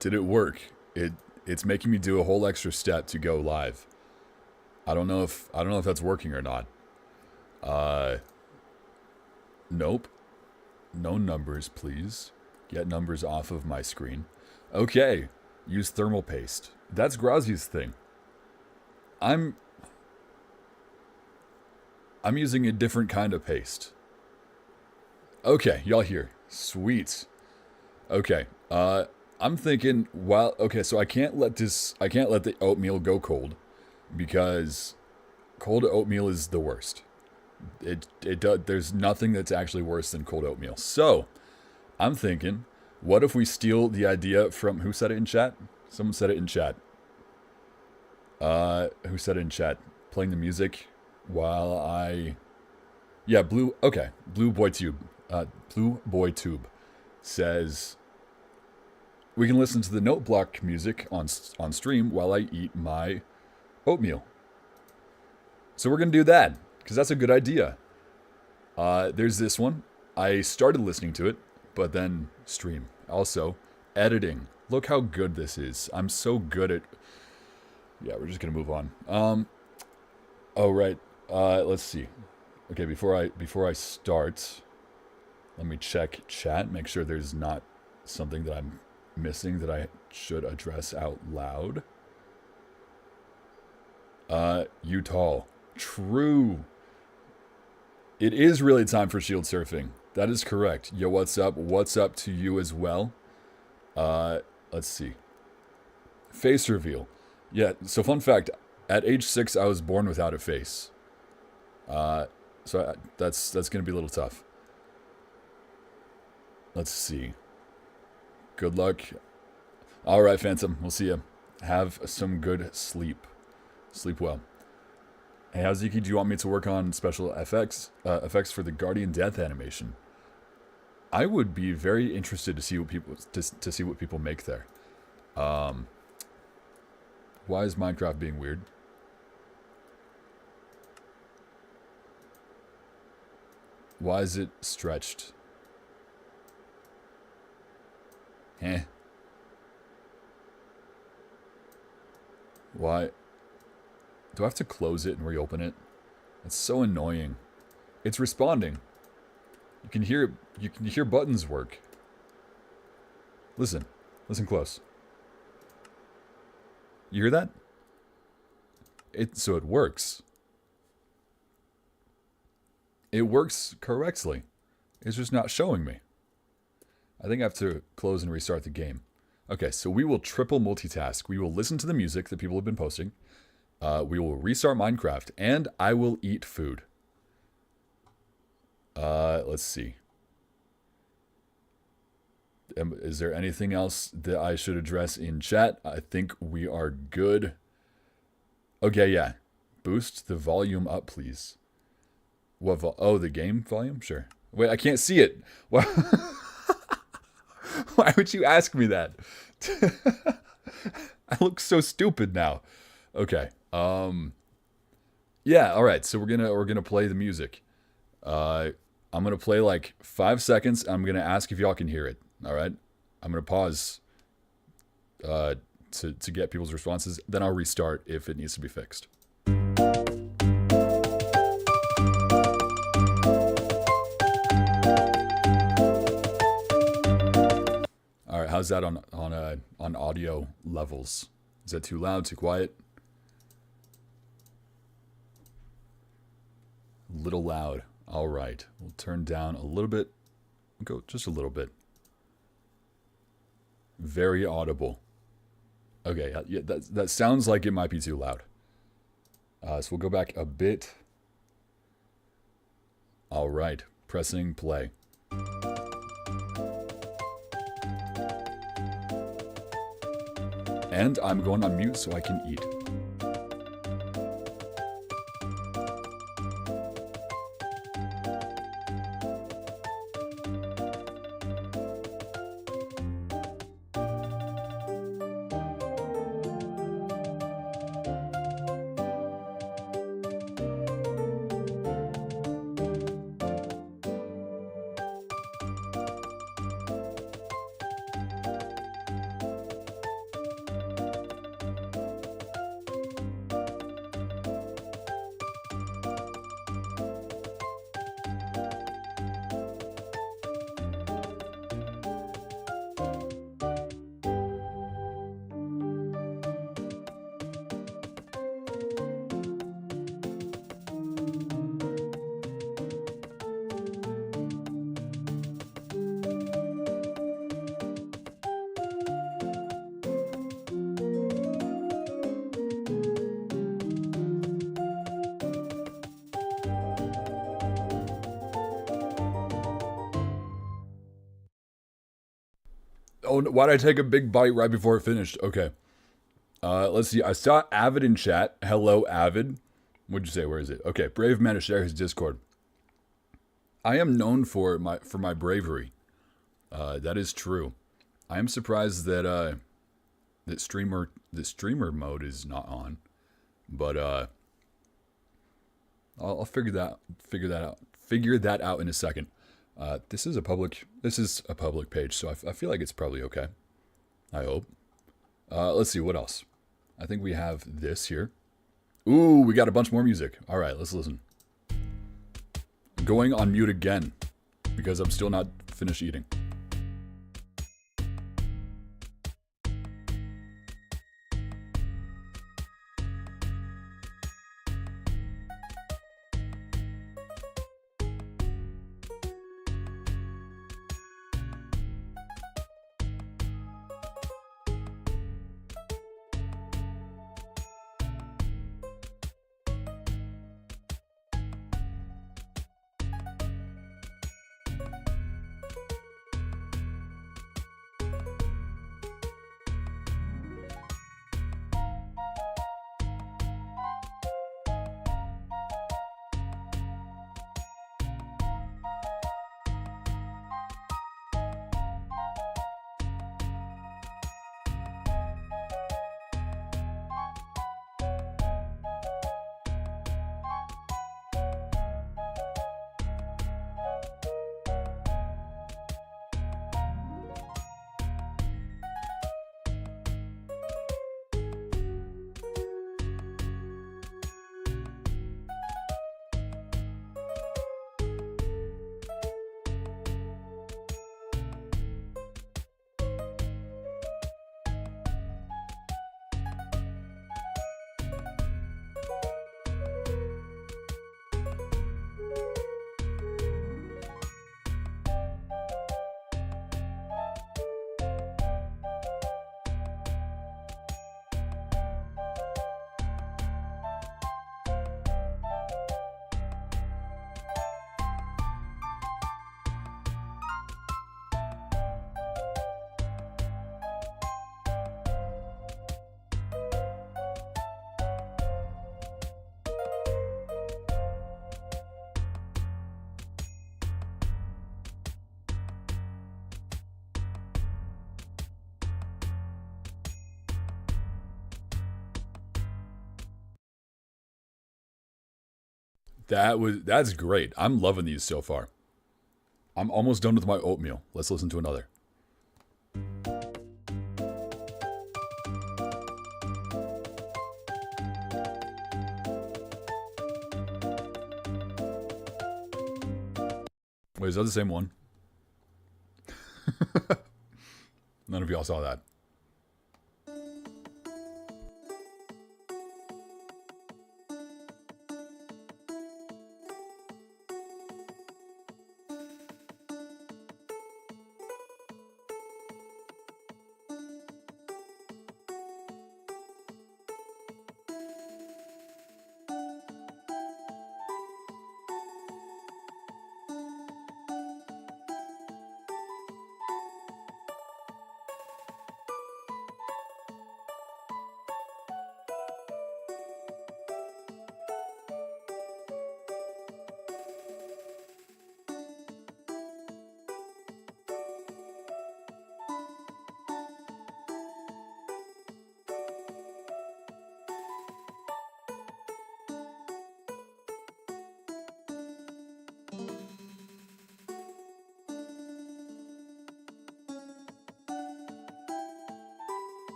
Did it work? It's making me do a whole extra step to go live. I don't know if that's working or not. Nope. No numbers, please. Get numbers off of my screen. Okay. Use thermal paste. That's Grazi's thing. I'm using a different kind of paste. Okay, y'all here. Sweet. Okay. I'm thinking, well, okay, so I can't let the oatmeal go cold because cold oatmeal is the worst. There's nothing that's actually worse than cold oatmeal. So, I'm thinking, what if we steal the idea from, who said it in chat? Someone said it in chat. Who said it in chat? Playing the music while yeah, Blue Boy Tube says, we can listen to the note block music on stream while I eat my oatmeal. So we're going to do that, because that's a good idea. There's this one. I started listening to it, but then stream. Also, editing. Look how good this is. I'm so good at... Yeah, we're just going to move on. Oh, right. Let's see. Okay, before I start, let me check chat, make sure there's not something that I'm missing that I should address out loud. Utah. True. It is really time for shield surfing. That is correct. Yo, what's up? What's up to you as well? Let's see. Face reveal. Yeah, so fun fact, at age 6, I was born without a face. So that's going to be a little tough. Let's see. Good luck. All right, Phantom. We'll see you. Have some good sleep. Sleep well. Hey, Haziki, do you want me to work on special effects for the Guardian Death animation? I would be very interested to see what people make there. Why is Minecraft being weird? Why is it stretched? Heh. Why? Do I have to close it and reopen it? It's so annoying. It's responding. You can hear buttons work. Listen. Listen close. You hear that? So it works. It works correctly. It's just not showing me. I think I have to close and restart the game. Okay, so we will triple multitask. We will listen to the music that people have been posting. We will restart Minecraft, and I will eat food. Let's see. Is there anything else that I should address in chat? I think we are good. Okay, yeah. Boost the volume up, please. What oh, the game volume? Sure. Wait, I can't see it. Why, why would you ask me that? I look so stupid now. Okay. Yeah, all right. So we're going to play the music. I'm going to play like 5 seconds. I'm going to ask if y'all can hear it. All right? I'm going to pause to get people's responses. Then I'll restart if it needs to be fixed. All right, how's that on audio levels? Is that too loud, too quiet? Little loud. All right, we'll turn down a little bit. We'll go just a little bit. Very audible. Okay, yeah, that sounds like it might be too loud. So we'll go back a bit. All right, pressing play. And I'm going on mute so I can eat. Oh, why'd I take a big bite right before it finished? Okay. Let's see. I saw Avid in chat. Hello, Avid. What'd you say? Where is it? Okay. Brave man to share his Discord. I am known for my bravery. That is true. I am surprised that that streamer mode is not on, but I'll figure that out in a second. This is a public page, so I feel like it's probably okay. I hope. Let's see what else. I think we have this here. Ooh, we got a bunch more music. All right, let's listen. I'm going on mute again because I'm still not finished eating. That's great. I'm loving these so far. I'm almost done with my oatmeal. Let's listen to another. Wait, is that the same one? None of y'all saw that.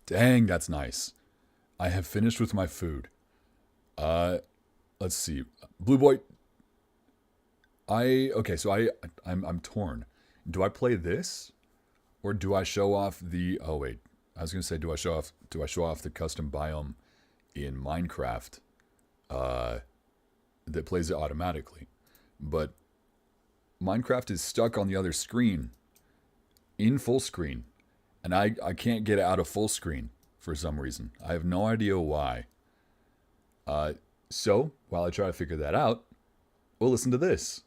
Dang, that's nice. I have finished with my food. Let's see. Blue Boy. I'm torn. Do I play this? Or do I show off the oh wait. I was gonna say do I show off the custom biome in Minecraft that plays it automatically. But Minecraft is stuck on the other screen in full screen. And I can't get it out of full screen for some reason. I have no idea why. So, while I try to figure that out, we'll listen to this.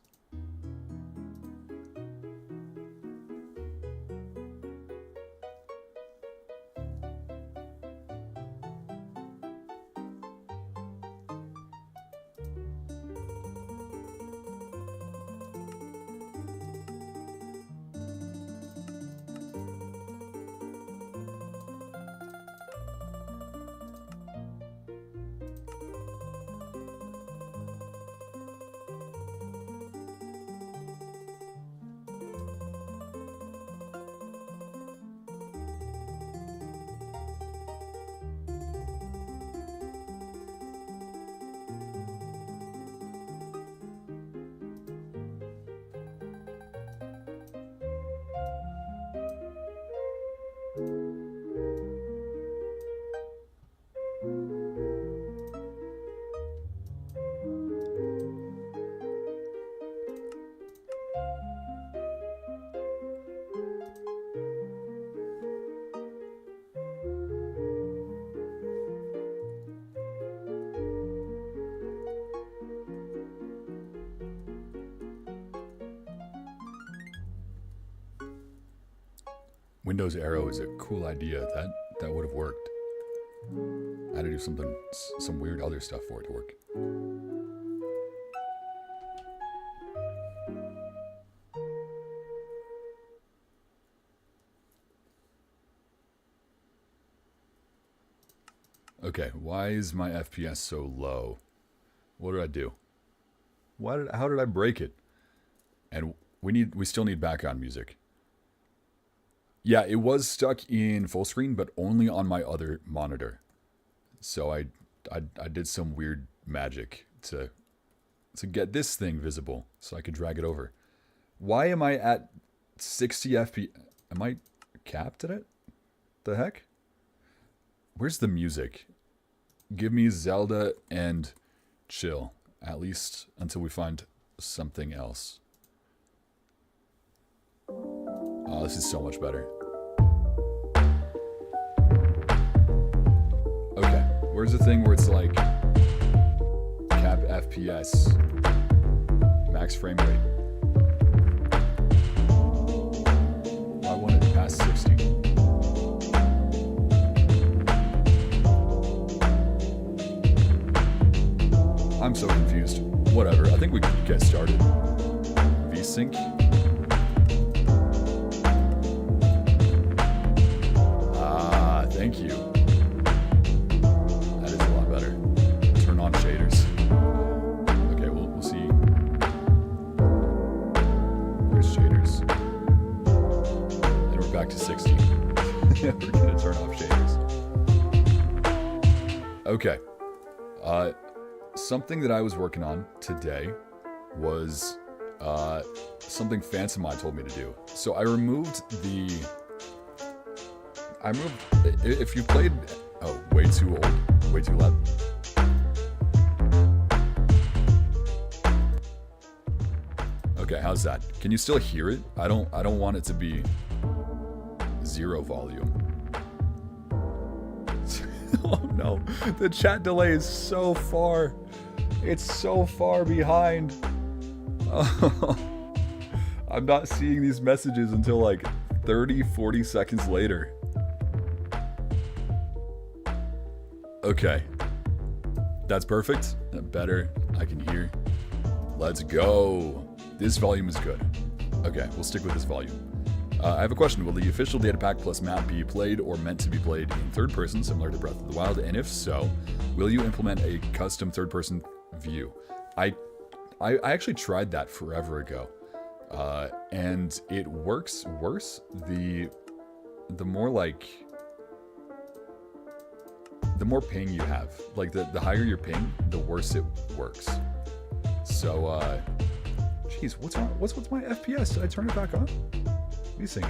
Windows arrow is a cool idea. That would have worked. I had to do some weird other stuff for it to work. Okay, why is my FPS so low? What did I do? How did I break it? And we still need background music. Yeah, it was stuck in full screen, but only on my other monitor. So I did some weird magic to get this thing visible so I could drag it over. Why am I at 60 FPS? Am I capped at it? The heck? Where's the music? Give me Zelda and chill, at least until we find something else. Oh, this is so much better. Okay, where's the thing where it's like cap FPS, max frame rate? I want it past 60. I'm so confused. Whatever, I think we can get started. VSync. Thank you. That is a lot better. Turn on shaders. Okay, we'll see. There's shaders. And we're back to 60. We're gonna turn off shaders. Okay. Something that I was working on today was something Phantomai told me to do. So I removed if you played, oh, way too old, way too loud. Okay, how's that? Can you still hear it? I don't want it to be zero volume. Oh no, the chat delay is so far. It's so far behind. Oh, I'm not seeing these messages until like 30, 40 seconds later. Okay, that's perfect. Better, I can hear. Let's go. This volume is good. Okay, we'll stick with this volume. I have a question. Will the official datapack plus map be played or meant to be played in third person, similar to Breath of the Wild? And if so, will you implement a custom third person view? I actually tried that forever ago, and it works worse. The more like, the more ping you have, like the higher your ping, the worse it works. So, geez, what's wrong? What's my FPS? Did I turn it back on? VSync.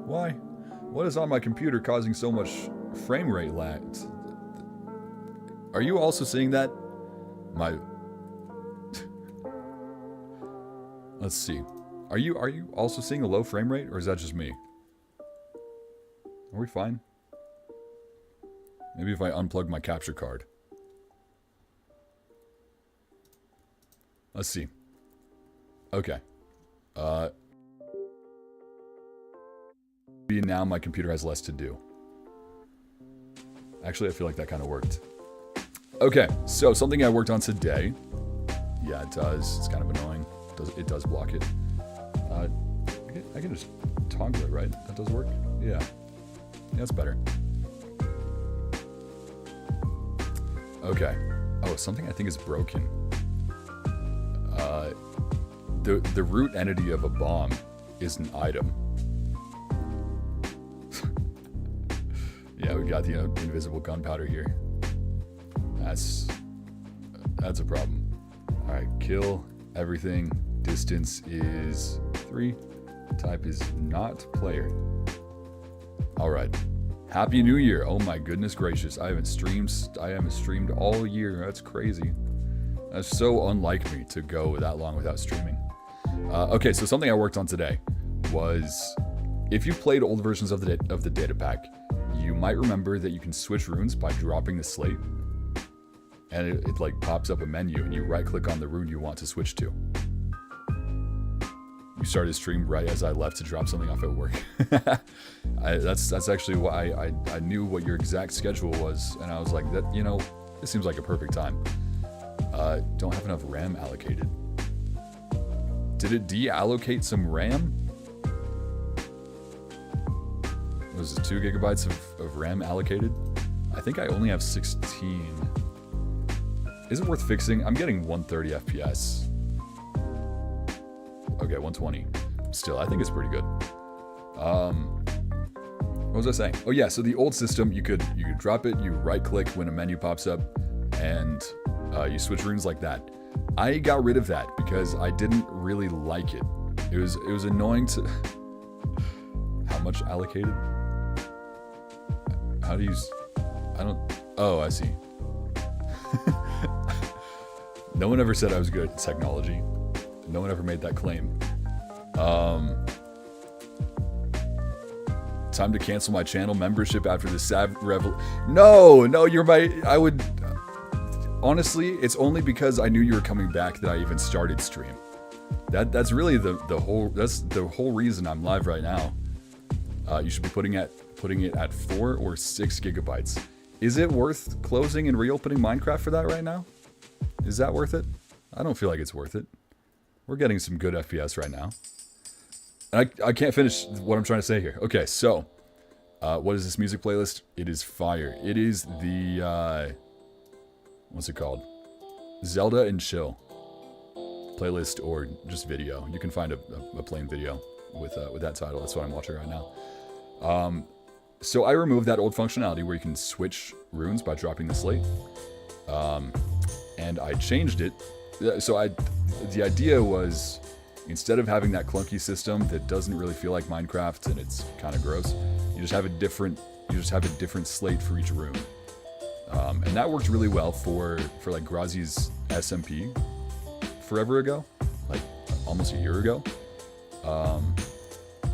Why? What is on my computer causing so much frame rate lag? Are you also seeing that? Let's see. Are you also seeing a low frame rate, or is that just me? Are we fine? Maybe if I unplug my capture card. Let's see. Okay. Now my computer has less to do. Actually, I feel like that kind of worked. Okay, so something I worked on today. Yeah, it does. It's kind of annoying. It does block it. I can just toggle it, right? That does work? Yeah. Yeah, that's better. Okay. Oh, something I think is broken. The root entity of a bomb is an item. Yeah, we got the invisible gunpowder here. That's a problem. All right, kill everything. Distance is 3. Type is not player. All right. Happy New Year. Oh my goodness gracious. I haven't streamed all year. That's crazy. That's so unlike me to go that long without streaming. Okay, so something I worked on today was, if you played old versions of the datapack, you might remember that you can switch runes by dropping the slate, and it like pops up a menu, and you right click on the rune you want to switch to. You started stream right as I left to drop something off at work. That's actually why I knew what your exact schedule was, and I was like, that, this seems like a perfect time. Don't have enough RAM allocated. Did it deallocate some RAM? Was it 2 gigabytes of RAM allocated? I think I only have 16. Is it worth fixing? I'm getting 130 FPS. Okay, 120. Still, I think it's pretty good. What was I saying? Oh yeah, so the old system, you could drop it, you right click when a menu pops up, and you switch runes like that. I got rid of that because I didn't really like it. It was annoying to... How much allocated? How do you... I don't... Oh, I see. No one ever said I was good at technology. No one ever made that claim. Time to cancel my channel membership after the Sav Revel... No, you're my... I would... Honestly, it's only because I knew you were coming back that I even started stream. That's really the whole reason I'm live right now. You should be putting it at 4 or 6 gigabytes. Is it worth closing and reopening Minecraft for that right now? Is that worth it? I don't feel like it's worth it. We're getting some good FPS right now. And I can't finish what I'm trying to say here. Okay, so what is this music playlist? It is fire. It is the what's it called? Zelda and Chill playlist, or just video. You can find a plain video with that title. That's what I'm watching right now. So I removed that old functionality where you can switch runes by dropping the slate, and I changed it. So the idea was, instead of having that clunky system that doesn't really feel like Minecraft and it's kind of gross, you just have a different slate for each rune. And that worked really well for like Grazi's SMP forever ago, like almost a year ago.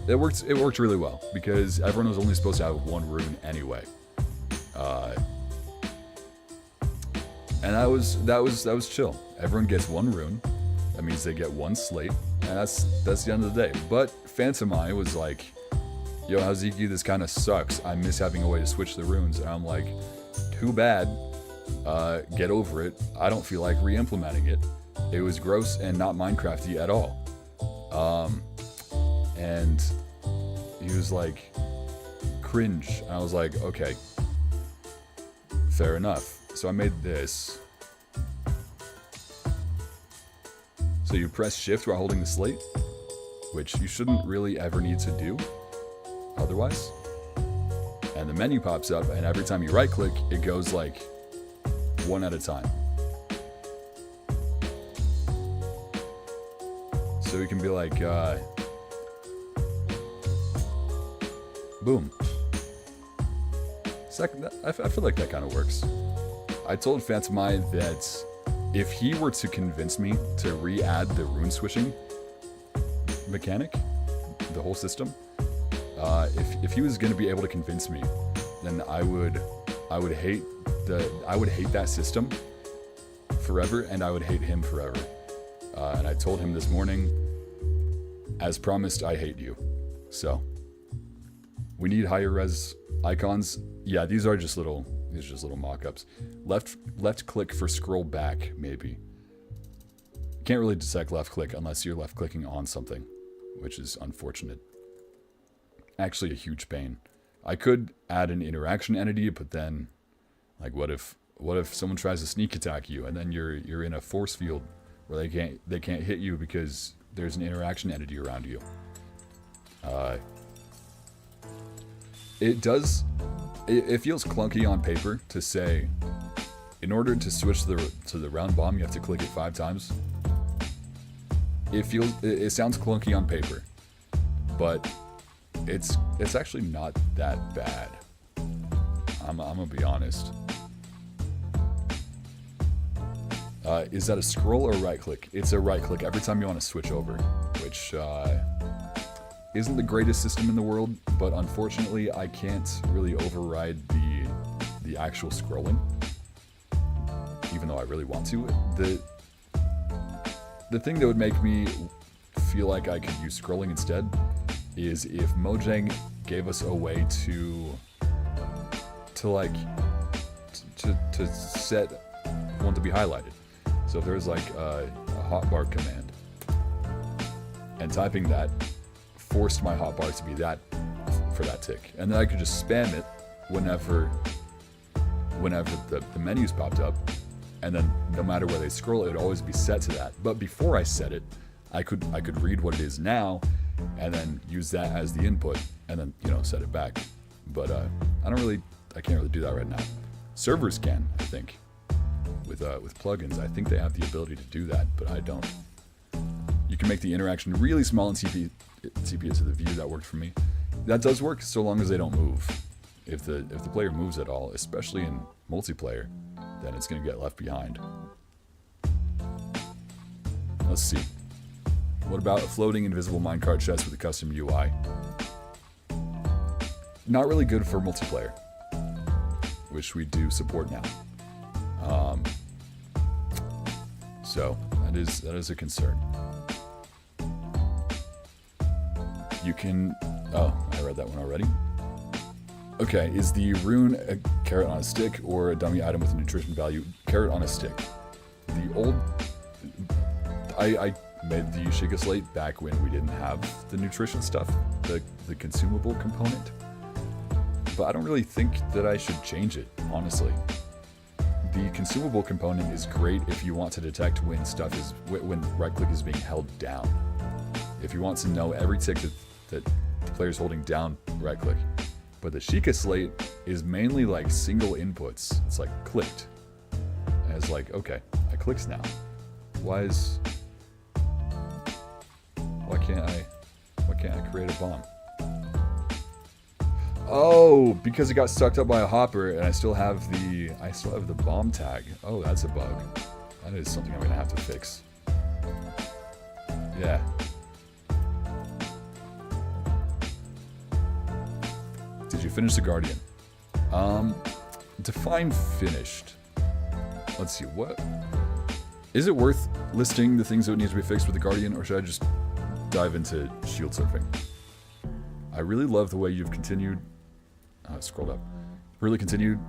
It worked really well because everyone was only supposed to have 1 rune anyway. And that was chill. Everyone gets 1 rune. That means they get 1 slate, and that's the end of the day. But Phantom Eye was like, yo, Haziki, this kind of sucks. I miss having a way to switch the runes. And I'm like, too bad. Get over it. I don't feel like re-implementing it. It was gross and not Minecrafty at all. And he was like, cringe. And I was like, okay, fair enough. So I made this. So you press shift while holding the slate, which you shouldn't really ever need to do otherwise. And the menu pops up, and every time you right click, it goes like 1 at a time. So you can be like, boom. I feel like that kind of works. I told Phantom Eye that if he were to convince me to re-add the rune switching mechanic, the whole system, if he was going to be able to convince me, then I would I would hate that system forever, and I would hate him forever. And I told him this morning, as promised, I hate you. So we need higher res icons. Yeah, these are just little mock-ups. Left click for scroll back, maybe. You can't really detect left click unless you're left clicking on something, which is unfortunate. Actually a huge pain. I could add an interaction entity, but then, like, what if someone tries to sneak attack you, and then you're in a force field where they can't hit you because there's an interaction entity around you. It feels clunky on paper to say, in order to switch to the round bomb, you have to click it 5 times. It sounds clunky on paper, but it's actually not that bad. I'm gonna be honest. Is that a scroll or a right click? It's a right click every time you want to switch over, which isn't the greatest system in the world, but unfortunately I can't really override the actual scrolling, even though I really want to. The thing that would make me feel like I could use scrolling instead is if Mojang gave us a way to set one to be highlighted. So if there's like a hotbar command, and typing that forced my hotbar to be that for that tick, and then I could just spam it whenever the menus popped up, and then no matter where they scroll, it would always be set to that. But before I set it, I could read what it is now, and then use that as the input, and then set it back. But I can't really do that right now. Servers can, I think, with plugins. I think they have the ability to do that, but I don't. You can make the interaction really small and TP it to the view. That worked for me. That does work so long as they don't move. If the player moves at all, especially in multiplayer, then it's going to get left behind. Let's see. What about a floating invisible minecart chest with a custom UI? Not really good for multiplayer, which we do support now. So that is a concern. You can... Oh, I read that one already. Okay, is the rune a carrot on a stick or a dummy item with a nutrition value? Carrot on a stick. The old... I made the Sheikah Slate back when we didn't have the nutrition stuff, the consumable component. But I don't really think that I should change it, honestly. The consumable component is great if you want to detect when right click is being held down. If you want to know every tick that the player's holding down right click. But the Sheikah Slate is mainly like single inputs. It's like clicked. And it's like, okay, I clicked now. Why can't I create a bomb? Oh, because it got sucked up by a hopper, and I still have the bomb tag. Oh, that's a bug. That is something I'm gonna have to fix. Yeah. Did you finish the Guardian? Define finished. Let's see, what? Is it worth listing the things that need to be fixed with the Guardian, or should I just dive into shield surfing? I really love the way you've continued. Scrolled up. Really continued.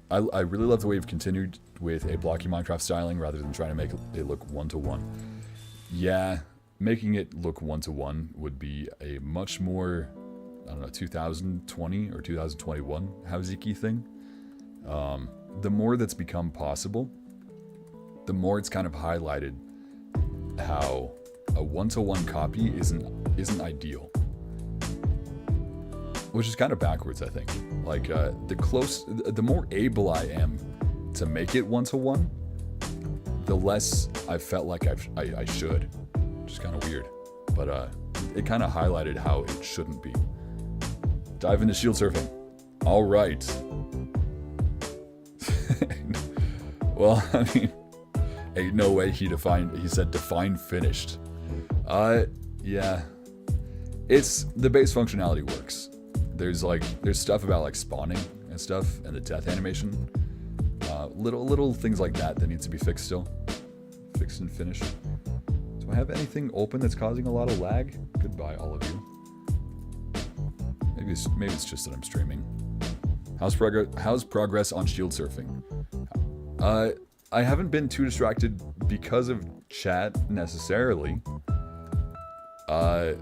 I really love the way you've continued with a blocky Minecraft styling rather than trying to make it look one-to-one. Yeah, making it look one-to-one would be a much more, I don't know, 2020 or 2021 Howziki thing. The more that's become possible, the more it's kind of highlighted how a one-to-one copy isn't ideal. Which is kind of backwards, I think. Like, the more able I am to make it one-to-one, the less I felt like I should. Which is kind of weird. But it kind of highlighted how it shouldn't be. Dive into shield surfing. All right. Well, I mean, ain't no way he said define finished. Yeah. The base functionality works. There's stuff about like spawning and stuff, and the death animation. Little things like that needs to be fixed still. Fixed and finished. Do I have anything open that's causing a lot of lag? Goodbye, all of you. Maybe it's just that I'm streaming. How's progress on shield surfing? I haven't been too distracted because of chat necessarily. I've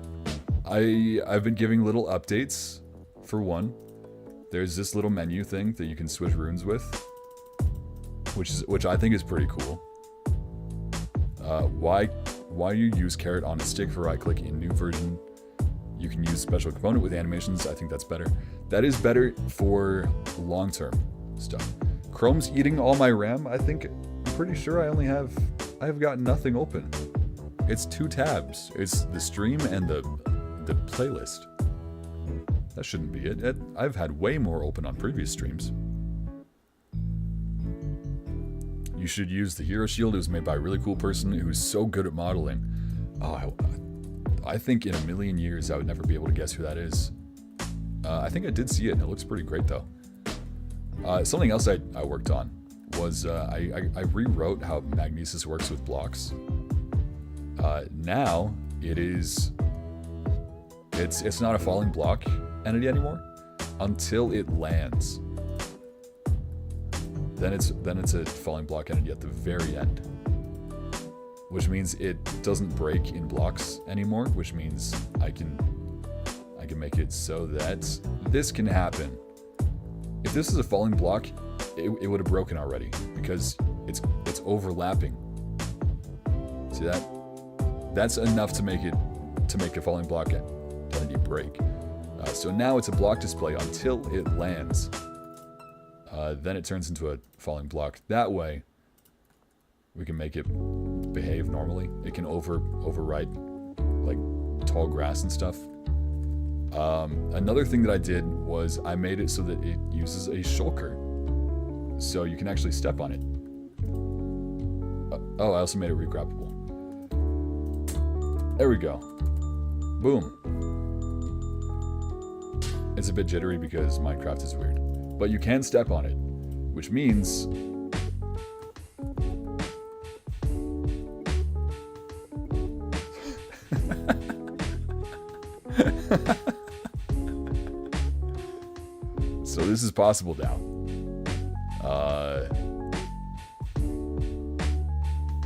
been giving little updates. For one, there's this little menu thing that you can switch runes with, which I think is pretty cool. Why you use carrot on a stick for right click in new version? You can use special component with animations. I think that's better. That is better for long-term stuff. Chrome's eating all my RAM. I'm pretty sure I've got nothing open. It's 2 tabs. It's the stream and the playlist. That shouldn't be it. I've had way more open on previous streams. You should use the hero shield. It was made by a really cool person who's so good at modeling. Oh, I think in a million years I would never be able to guess who that is. I think I did see it and it looks pretty great though. Something else I worked on was I rewrote how Magnesis works with blocks. Now it's not a falling block entity anymore until it lands. Then it's a falling block entity at the very end, which means it doesn't break in blocks anymore, which means I can make it so that this can happen. If this is a falling block, it would have broken already because it's overlapping. See that? That's enough to make a falling block entity break. So now it's a block display until it lands. Then it turns into a falling block. That way, we can make it behave normally. It can override like tall grass and stuff. Another thing that I did was I made it so that it uses a shulker, so you can actually step on it. Oh, I also made it regrabbable. There we go. Boom. It's a bit jittery because Minecraft is weird. But you can step on it, which means so this is possible now.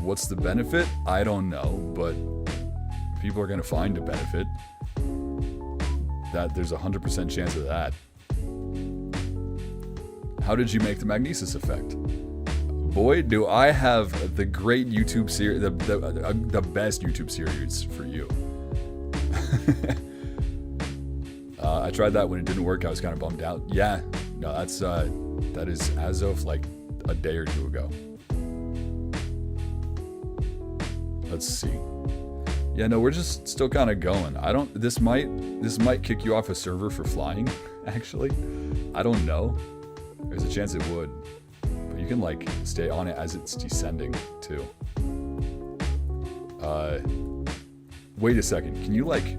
What's the benefit? I don't know, but people are going to find a benefit. That there's a 100% chance of that. How did you make the Magnesis effect? Boy, do I have the great YouTube series, the best YouTube series for you. I tried that when it didn't work. I was kind of bummed out. Yeah, no, that is as of like a day or two ago. Let's see. Yeah, no, we're just still kind of going. This might kick you off a server for flying. Actually, I don't know. There's a chance it would, but you can like stay on it as it's descending too. Wait a second. Can you like?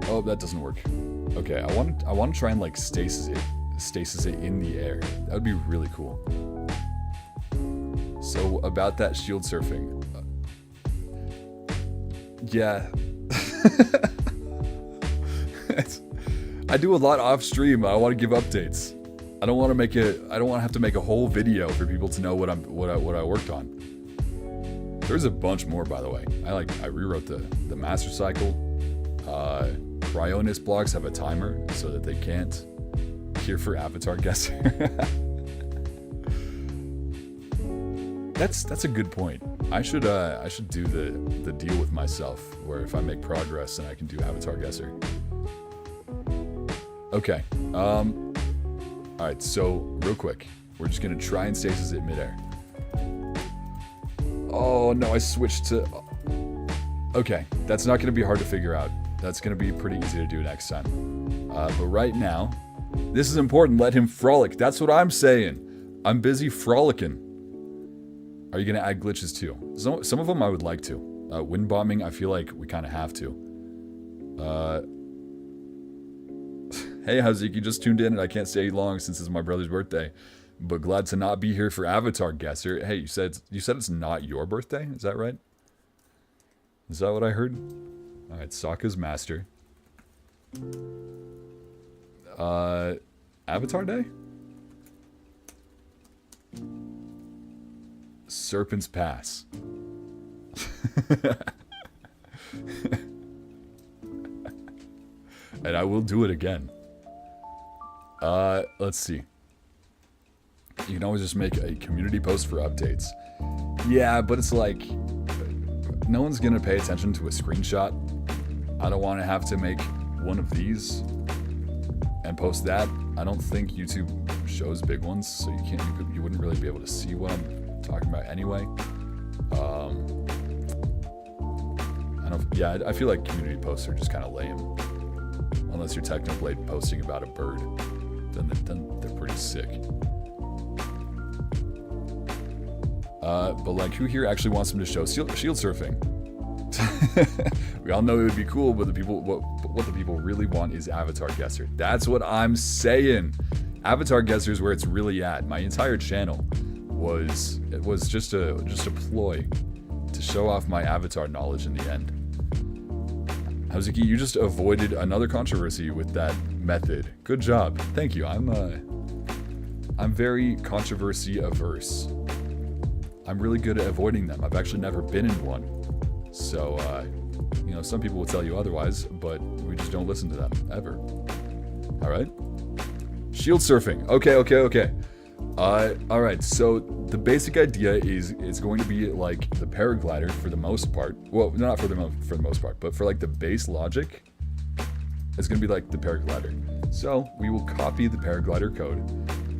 Oh, that doesn't work. Okay, I want to try and like stasis it in the air. That would be really cool. So about that shield surfing. Yeah. I do a lot off stream. I want to give updates. I don't want to have to make a whole video for people to know what I worked on. There's a bunch more, by the way. I rewrote the master cycle. Cryonis blocks have a timer so that they can't here for avatar guesser. That's a good point. I should do the deal with myself where if I make progress, then I can do avatar guesser. Okay. Alright, so real quick, we're just gonna try and stasis it midair. Oh no, I switched to. Okay, that's not gonna be hard to figure out. That's gonna be pretty easy to do next time. But right now, this is important. Let him frolic. That's what I'm saying. I'm busy frolicking. Are you gonna add glitches too? Some of them I would like to. Wind bombing, I feel like we kind of have to. Hey, Hazuki, just tuned in and I can't stay long since it's my brother's birthday. But glad to not be here for Avatar Guesser. Hey, you said it's not your birthday? Is that right? Is that what I heard? Alright, Sokka's Master. Avatar Day? Serpent's Pass. And I will do it again. Let's see. You can always just make a community post for updates. Yeah, but it's like, no one's gonna pay attention to a screenshot. I don't want to have to make one of these and post that. I don't think YouTube shows big ones, so you wouldn't really be able to see what I'm talking about anyway. I feel like community posts are just kind of lame. Unless you're Technoblade posting about a bird, then they're pretty sick. But like, who here actually wants them to show shield surfing? We all know it would be cool, but what the people really want is Avatar Guesser. That's what I'm saying. Avatar Guesser is where it's really at. My entire channel was just a ploy to show off my Avatar knowledge in the end. Hazuki, you just avoided another controversy with that method. Good job. Thank you. I'm very controversy averse. I'm really good at avoiding them. I've actually never been in one. So, you know, some people will tell you otherwise, but we just don't listen to them, ever. Alright? Shield surfing. Okay. Alright, so the basic idea is it's going to be like the paraglider for the most part. Well, not for the most part, but for like the base logic, it's going to be like the paraglider. So, we will copy the paraglider code.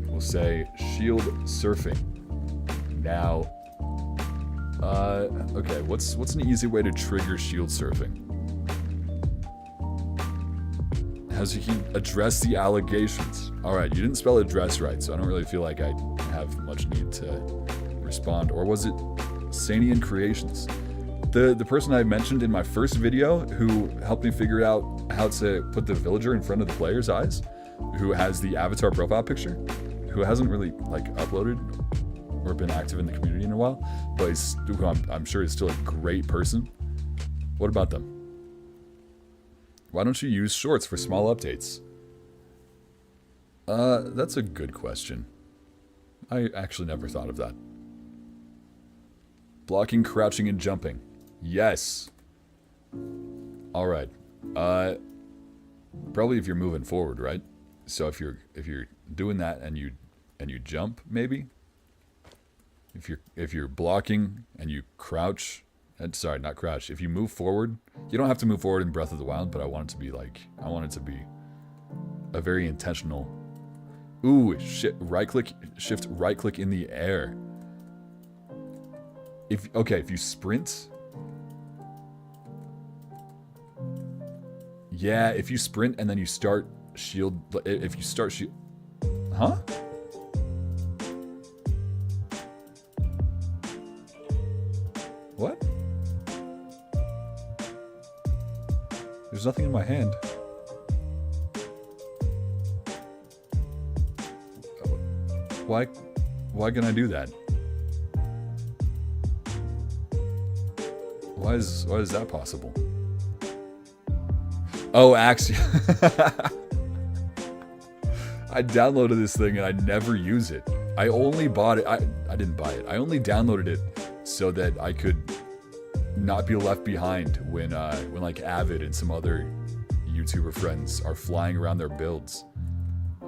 We'll say shield surfing. Now, okay, what's an easy way to trigger shield surfing? Has he addressed the allegations? Alright, you didn't spell address right, so I don't really feel like I have much need to respond. Or was it Sanian Creations? The person I mentioned in my first video who helped me figure out how to put the villager in front of the player's eyes, who has the avatar profile picture, who hasn't really like uploaded or been active in the community in a while, but I'm sure is still a great person. What about them? Why don't you use shorts for small updates? That's a good question. I actually never thought of that. Blocking, crouching, and jumping. Yes. Alright. Probably if you're moving forward, right? So if you're doing that and you jump, maybe? If you're blocking and you crouch, sorry, not crouch. If you move forward, you don't have to move forward in Breath of the Wild, but I want it to be a very intentional. Ooh, shift right click in the air. If you sprint. Yeah, if you sprint and then you start shield, if you start shield, huh? What? There's nothing in my hand. Why can I do that? Why is that possible? Oh, Axiom. I downloaded this thing and I never use it. I only bought it. I didn't buy it. I only downloaded it so that I could not be left behind when like Avid and some other YouTuber friends are flying around their builds.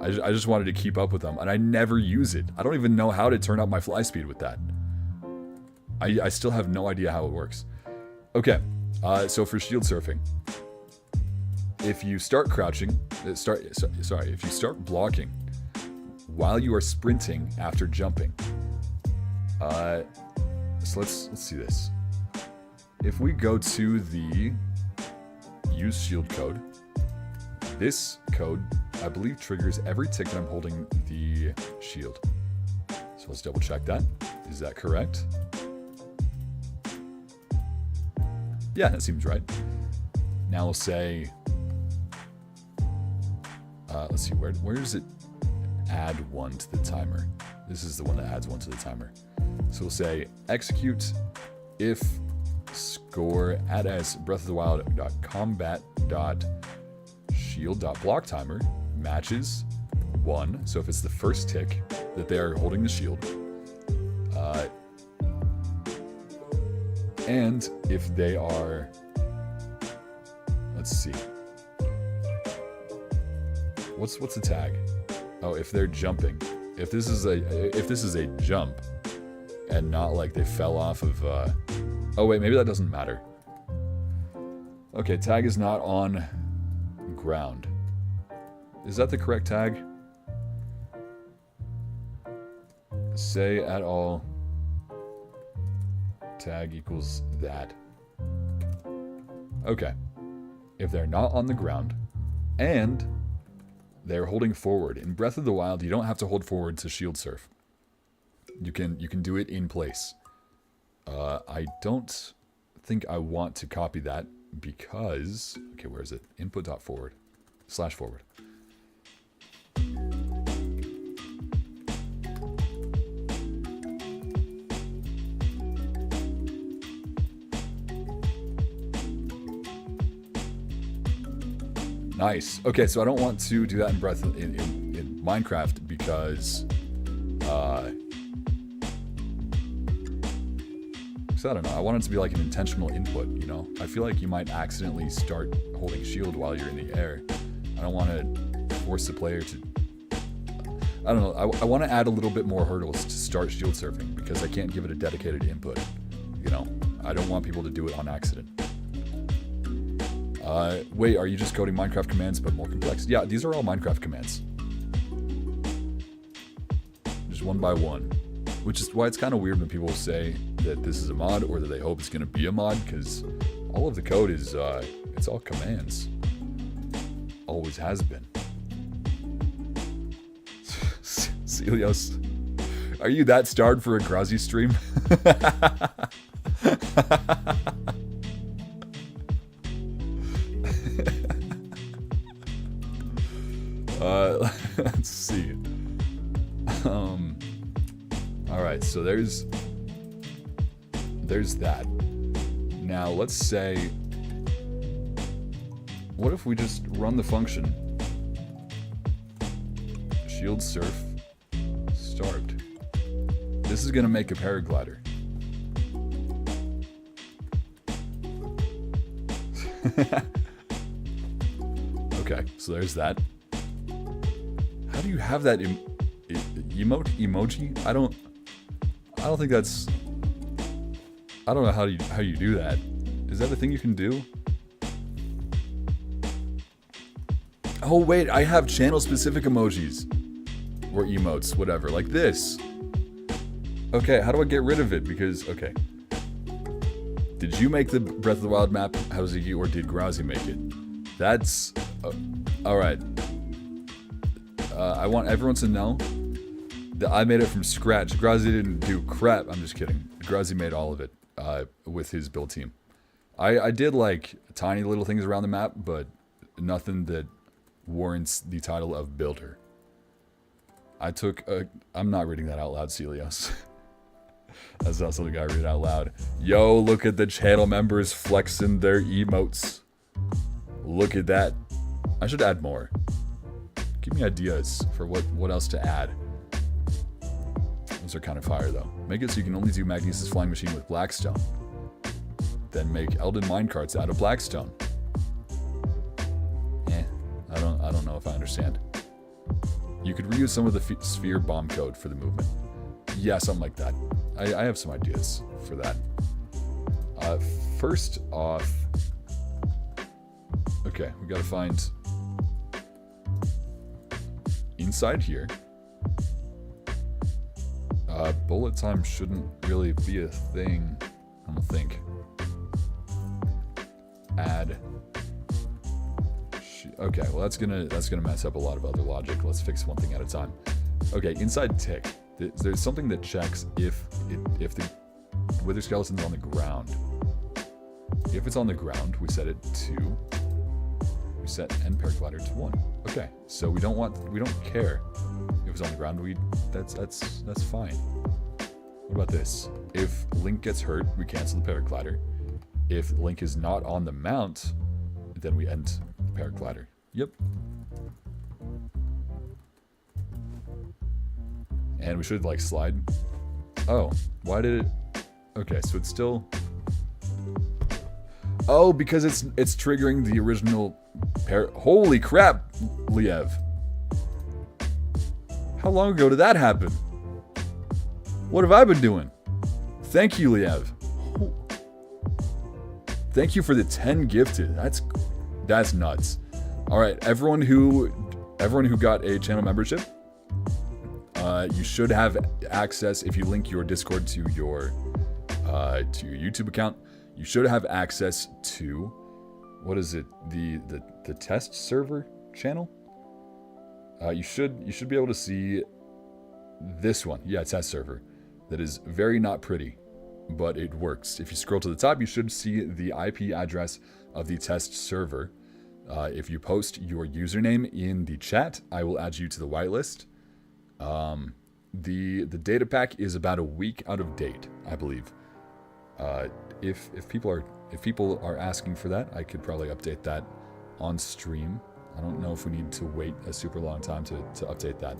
I just wanted to keep up with them, and I never use it. I don't even know how to turn up my fly speed with that. I still have no idea how it works. Okay, so for shield surfing, if you start crouching, if you start blocking while you are sprinting after jumping, so let's see this. If we go to the use shield code, this code, I believe, triggers every tick that I'm holding the shield. So let's double check that. Is that correct? Yeah, that seems right. Now we'll say, Let's see, where does it add one to the timer? This is the one that adds one to the timer. So we'll say execute if score add as Breath of the Wild .combat.shield.block timer matches 1. So if it's the first tick that they are holding the shield, and if they are, let's see, what's the tag? Oh, if they're jumping. If this is a jump, and not like they fell off of. Oh wait, maybe that doesn't matter. Okay, tag is not on ground. Is that the correct tag? Say at all tag equals that. Okay. If they're not on the ground and they're holding forward. In Breath of the Wild, you don't have to hold forward to shield surf. You can do it in place. I don't think I want to copy that because, okay, where is it? Input.forward /forward. Nice. Okay, so I don't want to do that in in Minecraft because I don't know. I want it to be like an intentional input, you know? I feel like you might accidentally start holding shield while you're in the air. I don't want to force the player to... I don't know. I want to add a little bit more hurdles to start shield surfing because I can't give it a dedicated input, you know? I don't want people to do it on accident. Wait, are you just coding Minecraft commands but more complex? Yeah, these are all Minecraft commands. Just one by one. Which is why it's kind of weird when people say that this is a mod or that they hope it's going to be a mod, because all of the code is, it's all commands. Always has been. Celios, are you that starved for a Grazi stream? Let's see. Alright, so there's that. Now let's say, what if we just run the function shield surf starved? This is gonna make a paraglider. Okay, so there's that. How do you have that emoji? I don't think that's... I don't know how you do that. Is that a thing you can do? Oh wait, I have channel specific emojis. Or emotes, whatever, like this. Okay, how do I get rid of it? Because, okay. Did you make the Breath of the Wild map, Hauzigi, or did Grazi make it? That's... alright. I want everyone to know that I made it from scratch. Grazi didn't do crap. I'm just kidding. Grazi made all of it with his build team. I did like tiny little things around the map, but nothing that warrants the title of builder. I took a... I'm not reading that out loud, Celios. That's not something I read out loud. Yo, look at the channel members flexing their emotes. Look at that. I should add more. Give me ideas for what else to add. Those are kind of fire though. Make it so you can only do Magnesis Flying Machine with Blackstone. Then make Elden Minecarts out of Blackstone. I don't know if I understand. You could reuse some of the sphere bomb code for the movement. Yeah, something like that. I have some ideas for that. First off, okay, we gotta find inside here. Bullet time shouldn't really be a thing, I don't think. Add. Okay, well that's gonna mess up a lot of other logic. Let's fix one thing at a time. Okay, inside tick, there's something that checks if the wither skeleton's on the ground. If it's on the ground, we set it to. We set end paraglider to 1. Okay, so we don't care if it's on the ground. That's fine. What about this? If Link gets hurt, we cancel the paraglider. If Link is not on the mount, then we end the paraglider. Yep. And we should like slide. Oh, why did it? Okay, so it's still. Oh, because it's triggering the original Holy crap, Liev. How long ago did that happen? What have I been doing? Thank you, Liev. Thank you for the 10 gifted. That's nuts. All right, everyone who got a channel membership, you should have access if you link your Discord to your YouTube account. You should have access to, what is it? The test server channel. You should be able to see this one. Yeah, test server. That is very not pretty, but it works. If you scroll to the top, you should see the IP address of the test server. If you post your username in the chat, I will add you to the whitelist. The data pack is about a week out of date, I believe. If people are asking for that, I could probably update that on stream. I don't know if we need to wait a super long time to update that.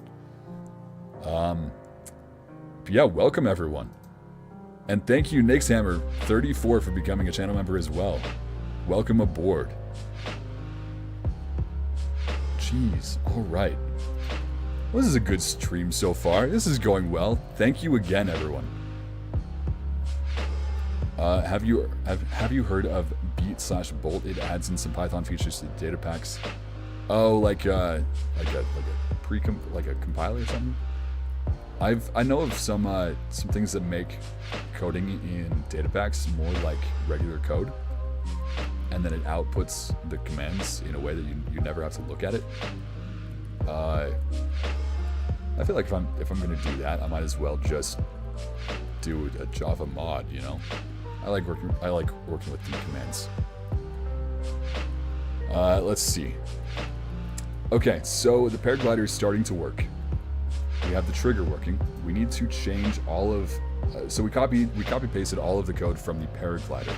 But yeah, welcome everyone. And thank you, Nixhammer34, for becoming a channel member as well. Welcome aboard. Jeez, alright. Well, this is a good stream so far. This is going well. Thank you again, everyone. Have you heard of beat/bolt? It adds in some Python features to the data packs. Oh, like a compiler or something. I know of some things that make coding in data packs more like regular code, and then it outputs the commands in a way that you never have to look at it. I feel like if I'm gonna do that, I might as well just do a Java mod, you know. I like working with the commands. Let's see. Okay, so the paraglider is starting to work. We have the trigger working. We need to change all of. So we copy pasted all of the code from the paraglider.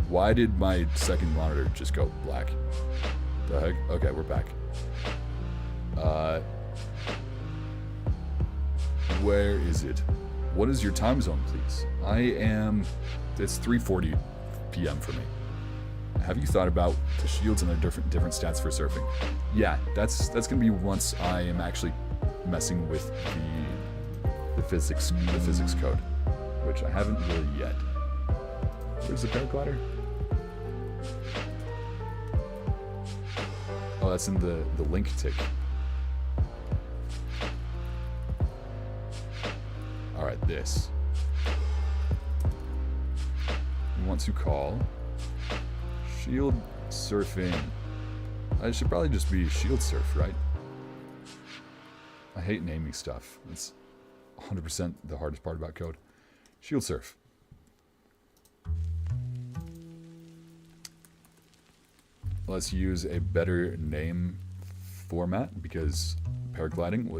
Why did my second monitor just go black? The heck? Okay, we're back. Where is it? What is your time zone, please? It's 3:40 p.m. for me. Have you thought about the shields and the different stats for surfing? Yeah, that's gonna be once I am actually messing with the physics code, which I haven't really yet. Where's the paraglider? Oh, that's in the link tick. All right, this. We want to call shield surfing. I should probably just be shield surf, right? I hate naming stuff. It's 100% the hardest part about code. Shield surf. Let's use a better name format because paragliding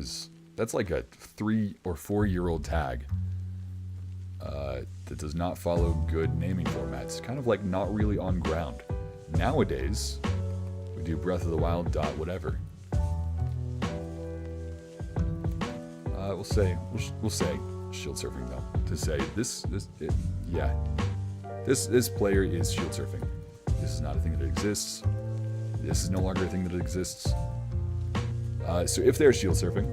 that's like a 3 or 4 year old tag that does not follow good naming formats. Kind of like not really on ground. Nowadays, we do Breath of the Wild dot whatever. We'll say shield surfing though, to say this player is shield surfing. This is not a thing that exists. This is no longer a thing that exists. So if they're shield surfing,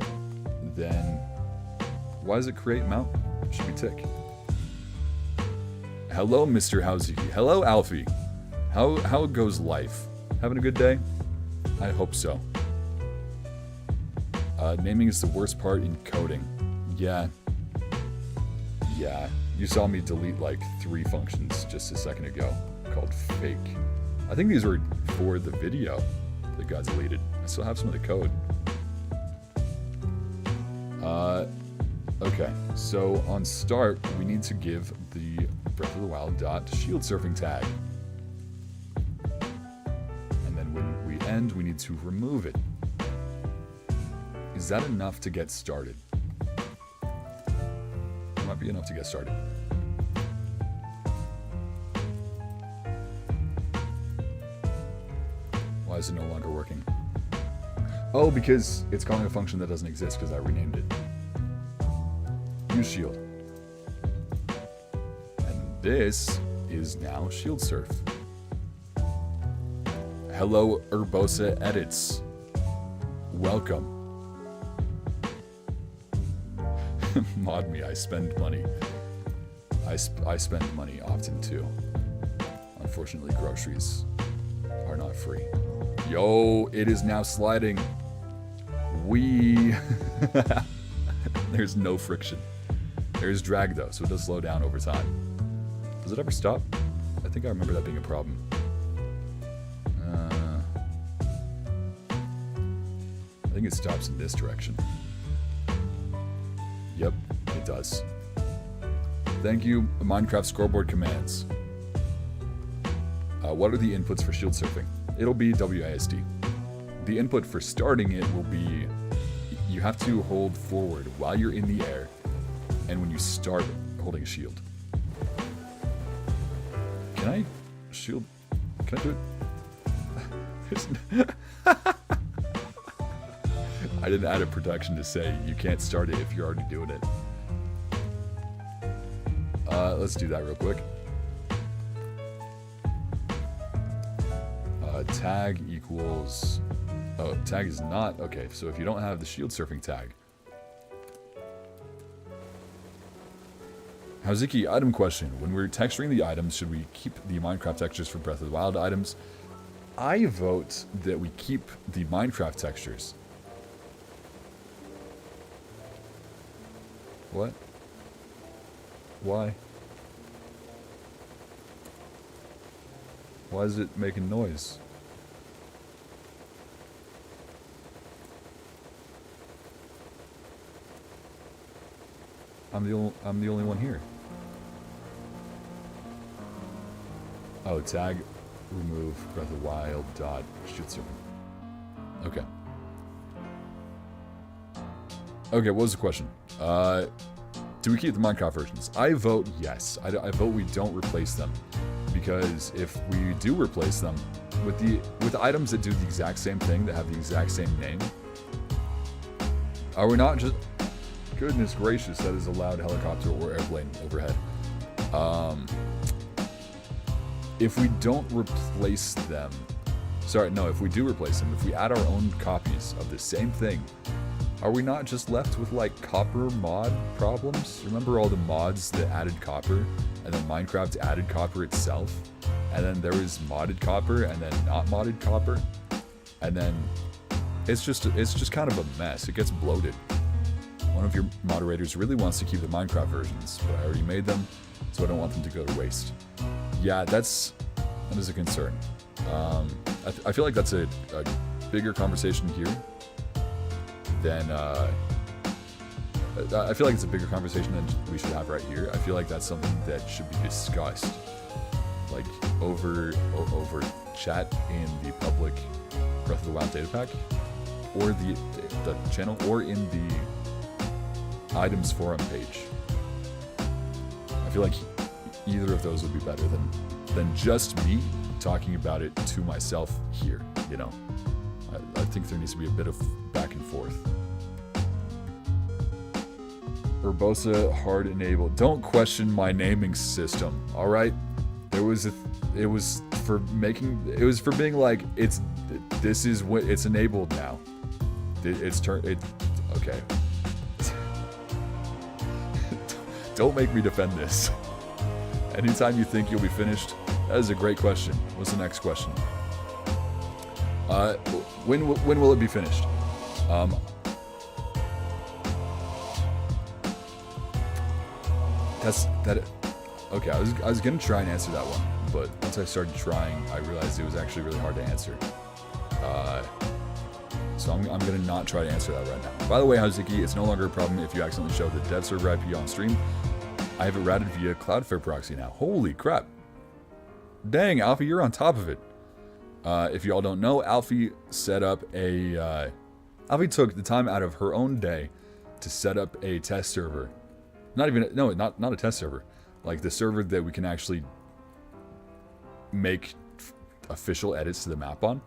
then why does it create mount? It should be tick. Hello, Mr. Housey. Hello, Alfie. How goes life? Having a good day? I hope so. Naming is the worst part in coding. Yeah. You saw me delete like 3 functions just a second ago called fake. I think these were for the video that got deleted. I still have some of the code. Okay, so on start, we need to give the Breath of the Wild dot shield surfing tag. And then when we end, we need to remove it. Is that enough to get started? It might be enough to get started. Why is it no longer working? Oh, because it's calling a function that doesn't exist because I renamed it. Use shield. And this is now shield surf. Hello, Urbosa Edits. Welcome. Mod me, I spend money. I spend money often too. Unfortunately, groceries are not free. Yo, it is now sliding. There's no friction. There's drag though, so it does slow down over time. Does it ever stop? I think I remember that being a problem. I think it stops in this direction. Yep, it does. Thank you, Minecraft scoreboard commands. What are the inputs for shield surfing? It'll be WASD. The input for starting it will be, you have to hold forward while you're in the air, and when you start holding a shield. Can I shield? Can I do it? I didn't add a protection to say you can't start it if you're already doing it. Let's do that real quick. Tag equals... Oh, tag is not... Okay, so if you don't have the shield surfing tag. Hazuki, item question. When we're texturing the items, should we keep the Minecraft textures for Breath of the Wild items? I vote that we keep the Minecraft textures. What? Why? Why is it making noise? I'm the only one here. Oh, tag remove Breath of the Wild dot shield surfing. Okay. Okay, what was the question? Do we keep the Minecraft versions? I vote yes. I vote we don't replace them. Because if we do replace them with items that do the exact same thing, that have the exact same name, are we not just... Goodness gracious, that is a loud helicopter or airplane overhead. If we don't replace them... Sorry, no, if we do replace them, if we add our own copies of the same thing, are we not just left with, like, copper mod problems? Remember all the mods that added copper? And then Minecraft added copper itself? And then there was modded copper, and then not modded copper? And then... It's just kind of a mess. It gets bloated. One of your moderators really wants to keep the Minecraft versions, but I already made them, so I don't want them to go to waste. Yeah, that is a concern. I feel like that's a bigger conversation here than... I feel like it's a bigger conversation than we should have right here. I feel like that's something that should be discussed, like over chat in the public Breath of the Wild datapack, or the channel, or in the items forum page. I feel like either of those would be better than just me talking about it to myself here. You know, I think there needs to be a bit of back and forth. Urbosa hard enabled. Don't question my naming system. All right, it was for being like this is what it's enabled now. Okay. Don't make me defend this. Anytime you think you'll be finished, that is a great question. What's the next question? When will it be finished? Okay, I was gonna try and answer that one, but once I started trying, I realized it was actually really hard to answer. So I'm gonna not try to answer that right now. By the way, Hazuki, it's no longer a problem if you accidentally show the dev server IP on stream. I have it routed via Cloudflare proxy now. Holy crap! Dang, Alpha, you're on top of it. If y'all don't know, Alfie set up a... Alfie took the time out of her own day to set up a test server. Not a test server. Like the server that we can actually make official edits to the map on.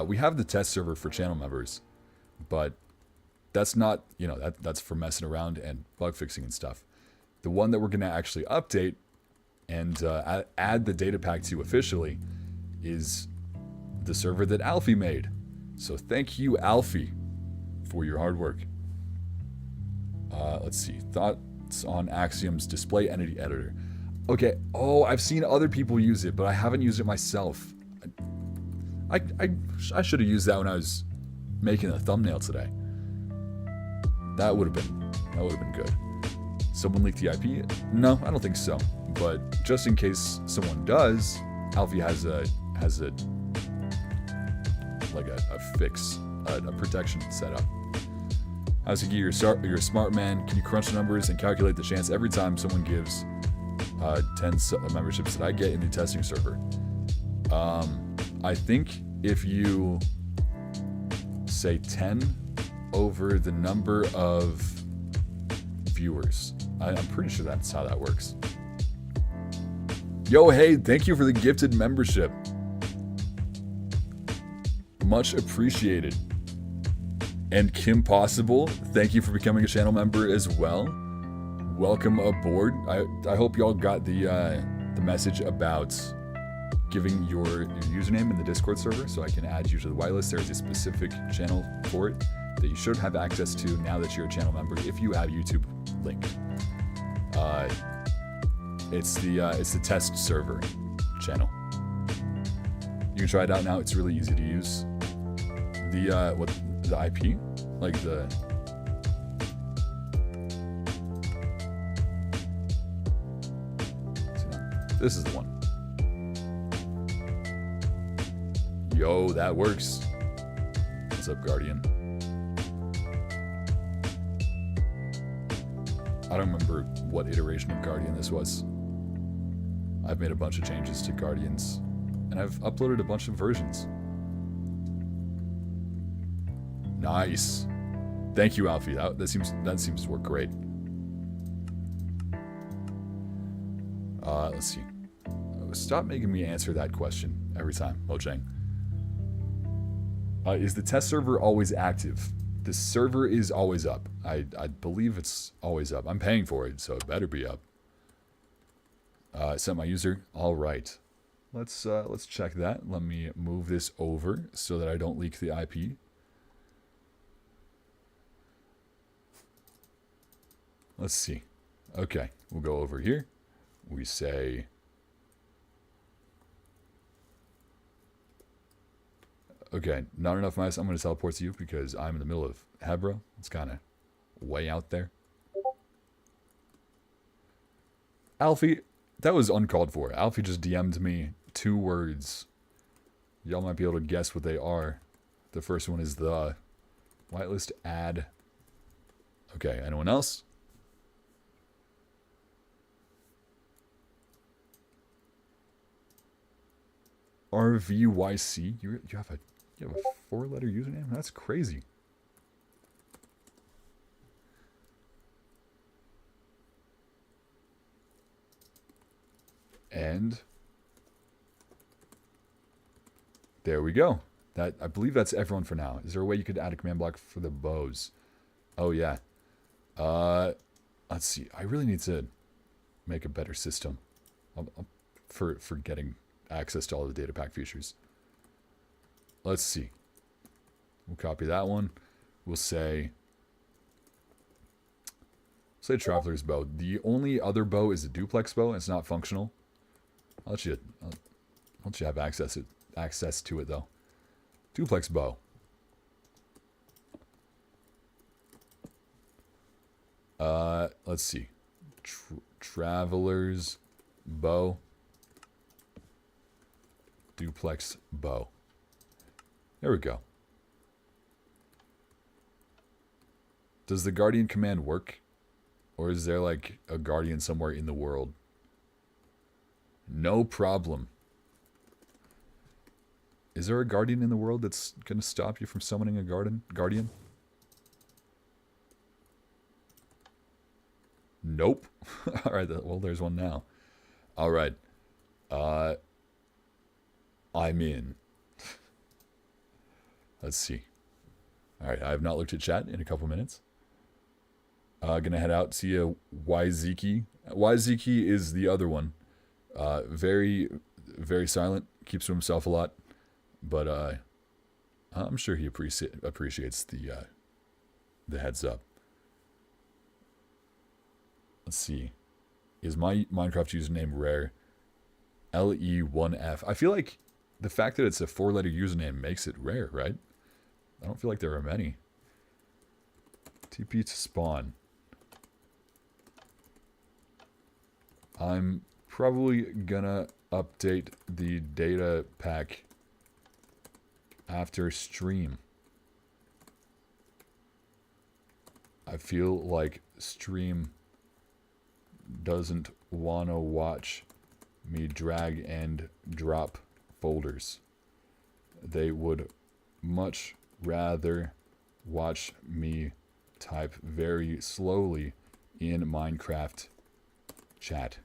We have the test server for channel members, but that's not, that's for messing around and bug fixing and stuff. The one that we're going to actually update and add the data pack to officially is the server that Alfie made. So thank you, Alfie, for your hard work. Let's see. Thoughts on Axiom's display entity editor. Okay. Oh, I've seen other people use it, but I haven't used it myself. I should have used that when I was making a thumbnail today. That would have been good. Someone leaked the IP? No, I don't think so. But just in case someone does, Alfie has a fix, a protection set up. How's you're a smart man. Can you crunch the numbers and calculate the chance every time someone gives 10 memberships that I get in the testing server? I think if you say 10 over the number of viewers, I'm pretty sure that's how that works. Yo, hey, thank you for the gifted membership. Much appreciated. And Kim Possible, thank you for becoming a channel member as well. Welcome aboard. I hope y'all got the message about giving your username in the Discord server so I can add you to the whitelist. There's a specific channel for it that you should have access to now that you're a channel member if you have YouTube linked. It's the test server channel. You can try it out now. It's really easy to use. The IP, like the this is the one. Yo, that works. What's up, Guardian? I don't remember what iteration of Guardian this was. I've made a bunch of changes to Guardians, and I've uploaded a bunch of versions. Nice. Thank you, Alfie. That seems to work great. Let's see. Stop making me answer that question every time, Mojang. Is the test server always active? The server is always up. I believe it's always up. I'm paying for it, so it better be up. Set my user. All right. Let's check that. Let me move this over so that I don't leak the IP. Let's see. Okay, we'll go over here. We say okay, not enough mice. I'm going to teleport to you because I'm in the middle of Hebra. It's kind of way out there. Alfie, that was uncalled for. Alfie just DM'd me 2 words. Y'all might be able to guess what they are. The first one is the whitelist add. Okay, anyone else? RVYC. You have a 4-letter username? That's crazy. And there we go. I believe that's everyone for now. Is there a way you could add a command block for the bows? Oh yeah. Let's see. I really need to make a better system for getting access to all the data pack features. Let's see. We'll copy that one. We'll say Traveler's Bow. The only other bow is a duplex bow. It's not functional. I'll let you have access to it though. Duplex bow. Let's see. Traveler's Bow. Duplex bow. There we go. Does the Guardian command work? Or is there like a Guardian somewhere in the world? No problem. Is there a guardian in the world that's going to stop you from summoning a guardian? Nope. Alright, well, there's one now. Alright. I'm in. Let's see. Alright, I have not looked at chat in a couple minutes. Gonna head out, see a Yzeki. Yzeki is the other one. Very, very silent, keeps to himself a lot. But I'm sure he appreciates the heads up. Let's see. Is my Minecraft username rare? LE1F. I feel like the fact that it's a 4-letter username makes it rare, right? I don't feel like there are many. TP to spawn. I'm probably gonna update the data pack after stream. I feel like stream doesn't wanna watch me drag and drop folders. They would much rather watch me type very slowly in Minecraft chat.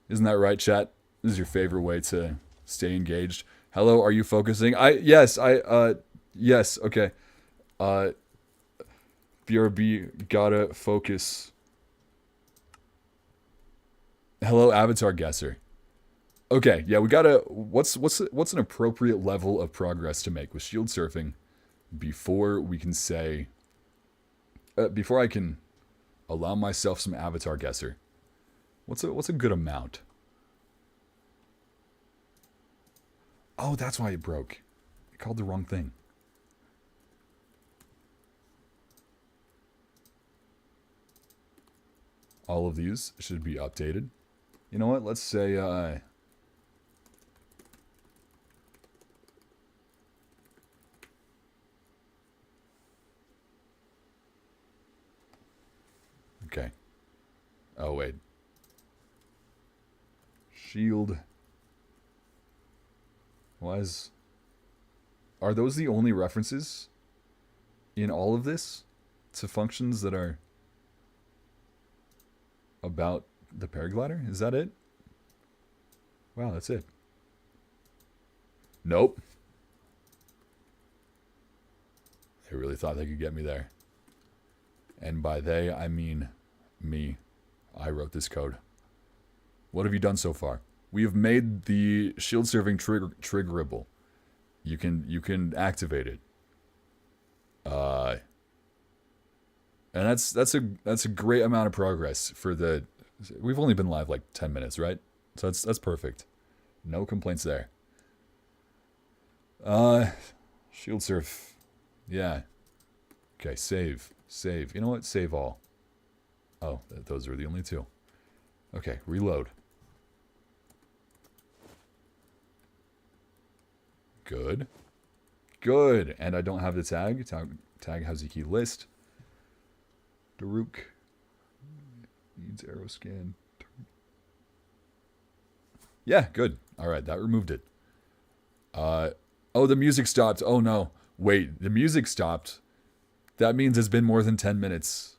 Isn't that right, chat? This is your favorite way to stay engaged. Hello, are you focusing? Yes, okay. BRB, gotta focus. Hello, Avatar Guesser. Okay, yeah, we gotta... What's an appropriate level of progress to make with shield surfing before we can say... before I can allow myself some Avatar Guesser? What's a good amount? Oh, that's why it broke. I called the wrong thing. All of these should be updated. You know what? Let's say, okay. Oh, wait. Shield. Are those the only references in all of this to functions that are about the paraglider? Is that it? Wow, that's it. Nope. They really thought they could get me there. And by they, I mean me. I wrote this code. What have you done so far? We have made the shield serving triggerable. You can activate it. And that's a great amount of progress for the... We've only been live like 10 minutes, right? So that's perfect. No complaints there. Shield surf. Yeah. Okay, save. Save. You know what? Save all. Oh, those are the only two. Okay, reload. Good. Good. And I don't have the tag. Tag has a key list. Daruk needs arrow scan. Yeah, good. All right, that removed it. Oh, the music stopped. Oh no. Wait, the music stopped. That means it's been more than 10 minutes.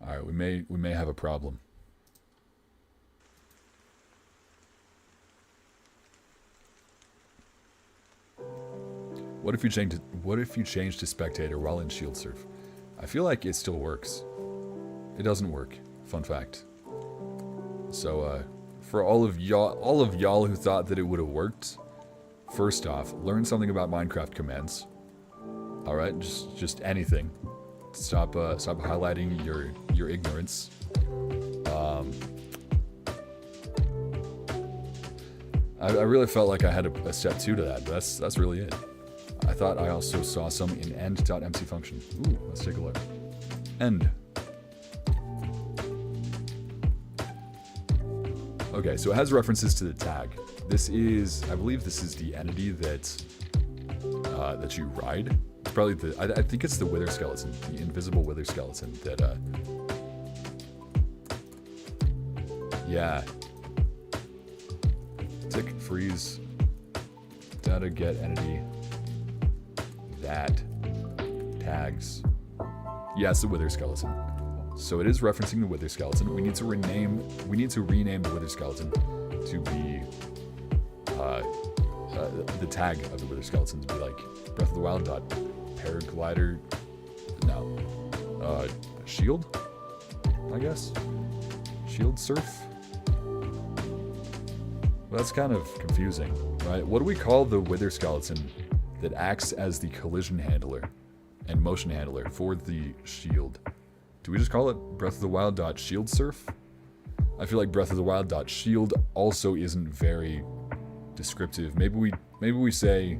All right, we may have a problem. What if you change to spectator while in shield surf? I feel like it still works. It doesn't work. Fun fact. So for all of y'all who thought that it would have worked, first off, learn something about Minecraft commands. All right, just anything. Stop highlighting your ignorance. I really felt like I had a step 2 to that, but that's really it. I thought I also saw some in end.mc function. Ooh, let's take a look. End. Okay, so it has references to the tag. This is, I believe this is the entity that you ride. It's probably I think it's the wither skeleton, the invisible wither skeleton that, yeah. Tick, freeze. data get entity that tags. Yeah, it's the wither skeleton. So it is referencing the wither skeleton. We need to rename the wither skeleton to be the tag of the wither skeleton to be like Breath of the Wild dot paraglider. No, shield. I guess shield surf. Well, that's kind of confusing, right? What do we call the wither skeleton that acts as the collision handler and motion handler for the shield? Do we just call it Breath of the Wild dot shield surf? I feel like Breath of the Wild dot shield also isn't very descriptive. Maybe we say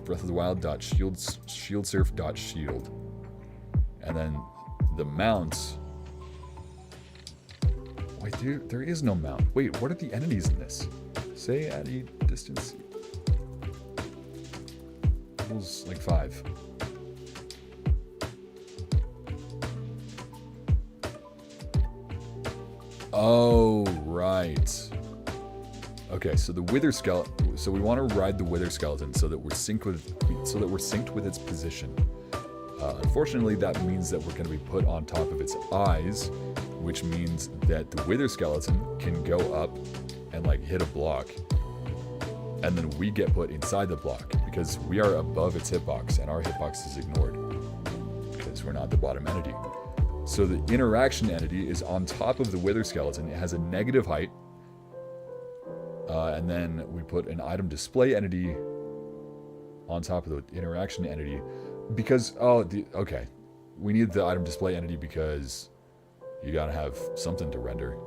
Breath of the Wild dot shield surf dot shield, and then the mount. Wait, there is no mount. Wait, what are the entities in this? Say at a distance equals like 5. Oh, right. Okay, so the wither skeleton. So we want to ride the wither skeleton so that we're synced with its position. Unfortunately, that means that we're going to be put on top of its eyes, which means that the wither skeleton can go up and like hit a block, and then we get put inside the block because we are above its hitbox, and our hitbox is ignored because we're not the bottom entity. So the interaction entity is on top of the wither skeleton. It has a negative height, and then we put an item display entity on top of the interaction entity because okay, we need the item display entity because you gotta have something to render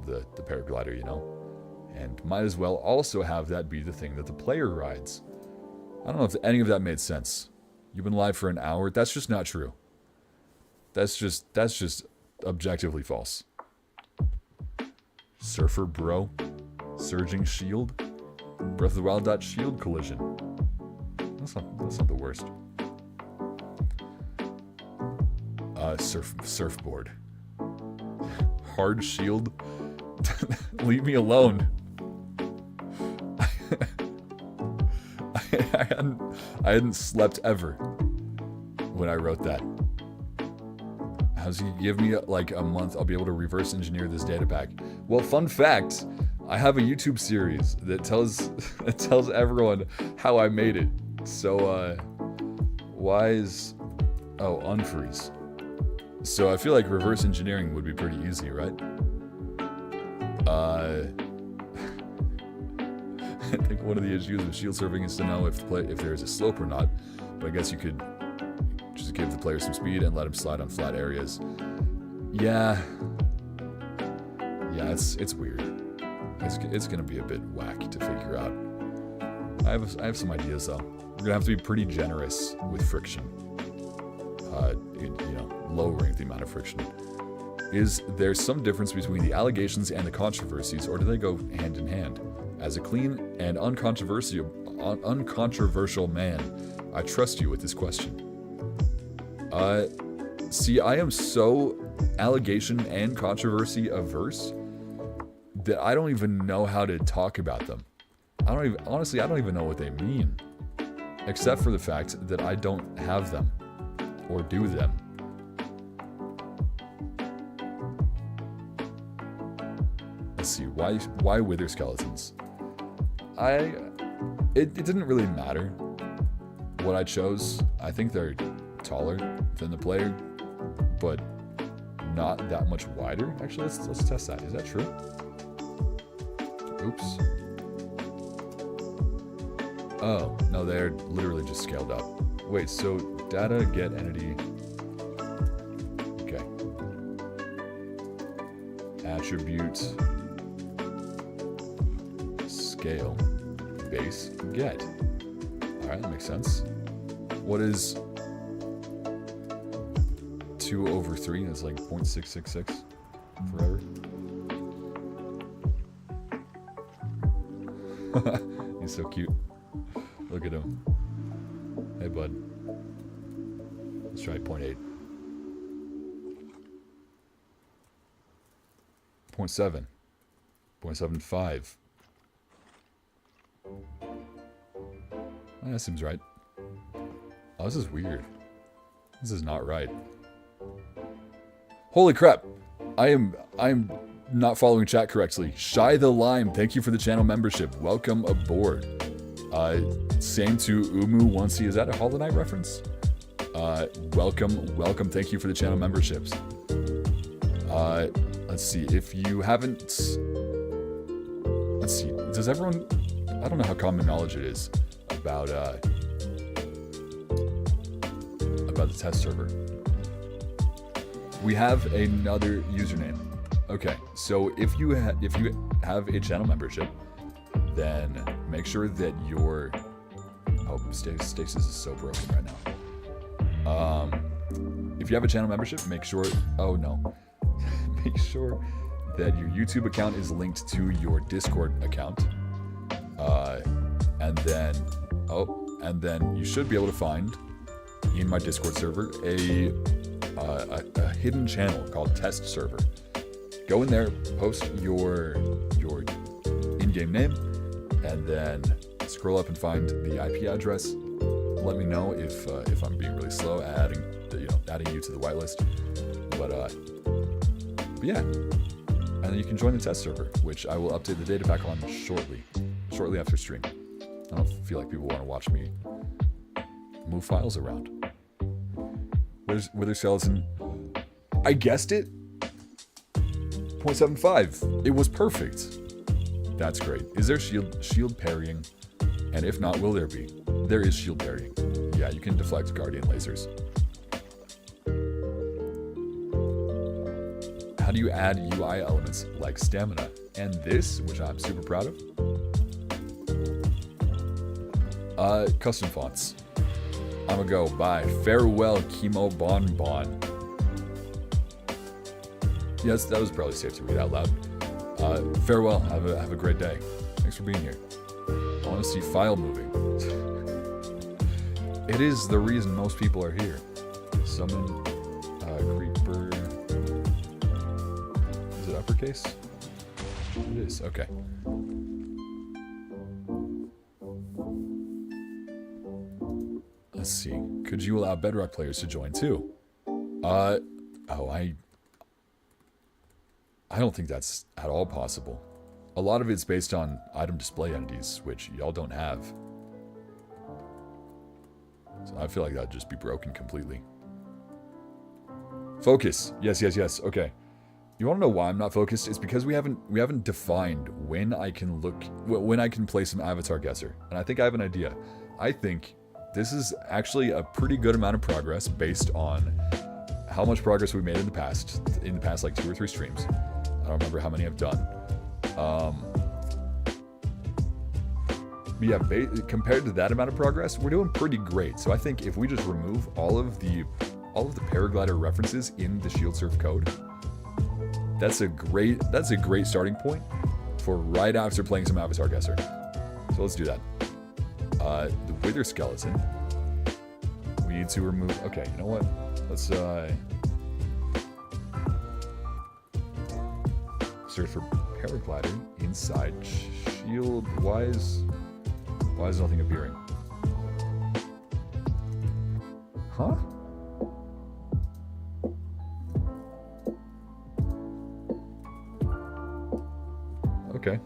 the paraglider, you know, and might as well also have that be the thing that the player rides. I don't know if any of that made sense. You've been live for an hour. That's just not true. That's just objectively false. Surfer bro, surging shield, Breath of the Wild dot shield collision. That's not the worst. Surfboard. Hard shield. Leave me alone. I hadn't slept ever when I wrote that. How's he give me like a month? I'll be able to reverse engineer this data pack. Well, fun fact, I have a YouTube series that tells everyone how I made it. So unfreeze. So I feel like reverse engineering would be pretty easy, right? I think one of the issues with shield surfing is to know if there is a slope or not. But I guess you could just give the player some speed and let him slide on flat areas. Yeah, it's weird. It's gonna be a bit whack to figure out. I have some ideas though. We're gonna have to be pretty generous with friction. Lowering the amount of friction. Is there some difference between the allegations and the controversies, or do they go hand in hand? As a clean and uncontroversial man, I trust you with this question. See, I am so allegation and controversy averse that I don't even know how to talk about them. I don't even know what they mean, except for the fact that I don't have them or do them. Let's see, why wither skeletons? It didn't really matter what I chose. I think they're taller than the player, but not that much wider. Actually, let's test that. Is that true? Oops. Oh, no, they're literally just scaled up. Wait, so data get entity. Okay. Attribute scale base get. Alright, that makes sense. What is 2/3? That's like 0.666 forever. He's so cute. Look at him. Hey, bud. Let's try 0.8. 0.7. 0.75. That seems right. Oh, this is weird. This is not right. Holy crap! I'm not following chat correctly. Shy the Lime, thank you for the channel membership. Welcome aboard. Same to Umu Onesie. Is that a Hollow Knight reference? Welcome. Thank you for the channel memberships. Let's see. If you haven't... Let's see. Does everyone... I don't know how common knowledge it is about the test server. We have another username. Okay, so if you have a channel membership, then make sure that your... Oh, Stasis is so broken right now. If you have a channel membership, make sure... Oh, no. Make sure that your YouTube account is linked to your Discord account. And then you should be able to find in my Discord server a hidden channel called Test Server. Go in there, post your in-game name, and then scroll up and find the IP address. Let me know if I'm being really slow at adding you to the whitelist. But yeah, and then you can join the test server, which I will update the datapack on shortly after stream. I don't feel like people want to watch me move files around. Wither Skeleton. I guessed it. 0.75. It was perfect. That's great. Is there shield parrying? And if not, will there be? There is shield parrying. Yeah, you can deflect Guardian lasers. How do you add UI elements like stamina? And this, which I'm super proud of. Custom fonts. I'ma go. Bye. Farewell, Chemo Bonbon. Yes, that was probably safe to read out loud. Farewell. Have a great day. Thanks for being here. I want to see file moving. It is the reason most people are here. Summon creeper. Is it uppercase? It is. Okay. Let's see. Could you allow Bedrock players to join too? I don't think that's at all possible. A lot of it's based on item display entities, which y'all don't have. So I feel like that'd just be broken completely. Focus. Yes. Okay. You want to know why I'm not focused? It's because we haven't defined when I can play some avatar guesser. And I think I have an idea. I think this is actually a pretty good amount of progress based on how much progress we made in the past like 2 or 3 streams. I don't remember how many I've done. But yeah, compared to that amount of progress, we're doing pretty great. So I think if we just remove all of the paraglider references in the shield surf code, that's a great starting point for right after playing some Avatar Guesser. So let's do that. The Wither Skeleton. We need to remove... Okay, you know what? Let's search for paraglider inside shield. Why is nothing appearing? Huh? Okay.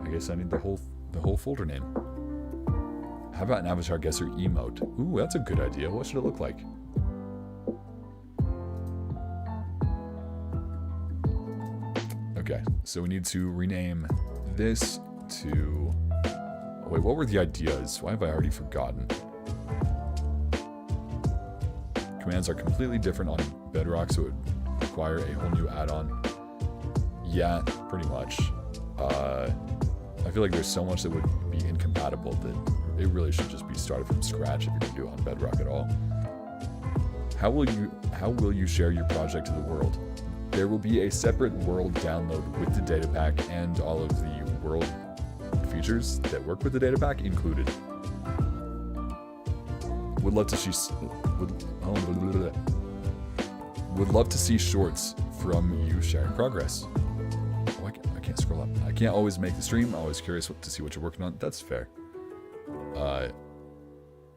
I guess I need the whole folder name. How about an Avatar Guesser emote? Ooh, that's a good idea. What should it look like? Okay, so we need to rename this to... Oh, wait, what were the ideas? Why have I already forgotten? Commands are completely different on Bedrock, so it would require a whole new add-on. Yeah, pretty much. I feel like there's so much that would be incompatible that it really should just be started from scratch if you're going to do it on Bedrock at all. How will you share your project to the world? There will be a separate world download with the datapack and all of the world features that work with the datapack included. Would love to see shorts from you sharing progress. Oh, I can't scroll up. I can't always make the stream. I'm always curious to see what you're working on. That's fair.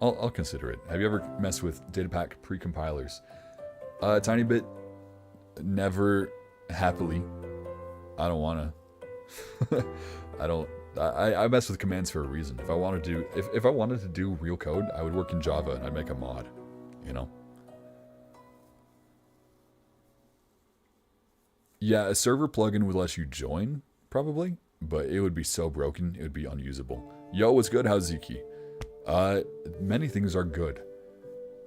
I'll consider it. Have you ever messed with datapack pre-compilers? A tiny bit. Never happily. I don't wanna. I mess with commands for a reason. If I wanted to, if I wanted to do real code, I would work in Java and I'd make a mod. You know. Yeah, a server plugin would let you join, probably, but it would be so broken, it would be unusable. Yo, what's good? How's Ziki? Many things are good.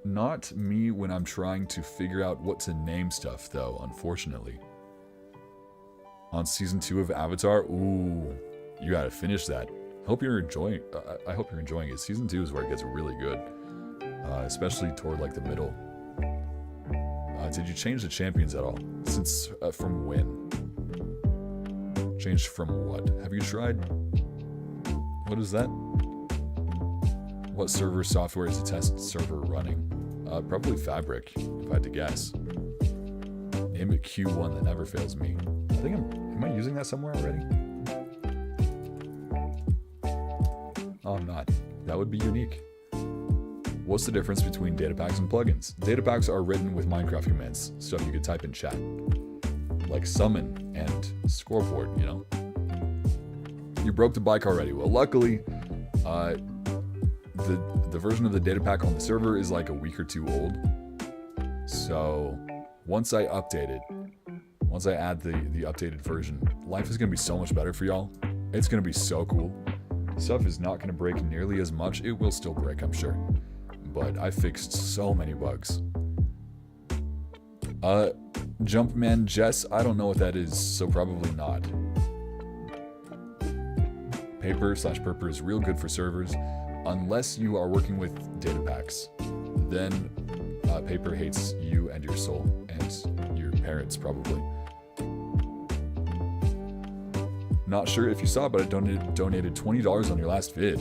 Not me when I'm trying to figure out what to name stuff, though, unfortunately. On Season 2 of Avatar, ooh, you gotta finish that. Hope you're enjoying. I hope you're enjoying it. Season 2 is where it gets really good, especially toward like the middle. Did you change the champions at all? Since from when? Changed from what? Have you tried? What is that? What server software is the test server running? Probably Fabric, if I had to guess. Name it Q1 that never fails me. I think am I using that somewhere already? Oh, I'm not. That would be unique. What's the difference between datapacks and plugins? Datapacks are written with Minecraft commands, stuff you could type in chat. Like summon and scoreboard, you know? You broke the bike already. Well, luckily, the version of the datapack on the server is like a week or two old. So once I update it, once I add the updated version, life is going to be so much better for y'all. It's going to be so cool. Stuff is not going to break nearly as much. It will still break, I'm sure. But I fixed so many bugs. Jumpman Jess, I don't know what that is, so probably not. Paper/purper is real good for servers, unless you are working with datapacks. Then paper hates you and your soul, and your parents probably. Not sure if you saw, but I donated $20 on your last vid.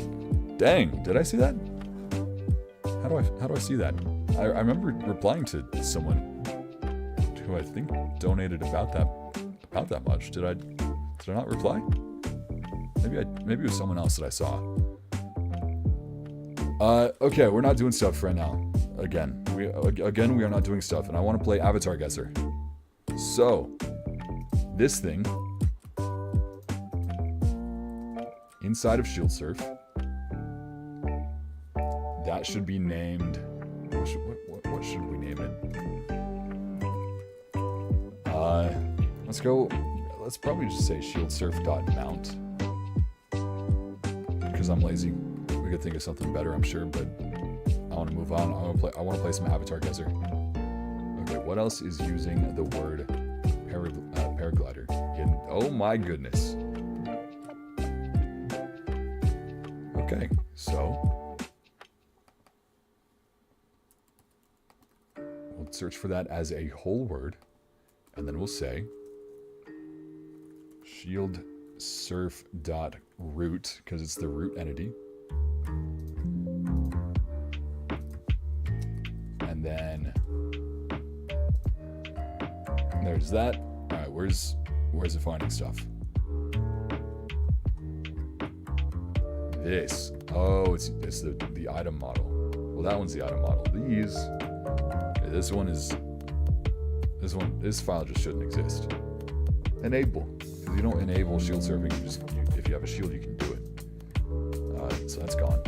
Dang, did I see that? How do I see that? I remember replying to someone who I think donated about that much. Did I not reply? Maybe it was someone else that I saw. Okay, we're not doing stuff right now. Again, we are not doing stuff, and I want to play Avatar Guesser. So, this thing inside of Shield Surf. That should be named. What should we name it? Let's go. Let's probably just say shieldsurf.mount. Because I'm lazy. We could think of something better, I'm sure, but I want to move on. I want to play some Avatar Guesser. Okay, what else is using the word paraglider? Oh my goodness. Okay, so we'll search for that as a whole word, and then we'll say shieldsurf.root, because it's the root entity. And then there's that. All right, where's it finding stuff? This. Oh, it's the item model. Well, that one's the item model. This file just shouldn't exist. Enable. If you don't enable shield surfing, if you have a shield, you can do it. So that's gone.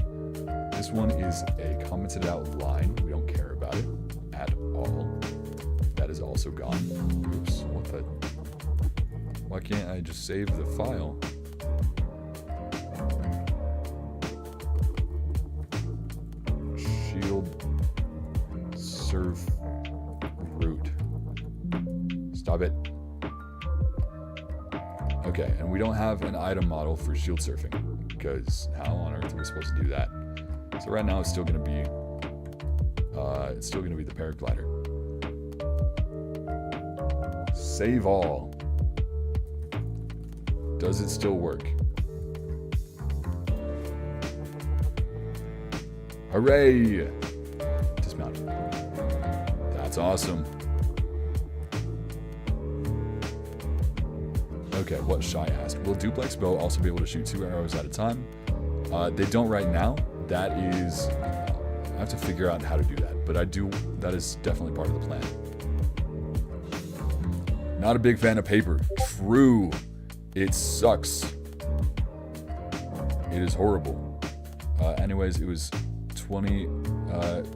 This one is a commented out line. We don't care about it at all. That is also gone. Oops, what the? Why can't I just save the file? Shield surf root. Stop it. Okay, and we don't have an item model for shield surfing, because how on earth are we supposed to do that? So right now it's still going to be the paraglider. Save all. Does it still work? Hooray! Dismounted. That's awesome. Okay, what Shy asked. Will duplex bow also be able to shoot 2 arrows at a time? They don't right now. That is I have to figure out how to do that, but that is definitely part of the plan. Not a big fan of paper. True. It sucks. It is horrible. Anyways, it was 20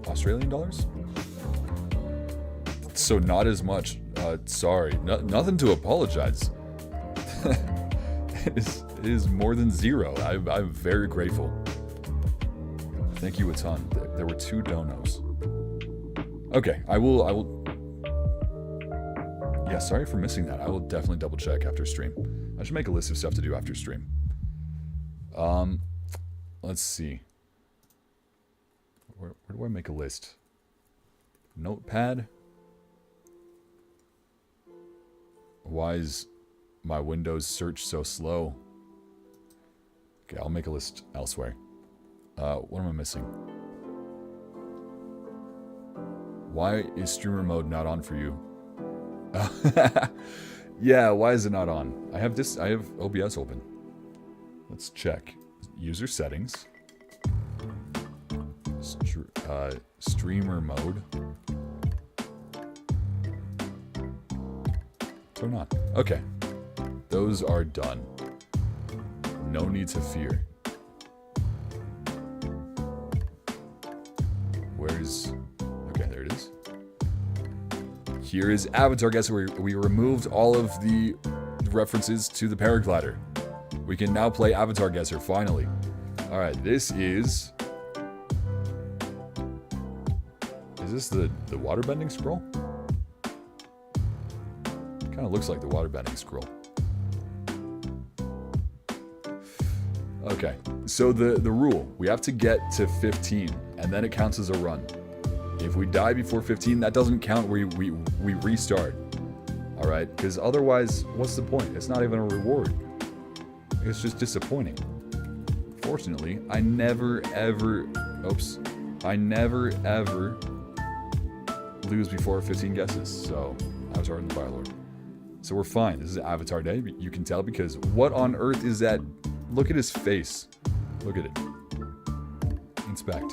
Australian dollars. So not as much. Sorry. Nothing to apologize. It is more than zero. I'm very grateful. Thank you a ton. There were 2 donos. Okay, I will. Yeah, sorry for missing that. I will definitely double check after stream. I should make a list of stuff to do after stream. Let's see. Where do I make a list? Notepad? Why is my Windows search so slow? Okay, I'll make a list elsewhere. What am I missing? Why is streamer mode not on for you? Yeah, why is it not on? I have OBS open. Let's check. User settings. Streamer mode. Turn on. Okay. Those are done. No need to fear. Where's... Okay, there it is. Here is Avatar Guesser. We removed all of the references to the paraglider. We can now play Avatar Guesser, finally. Alright, this is... Is this the waterbending scroll? Kind of looks like the waterbending scroll. Okay, so the rule. We have to get to 15, and then it counts as a run. If we die before 15, that doesn't count. We restart. Alright? Because otherwise, what's the point? It's not even a reward. It's just disappointing. Fortunately, I never ever lose before 15 guesses. So, Avatar and the Fire Lord. So we're fine. This is Avatar Day. You can tell because what on earth is that? Look at his face. Look at it. Inspect.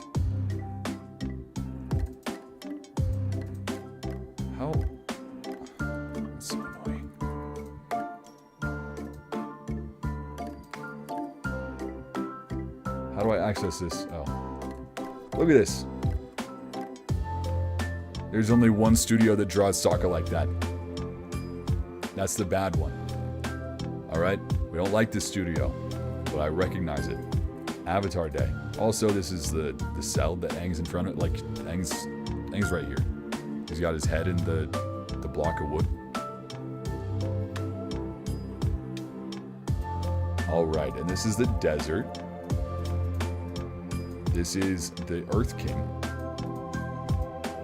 How? That's so annoying. How do I access this? Oh. Look at this. There's only one studio that draws Sokka like that. That's the bad one. Alright? We don't like this studio, but I recognize it. Avatar Day. Also, this is the cell that Aang's in front of, like, Aang's right here. He's got his head in the block of wood. Alright, and this is the desert. This is the Earth King.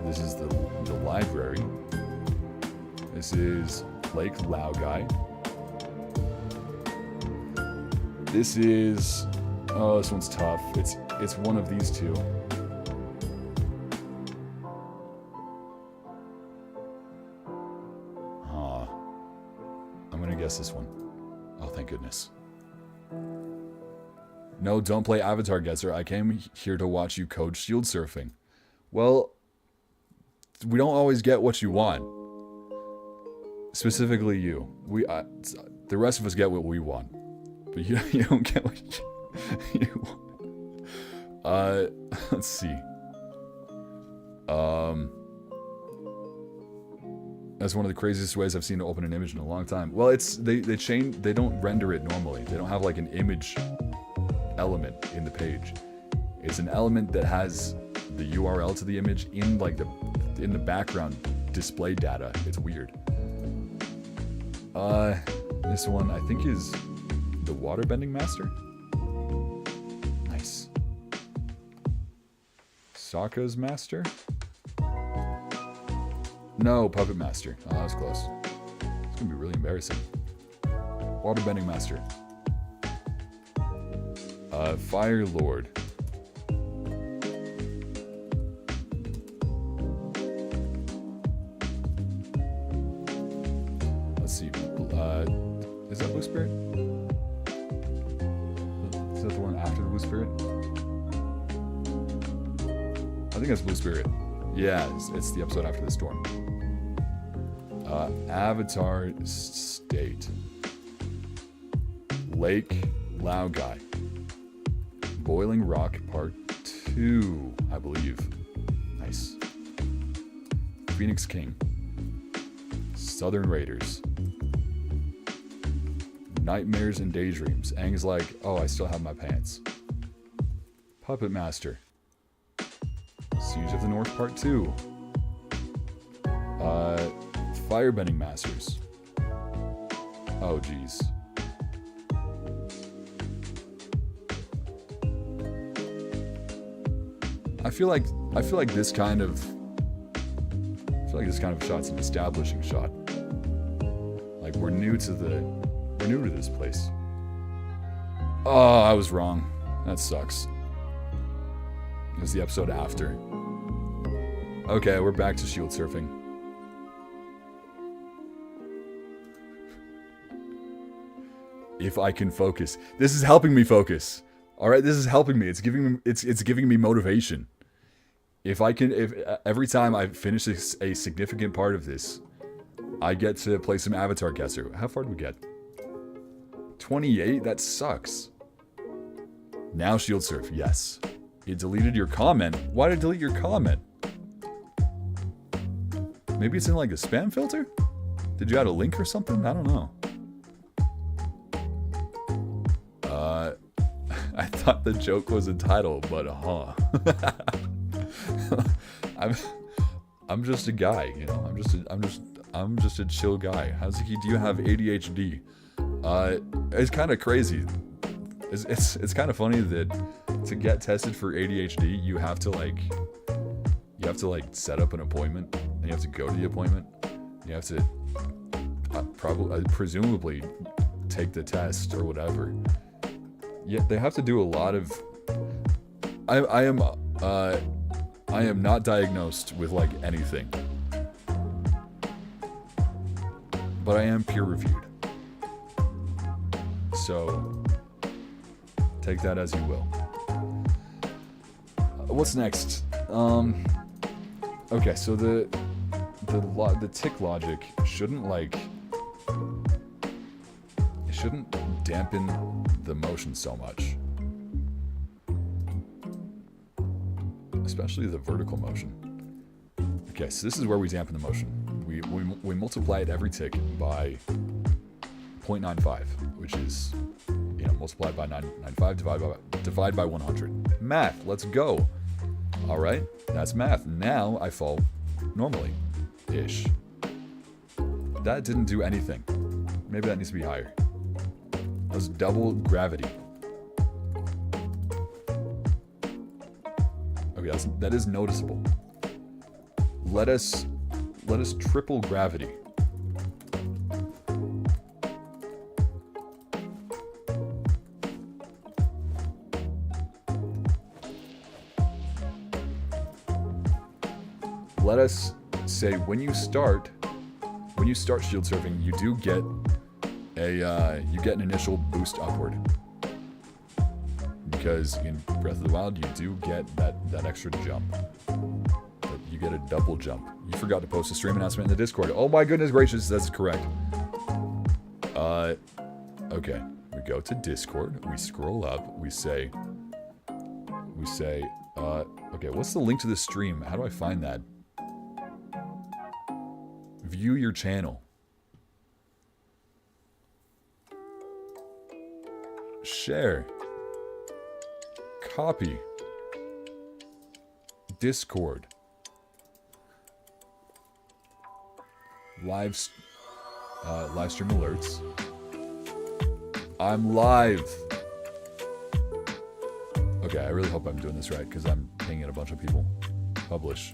This is the library. This is Lake Laogai. This is... Oh, this one's tough. It's one of these two. Huh. I'm gonna guess this one. Oh, thank goodness. No, don't play Avatar Guesser. I came here to watch you code shield surfing. Well, we don't always get what you want. Specifically you. The rest of us get what we want. But you don't get what you want. Let's see. That's one of the craziest ways I've seen to open an image in a long time. Well, they don't render it normally. They don't have like an image element in the page. It's an element that has the URL to the image in like in the background display data. It's weird. This one I think is the Waterbending Master. Nice. Sokka's Master? No, Puppet Master. Oh, that was close. It's gonna be really embarrassing. Waterbending Master. Fire Lord. Let's see. Is that Blue Spirit? Is that the one after the Blue Spirit? I think that's Blue Spirit. Yeah, it's the episode after the storm. Avatar State. Lake Lao Guy. Boiling Rock Part 2, I believe. Nice. Phoenix King. Southern Raiders. Nightmares and Daydreams. Aang's like, oh, I still have my pants. Puppet Master. Siege of the North Part 2. Firebending Masters. Oh, jeez. I feel like this kind of shot's an establishing shot. Like we're new to this place. Oh, I was wrong. That sucks. It was the episode after. Okay, we're back to shield surfing. If I can focus. This is helping me focus. Alright, this is helping me. It's giving me motivation. If every time I finish a significant part of this, I get to play some Avatar Guesser. How far did we get? 28? That sucks. Now shield surf, yes. It deleted your comment. Why did it delete your comment? Maybe it's in like a spam filter? Did you add a link or something? I don't know. I thought the joke was a title, but I'm just a guy, you know. I'm just a chill guy. Do you have ADHD? It's kind of crazy. It's kind of funny that to get tested for ADHD, you have to set up an appointment, and you have to go to the appointment. You have to presumably take the test or whatever. Yeah, they have to do a lot of. I am not diagnosed with like anything, but I am peer reviewed. So take that as you will. What's next? Okay, so the tick logic shouldn't dampen the motion so much, especially the vertical motion. Okay, so this is where we dampen the motion. We multiply it every tick by 0.95, which is, you know, multiplied by 995 divide by 100. Math, let's go. All right, that's math. Now I fall normally, ish. That didn't do anything. Maybe that needs to be higher. That was double gravity. Okay, that is noticeable. Let us triple gravity. Let us say when you start shield surfing, you do get an initial boost upward, because in Breath of the Wild you do get that extra jump. You get a double jump. You forgot to post a stream announcement in the Discord. Oh my goodness gracious, that's correct. Okay, we go to Discord, we scroll up, we say, okay, what's the link to the stream? How do I find that? View your channel. Share. Copy. Discord. Live stream alerts. I'm live. Okay, I really hope I'm doing this right because I'm pinging a bunch of people. Publish.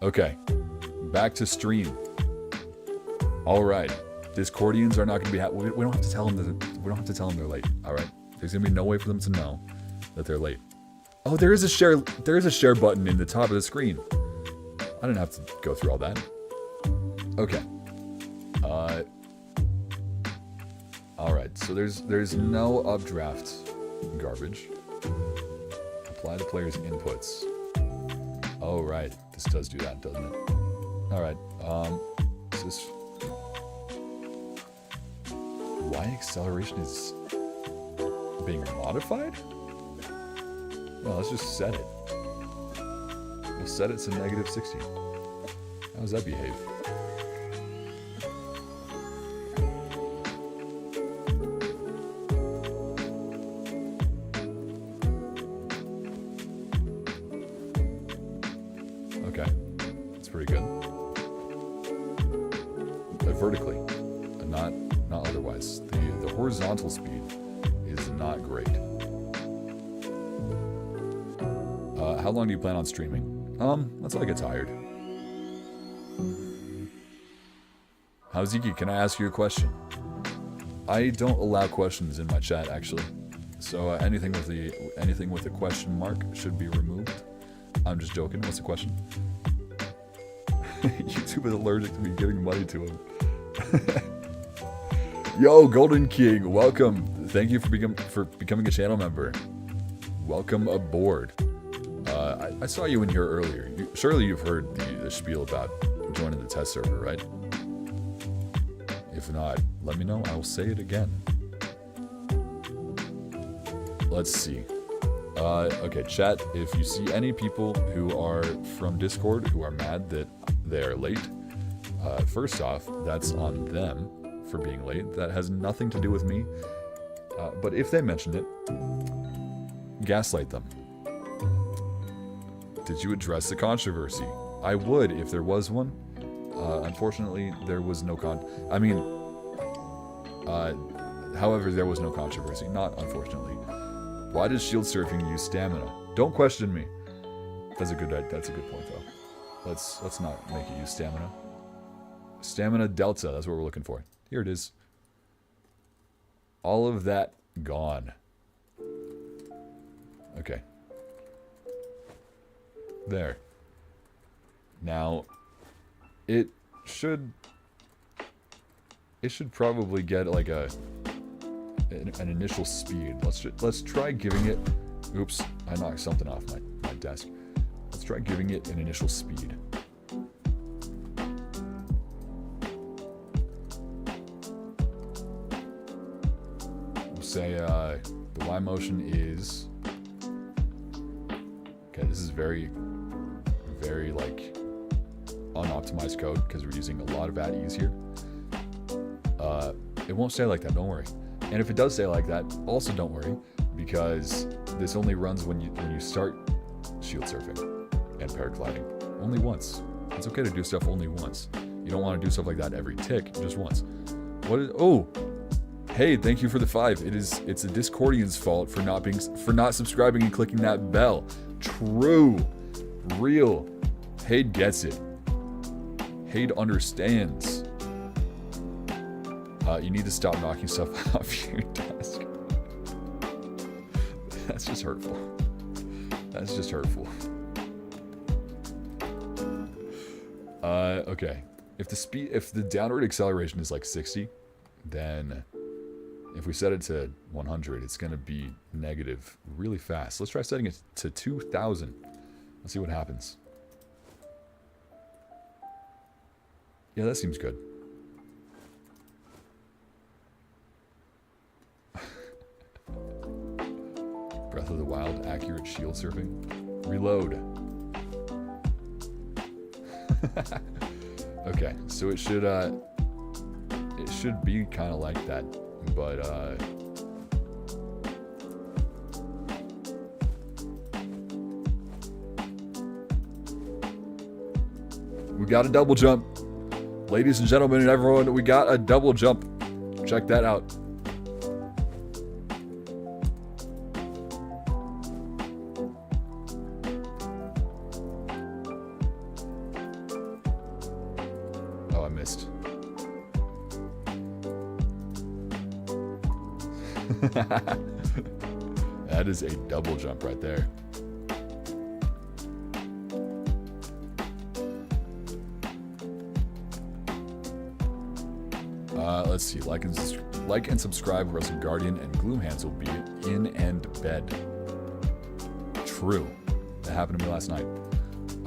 Okay, back to stream. All right, Discordians are not going to be happy. We don't have to tell them that. We don't have to tell them they're late. All right, there's going to be no way for them to know that they're late. Oh, there is a share. There is a share button in the top of the screen. I didn't have to go through all that. Okay. All right. So there's no updraft garbage. Apply the player's inputs. Oh, right. This does do that, doesn't it? All right. Is this... Y acceleration is being modified? Well, let's just set it. We'll set it to -60. How does that behave? Okay, that's pretty good. Vertically, and not otherwise. The horizontal speed is not great. How long do you plan on streaming? Until I get tired. Howziki, can I ask you a question? I don't allow questions in my chat, actually. So anything with a question mark should be removed. I'm just joking. What's the question? YouTube is allergic to me giving money to him. Yo, Golden King, welcome. Thank you for becoming a channel member. Welcome aboard. I saw you in here earlier. Surely you've heard the spiel about joining the test server, right? If not, let me know. I will say it again. Let's see. Okay, chat, if you see any people who are from Discord who are mad that they are late, first off, that's on them for being late. That has nothing to do with me. But if they mentioned it, gaslight them. Did you address the controversy? I would if there was one. Unfortunately, there was no however, there was no controversy. Not unfortunately. Why does shield surfing use stamina? Don't question me. That's a good point though. Let's not make it use stamina. Stamina delta, that's what we're looking for. Here it is. All of that gone. Okay. There. Now, it should probably get like an initial speed. Let's try giving it. Oops, I knocked something off my desk. Let's try giving it an initial speed. We'll say the Y motion is. Okay, this is very like unoptimized code because we're using a lot of at-ease here. It won't stay like that, don't worry. And if it does stay like that, also don't worry, because this only runs when you start shield surfing and paragliding. Only once. It's okay to do stuff only once. You don't want to do stuff like that every tick, just once. Oh, hey, thank you for the 5. It's a Discordian's fault for not subscribing and clicking that bell. True. Real. Hade gets it. Hade understands. You need to stop knocking stuff off your desk. That's just hurtful. That's just hurtful. Okay. If the downward acceleration is like 60, then if we set it to 100, it's going to be negative really fast. Let's try setting it to 2,000. Let's see what happens. Yeah, that seems good. Breath of the Wild, accurate shield surfing. Reload. Okay, so it should be kind of like that, but we got a double jump. Ladies and gentlemen and everyone, we got a double jump. Check that out. Oh, I missed. That is a double jump right there. Let's see. Like and subscribe, or else Guardian and Gloomhands will be in and bed. True. That happened to me last night.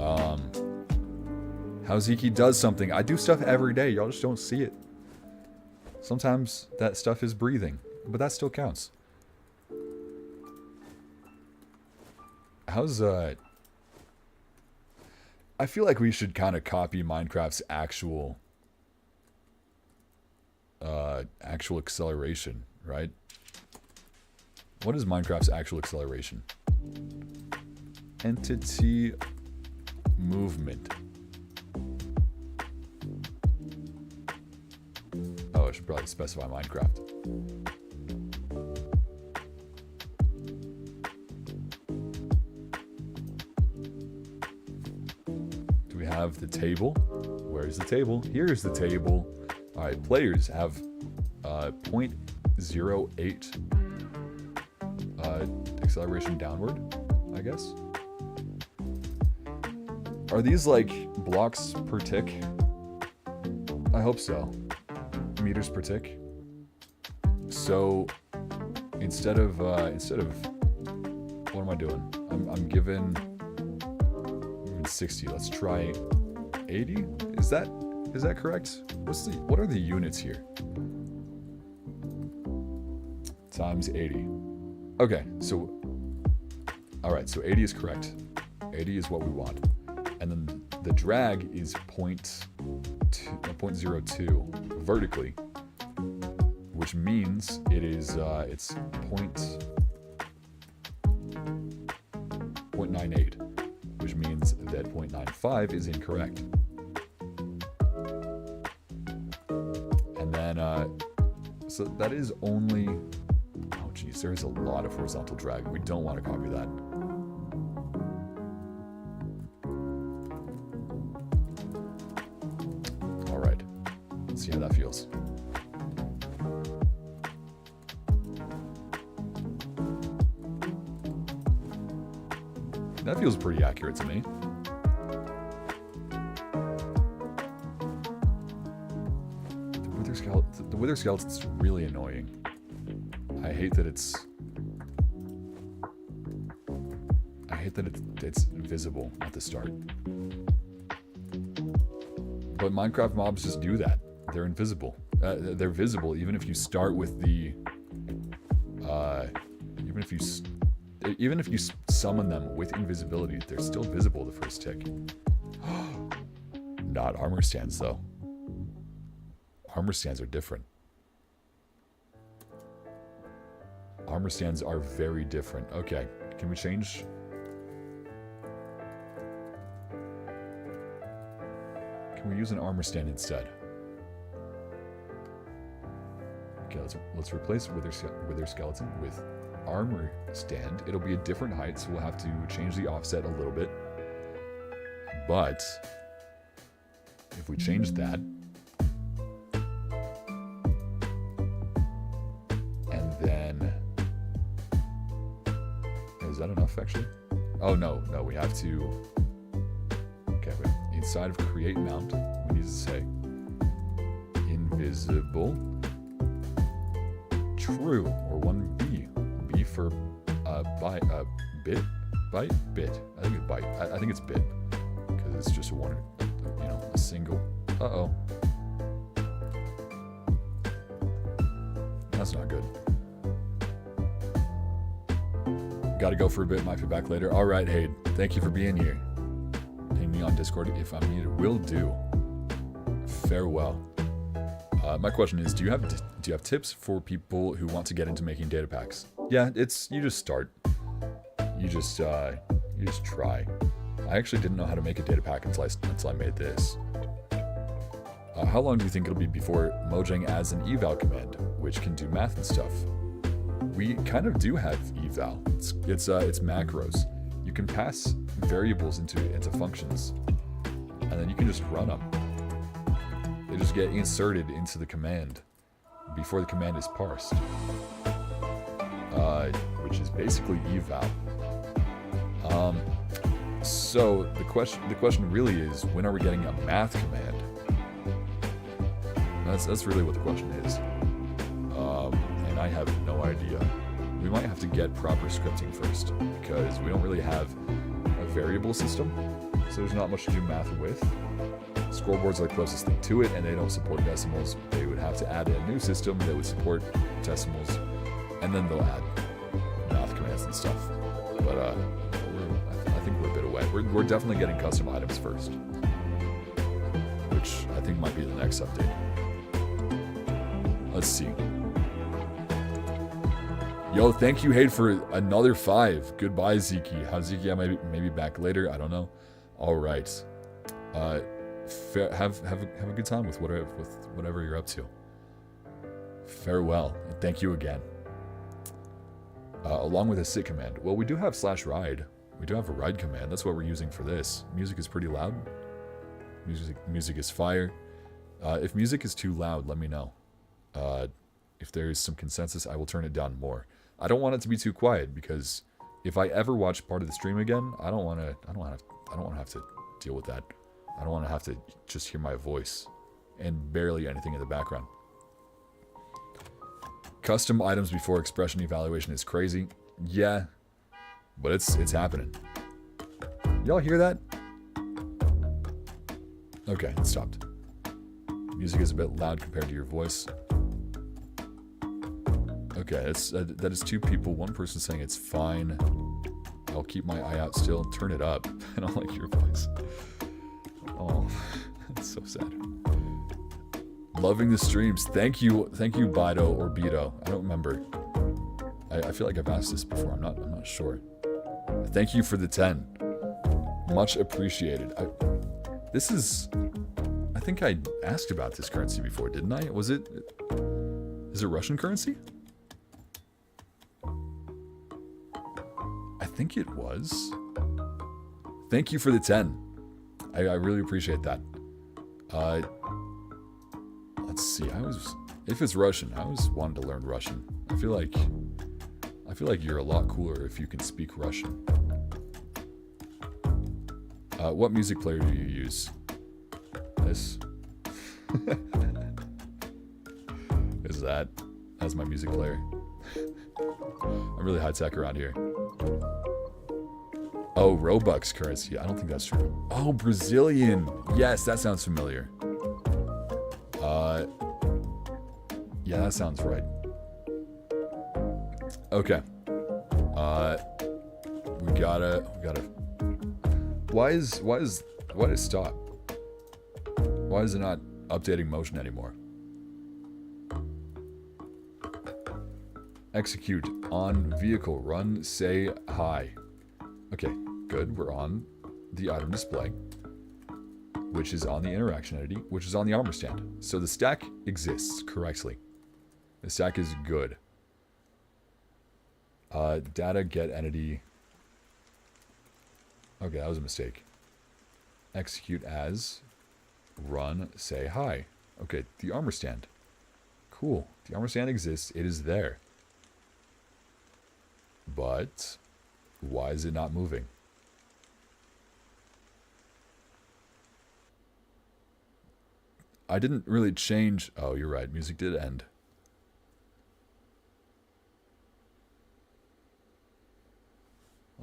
How Zeke does something. I do stuff every day. Y'all just don't see it. Sometimes that stuff is breathing, but that still counts. How's I feel like we should kind of copy Minecraft's actual acceleration, right? What is Minecraft's actual acceleration? Entity movement. Oh, I should probably specify Minecraft. Do we have the table? Where's the table? Here's the table. All right, players have 0.08 acceleration downward, I guess. Are these like blocks per tick? I hope so. Meters per tick. So instead of what am I doing? I'm given 60. Let's try 80. Is that correct? What are the units here? Times 80. Okay, so all right, so 80 is correct. 80 is what we want. And then the drag is 0.02 vertically, which means it is it's 0.98, which means that 0.95 is incorrect. And then so that is only, oh geez, there is a lot of horizontal drag. We don't want to copy that. See how that feels. That feels pretty accurate to me. The wither skeleton's really annoying. I hate that it's invisible at the start. But Minecraft mobs just do that. They're invisible. They're visible even if you start with the even if you summon them with invisibility, they're still visible the first tick. Not armor stands though. Armor stands are different. Armor stands are very different. Okay, can we change? Can we use an armor stand instead? Okay, let's replace wither skeleton with armor stand. It'll be a different height, so we'll have to change the offset a little bit. But if we change that, and then is that enough actually? Oh no, we have to. Okay, wait. Inside of create mount, we need to say invisible. True, or 1B. B for bit? Byte? Bit. I think it's byte. I think it's bit. Because it's just one, a single. Uh-oh. That's not good. Gotta go for a bit, might be back later. Alright, Hayden. Thank you for being here. Ping me on Discord if I'm needed. Will do. Farewell. My question is, do you have tips for people who want to get into making data packs? Yeah, you just start. You just try. I actually didn't know how to make a data pack until I made this. How long do you think it'll be before Mojang adds an eval command, which can do math and stuff? We kind of do have eval. It's macros. You can pass variables into functions, and then you can just run them. They just get inserted into the command before the command is parsed, which is basically eval. So the question really is, when are we getting a math command? That's really what the question is, and I have no idea. We might have to get proper scripting first, because we don't really have a variable system. so there's not much to do math with. Scoreboards are the closest thing to it, and they don't support decimals. They would have to add a new system that would support decimals, and then they'll add math commands and stuff. But I think we're a bit away. We're definitely getting custom items first, which I think might be the next update. Let's see. Yo, thank you, Hade, for another 5. Goodbye, Ziki. How's Ziki? I might maybe back later. I don't know. All right. Have a good time with whatever you're up to. Farewell, and thank you again. Along with a sit command. Well, we do have /ride. We do have a ride command. That's what we're using for this. Music is pretty loud. Music is fire. If music is too loud, let me know. If there is some consensus, I will turn it down more. I don't want it to be too quiet, because if I ever watch part of the stream again, I don't want to have to deal with that. I don't want to have to just hear my voice and barely anything in the background. Custom items before expression evaluation is crazy. Yeah, but it's happening. Y'all hear that? Okay, it stopped. Music is a bit loud compared to your voice. Okay, that is 2 people. One person saying it's fine. I'll keep my eye out still. Turn it up. I don't like your voice. Oh, that's so sad. Loving the streams. Thank you, Bido or Beto. I don't remember. I feel like I've asked this before. I'm not sure. Thank you for the 10. Much appreciated. I think I asked about this currency before, didn't I? Is it Russian currency? I think it was. Thank you for the 10. I really appreciate that. Let's see. If it's Russian, I always wanted to learn Russian. I feel like you're a lot cooler if you can speak Russian. What music player do you use? This. That's my music player. I'm really high tech around here. Oh, Robux currency. I don't think that's true. Oh, Brazilian. Yes, that sounds familiar. Yeah, that sounds right. Okay. We gotta. Why did it stop? Why is it not updating motion anymore? Execute on vehicle. Run. Say hi. Okay, good. We're on the item display, which is on the interaction entity, which is on the armor stand. So the stack exists correctly. The stack is good. Data get entity. Okay, that was a mistake. Execute as. Run. Say hi. Okay, the armor stand. Cool. The armor stand exists. It is there. But why is it not moving? I didn't really change. Oh, you're right. Music did end.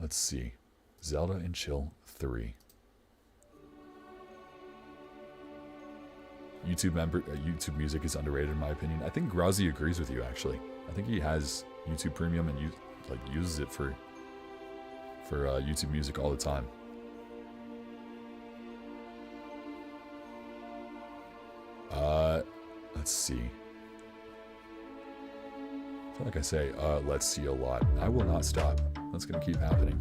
Let's see. Zelda and Chill 3. YouTube music is underrated in my opinion. I think Grouzy agrees with you actually. I think he has YouTube Premium and uses it for YouTube music all the time. Let's see. I feel like I say let's see a lot. I will not stop. That's gonna keep happening.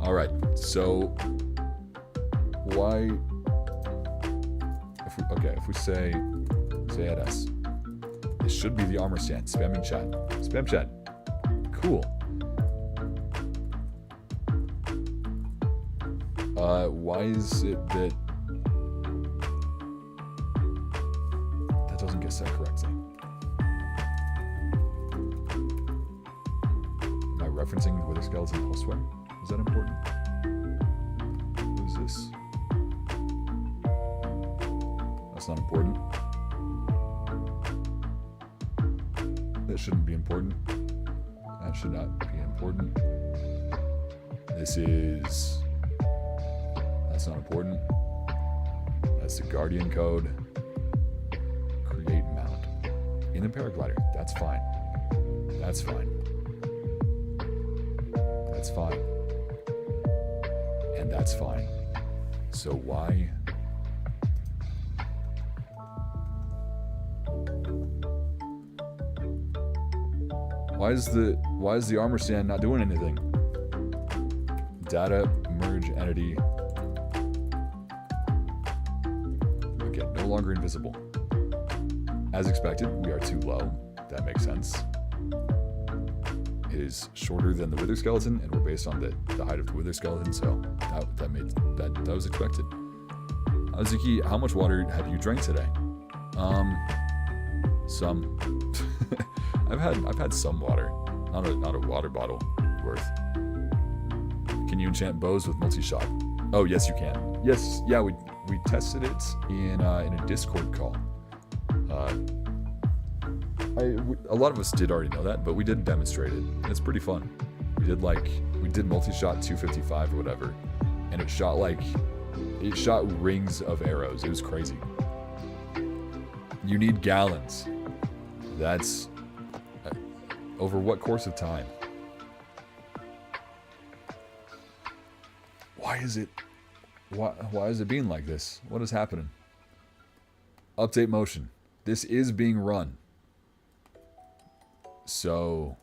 All right, so why if we say at S, it should be the armor stand. Spamming chat. Spam chat. Cool. Why is it that doesn't get set correctly? Am I referencing Wither Skeleton elsewhere? Is that important? What is this? That's not important. That shouldn't be important. That should not be important. This is... That's not important. That's the Guardian code. Create mount. In the paraglider. That's fine. That's fine. That's fine. And that's fine. So why... Why is the armor stand not doing anything? Data merge entity. Okay, no longer invisible. As expected, we are too low. That makes sense. It is shorter than the wither skeleton, and we're based on the height of the wither skeleton, so that was expected. Azuki, how much water have you drank today? Some. I've had some water, not a water bottle worth. Can you enchant bows with multi-shot? Oh, yes, you can. Yes, yeah, we tested it in a Discord call. A lot of us did already know that, but we did demonstrate it, and it's pretty fun. We did multi-shot 255 or whatever, and it shot rings of arrows. It was crazy. You need gallons. That's over what course of time? Why is it being like this? What is happening? Update motion. This is being run. So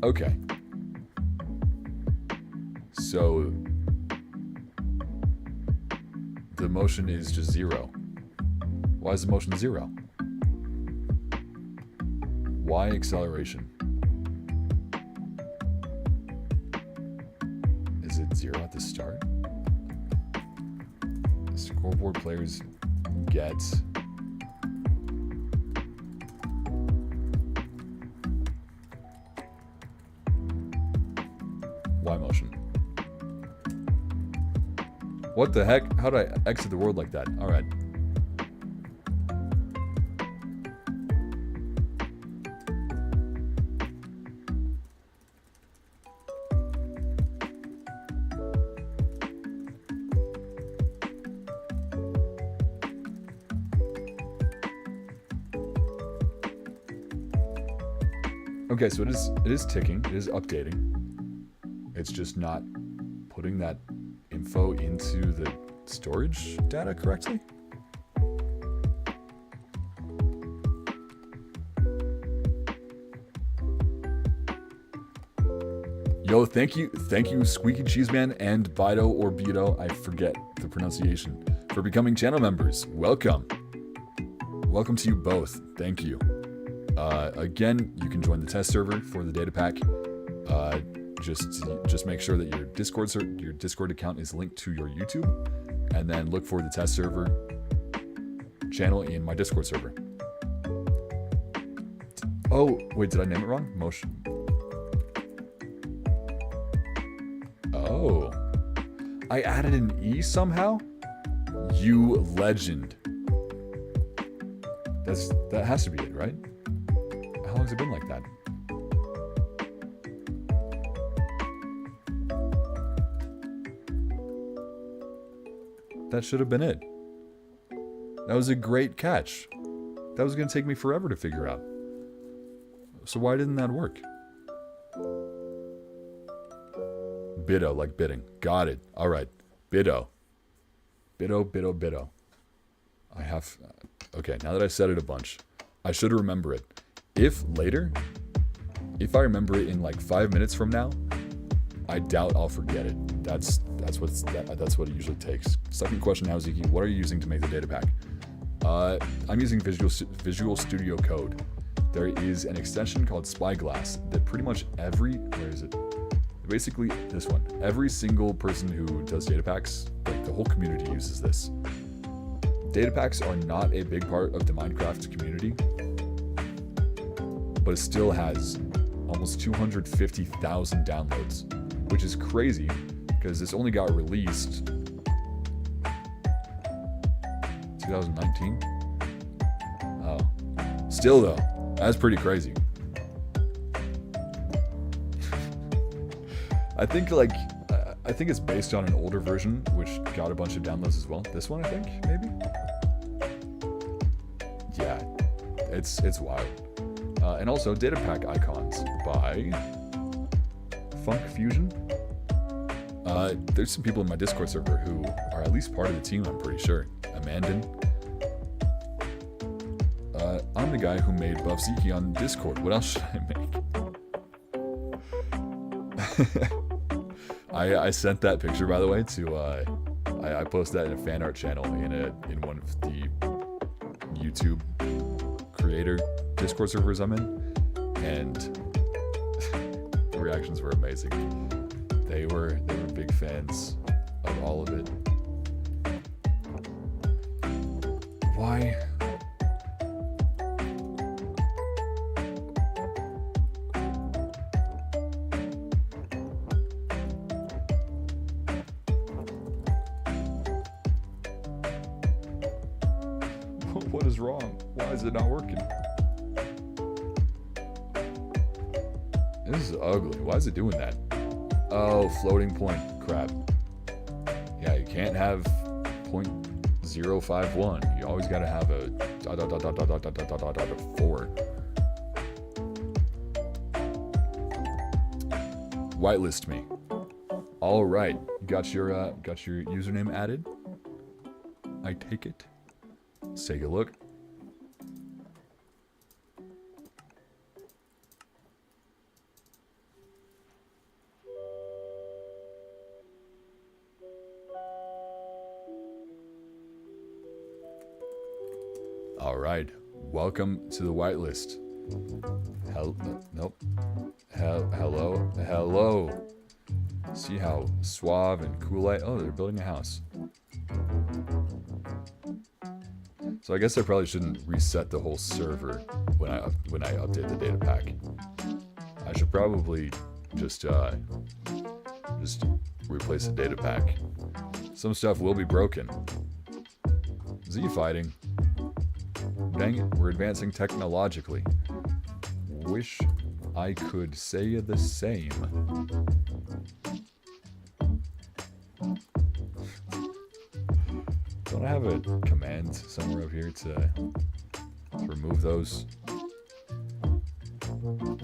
okay. So the motion is just 0. Why is the motion 0? Why acceleration? Is it 0 at the start? The scoreboard players get... Y motion. What the heck? How did I exit the world like that? Alright. Okay, so it is ticking, it is updating. It's just not putting that info into the storage data correctly? Yo, thank you, Squeaky Cheeseman and Bido or Beto, I forget the pronunciation, for becoming channel members. Welcome. Welcome to you both. Thank you. Again, you can join the test server for the data pack. Just make sure that your Discord account is linked to your YouTube, and then look for the test server channel in my Discord server. Oh, wait, did I name it wrong? Motion. Oh. I added an E somehow? You legend. That has to be it, right? How long has it been like that? That should have been it. That was a great catch. That was going to take me forever to figure out. So why didn't that work? Bido, like bidding. Got it. All right. Bido. Bido. I have... Okay, now that I said it a bunch, I should remember it. If I remember it in like 5 minutes from now, I doubt I'll forget it. That's what it usually takes. Second question, Hazuki, what are you using to make the data pack? I'm using Visual Studio Code. There is an extension called Spyglass that pretty much where is it? Basically this one. Every single person who does data packs, like the whole community uses this. Data packs are not a big part of the Minecraft community, but it still has almost 250,000 downloads, which is crazy because this only got released 2019. Oh, still though, that's pretty crazy. I think like I think it's based on an older version, which got a bunch of downloads as well. This one, I think, maybe. Yeah, it's wild. And also datapack icons by Funk Fusion. There's some people in my Discord server who are at least part of the team, I'm pretty sure. Amandin. I'm the guy who made Buffziki on Discord. What else should I make? I sent that picture, by the way, to I posted that in a fan art channel in one of the YouTube creator Discord servers I'm in, and the reactions were amazing. They were big fans of all of it. Why? What is wrong? Why is it not working? This is ugly. Why is it doing that? Oh, floating point crap. Yeah, you can't have 0.051. You always gotta have a ... 4. Whitelist me. All right, got your username added. I take it. Let's take a look. All right, welcome to the whitelist. Nope. Hello. See how suave and cool oh, they're building a house. So I guess I probably shouldn't reset the whole server when I update the data pack. I should probably just replace the data pack. Some stuff will be broken. Z fighting. Dang it, we're advancing technologically. Wish I could say the same. Don't I have a command somewhere up here to remove those?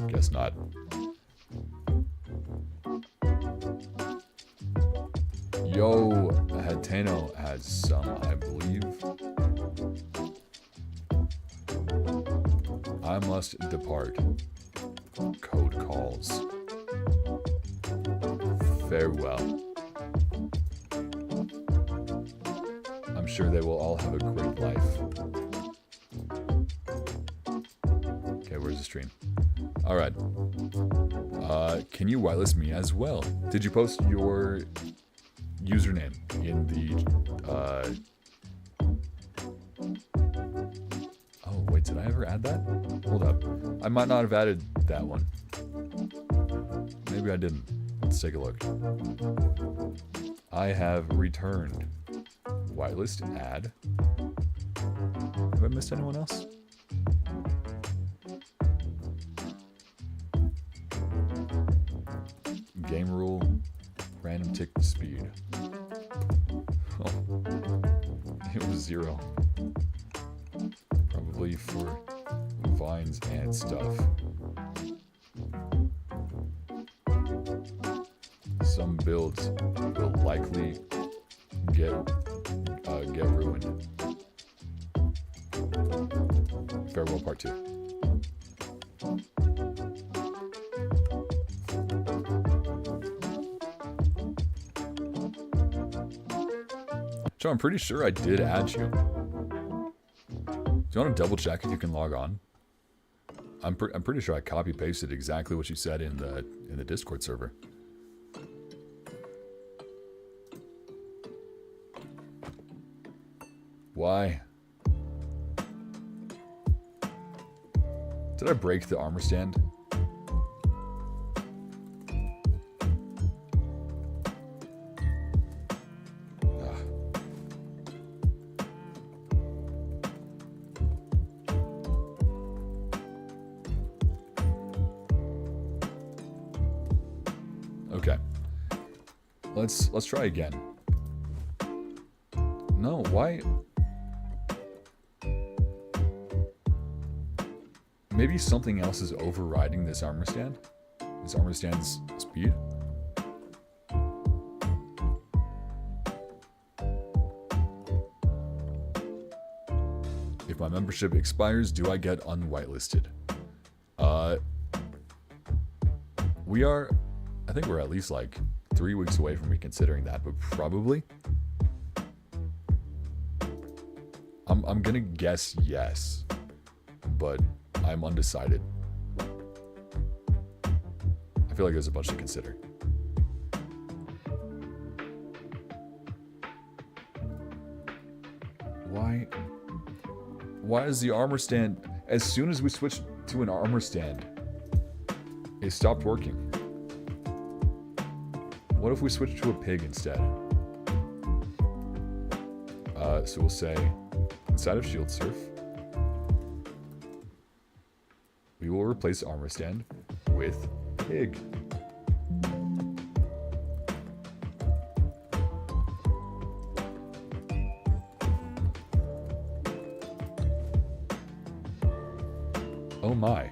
Guess not. Yo, Hateno has some, I believe. I must depart. Code calls. Farewell. I'm sure they will all have a great life. Okay, where's the stream? Alright. Can you whitelist me as well? Did you post your username in the, Oh, wait, did I ever add that? Hold up. I might not have added that one. Maybe I didn't. Let's take a look. I have returned. Whitelist add. Have I missed anyone else? Game rule. Random tick speed. Oh. It was 0. Probably for vines and stuff. Some builds will likely get ruined. Farewell part 2. So I'm pretty sure I did add you. Do you want to double check if you can log on? I'm pretty sure I copy pasted exactly what you said in the Discord server. Why? Did I break the armor stand? Okay. Let's try again. No, why? Maybe something else is overriding this armor stand? This armor stand's speed? If my membership expires, do I get unwhitelisted? I think we're at least like 3 weeks away from reconsidering that, but probably. I'm gonna guess yes, but I'm undecided. I feel like there's a bunch to consider. Why is the armor stand... As soon as we switched to an armor stand, it stopped working. What if we switch to a pig instead? So we'll say, inside of shield surf, we will replace armor stand with pig. Oh my.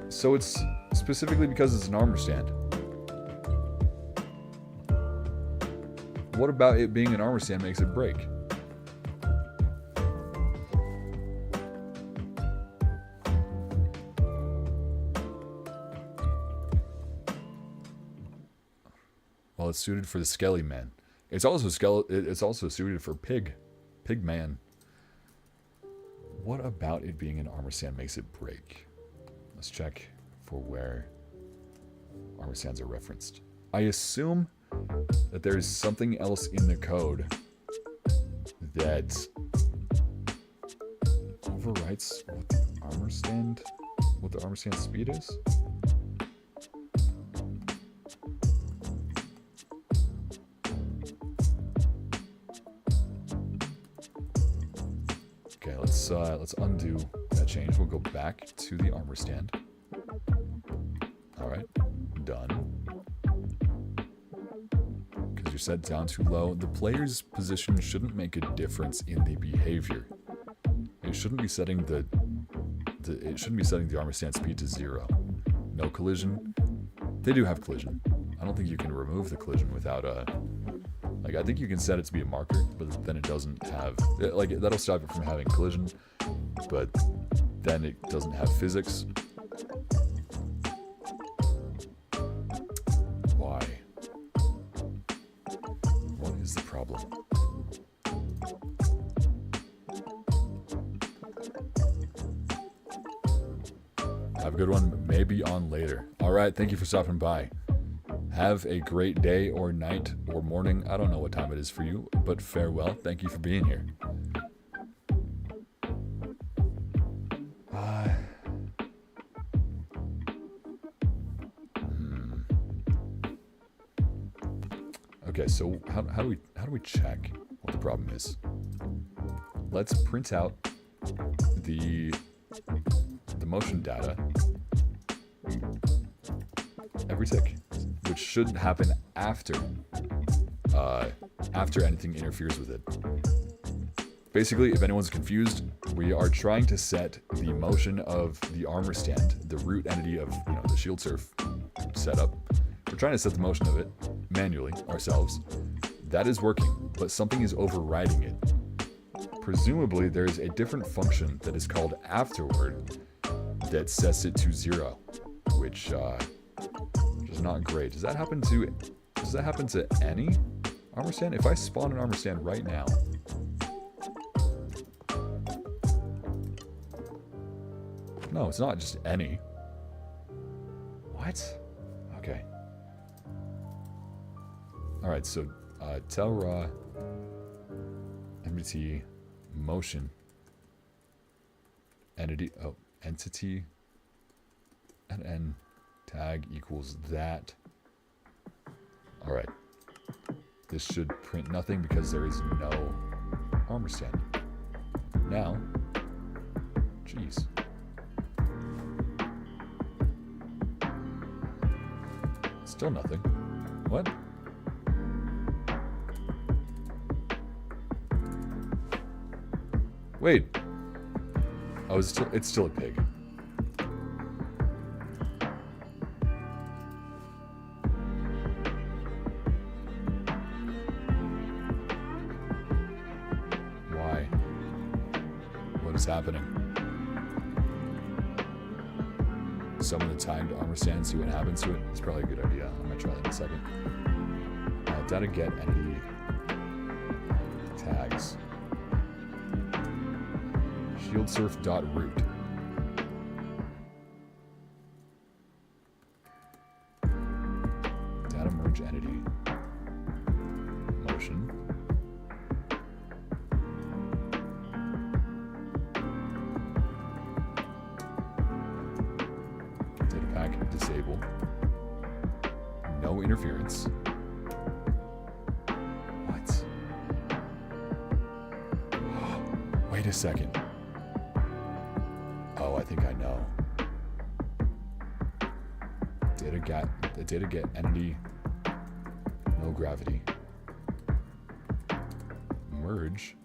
So it's specifically because it's an armor stand. What about it being an armor stand makes it break? Well, it's suited for the Skelly Man. It's also suited for Pig Man. What about it being an armor stand makes it break? Let's check for where armor stands are referenced. I assume that there is something else in the code that overwrites what the armor stand speed is. Okay, let's undo that change. We'll go back to the armor stand. All right, done. Because you're set down too low. The player's position shouldn't make a difference in the behavior. It shouldn't be setting the armor stand speed to 0. No collision. They do have collision. I don't think you can remove the collision without a... Like, I think you can set it to be a marker, but then it doesn't have... Like, that'll stop it from having collision, but then it doesn't have physics. Why? What is the problem? Have a good one. Maybe on later. Alright, thank you for stopping by. Have a great day or night or morning. I don't know what time it is for you, but farewell. Thank you for being here. Okay, so how do we check what the problem is? Let's print out the motion data every tick, which should happen after anything interferes with it. Basically, if anyone's confused, we are trying to set the motion of the armor stand, the root entity of the shield surf setup. We're trying to set the motion of it manually ourselves. That is working, but something is overriding it. Presumably, there is a different function that is called afterward that sets it to 0, which is not great. Does that happen to any armor stand? If I spawn an armor stand right now, no, it's not just any. What? Okay. All right, so tell raw MBT motion entity and n tag equals that. All right, this should print nothing because there is no armor stand. Now, jeez. Still nothing. What? Wait. Oh, it's still a pig. Why? What is happening? Summon the tagged armor stand, see what happens to it. It's probably a good idea. I might try that in a second. Data get entity tags. Shieldsurf.root. Data merge entity. Motion. Datapack disable. No interference. What? Wait a second. Oh, I think I know. Data get entity. No gravity. Merge.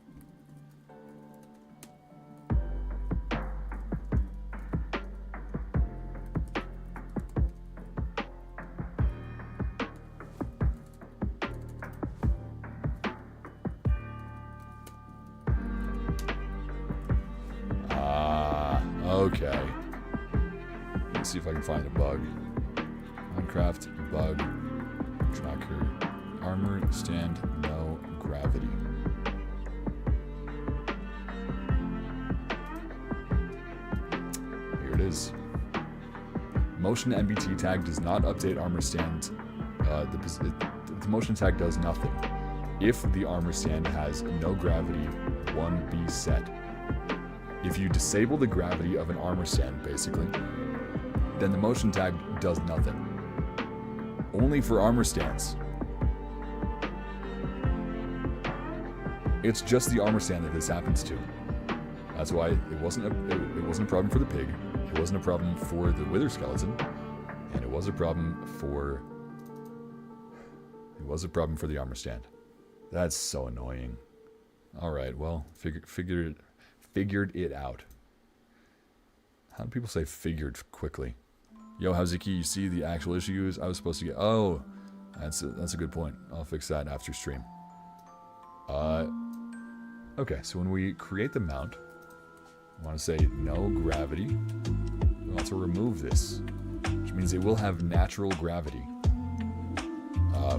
Okay. Let's see if I can find a bug. Minecraft bug tracker. Armor stand no gravity. Here it is. Motion NBT tag does not update armor stand. The motion tag does nothing. If the armor stand has no gravity 1B set. If you disable the gravity of an armor stand, basically, then the motion tag does nothing. Only for armor stands. It's just the armor stand that this happens to. That's why it wasn't a problem for the pig. It wasn't a problem for the wither skeleton, and it was a problem for the armor stand. That's so annoying. All right, well, figured it out. How do people say figured quickly? Yo, Haziki, you see the actual issues I was supposed to get? Oh, that's a good point. I'll fix that after stream. Okay, so when we create the mount, we want to say no gravity. We want to remove this, which means it will have natural gravity,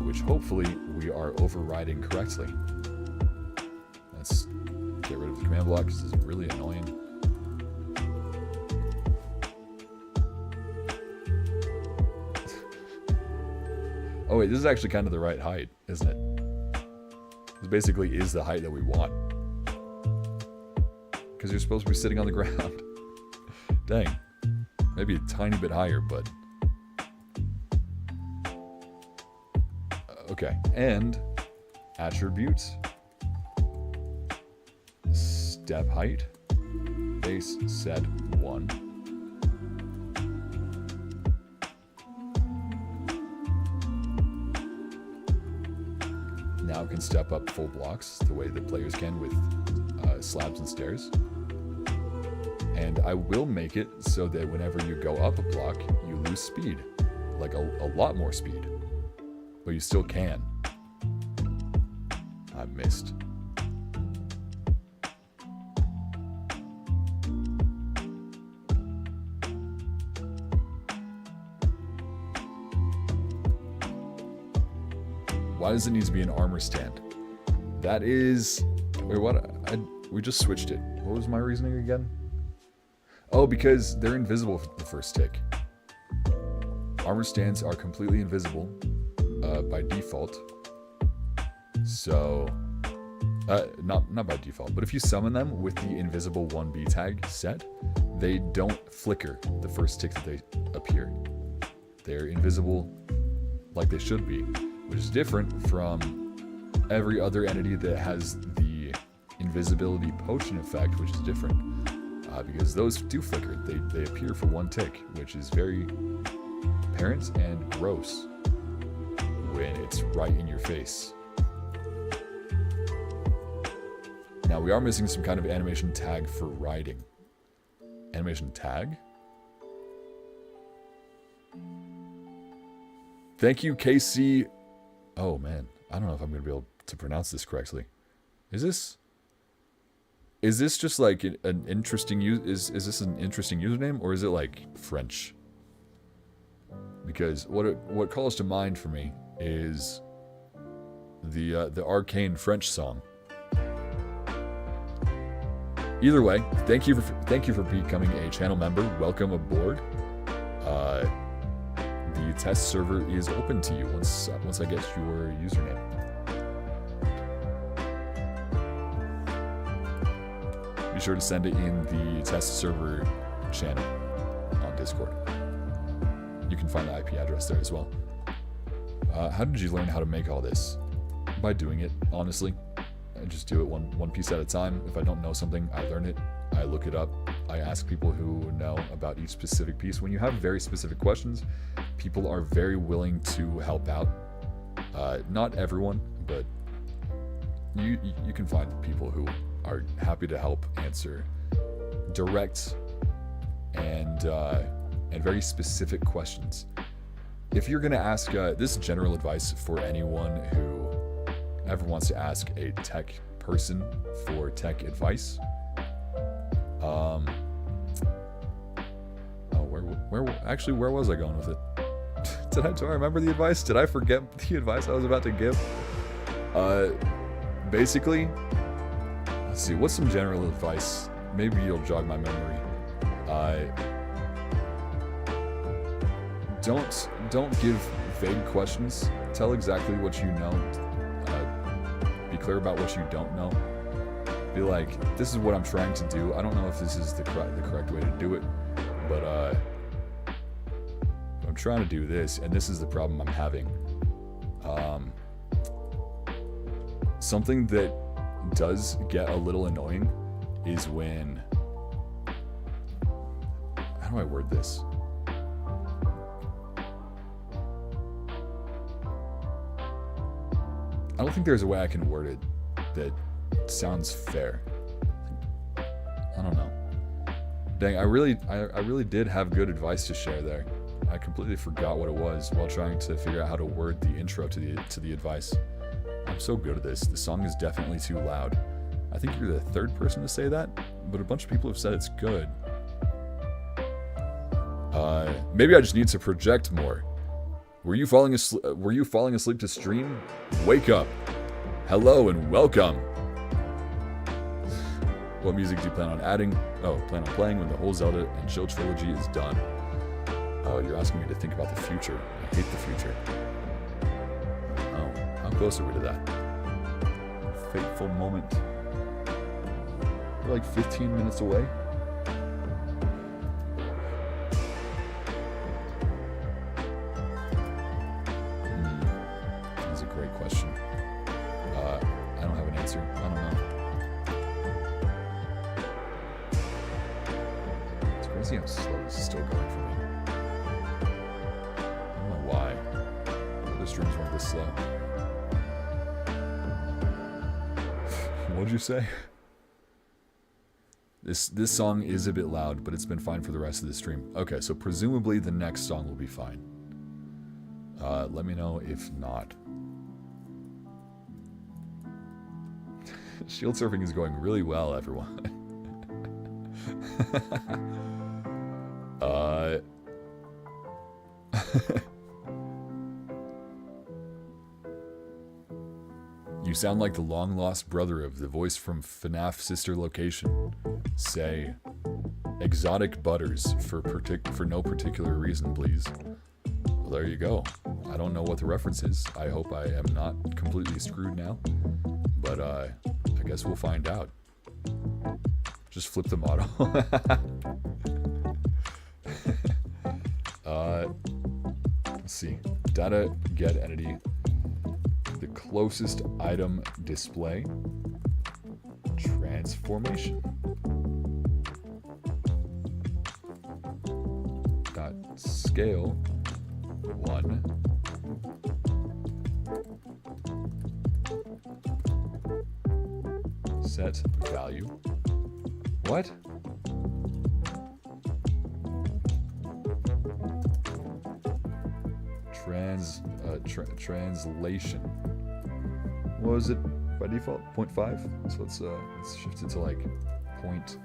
which hopefully we are overriding correctly. Let's get rid of the command block because it's really annoying. Oh wait, this is actually kind of the right height, isn't it? This basically is the height that we want. Because you're supposed to be sitting on the ground. Dang. Maybe a tiny bit higher, but... okay, and attributes. Step height. Base set 1. Now it can step up full blocks the way that players can with slabs and stairs. And I will make it so that whenever you go up a block, you lose speed. Like a lot more speed. But you still can. I missed. Why does it need to be an armor stand? That is... wait, what? We just switched it. What was my reasoning again? Oh, because they're invisible for the first tick. Armor stands are completely invisible by default. So... not by default, but if you summon them with the invisible 1B tag set, they don't flicker the first tick that they appear. They're invisible like they should be, which is different from every other entity that has the invisibility potion effect, which is different. Because those do flicker. They appear for one tick, which is very apparent and gross. when it's right in your face. Now, we are missing some kind of animation tag for riding. Animation tag? Thank you, KC. Oh, man. I don't know if I'm going to be able to pronounce this correctly. Is this just like an interesting is this an interesting username, or is it like French? Because what calls to mind for me is the arcane French song. Either way, thank you for becoming a channel member. Welcome aboard. The test server is open to you once I get your username. Be sure to send it in the test server channel on Discord. You can find the IP address there as well. How did you learn how to make all this? By doing it, honestly. I just do it one piece at a time. If I don't know something, I learn it. I look it up. I ask people who know about each specific piece. When you have very specific questions, people are very willing to help out. Not everyone, but you can find people who are happy to help answer direct and very specific questions. If you're going to ask, this is general advice for anyone who ever wants to ask a tech person for tech advice. Where was I going with it? Do I remember the advice? Did I forget the advice I was about to give? Basically, let's see, what's some general advice? Maybe you'll jog my memory. Don't give vague questions. Tell exactly what you know. Be clear about what you don't know. Be like, this is what I'm trying to do. I don't know if this is the correct way to do it, but I'm trying to do this, and this is the problem I'm having. Something that does get a little annoying is when... How do I word this? I don't think there's a way I can word it that sounds fair. I don't know. Dang, I really did have good advice to share there. I completely forgot what it was while trying to figure out how to word the intro to the advice. I'm so good at this. The song is definitely too loud. I think you're the third person to say that, but a bunch of people have said it's good. Maybe I just need to project more. Were you falling asleep to stream? Wake up. Hello and welcome. What music do you plan on adding? Plan on playing when the whole Zelda and Chill trilogy is done. Oh, you're asking me to think about the future. I hate the future. Oh, how close are we to that? Fateful moment. We're like 15 minutes away. That's a great question. I don't have an answer. I don't know. It's crazy how slow this is still going for me. I don't know why. The streams weren't this slow. What'd you say? This song is a bit loud, but it's been fine for the rest of the stream. Okay, so presumably the next song will be fine. Let me know if not. Shield surfing is going really well, everyone. You sound like the long-lost brother of the voice from FNAF Sister Location. Say, exotic butters for no particular reason, please. Well, there you go. I don't know what the reference is. I hope I am not completely screwed now. But, I guess we'll find out. Just flip the model. Let's see. Data get entity. The closest item display. Transformation. Dot scale 1 Set value. What? Translation. What was it by default? 0.5? So let's shift it to like point.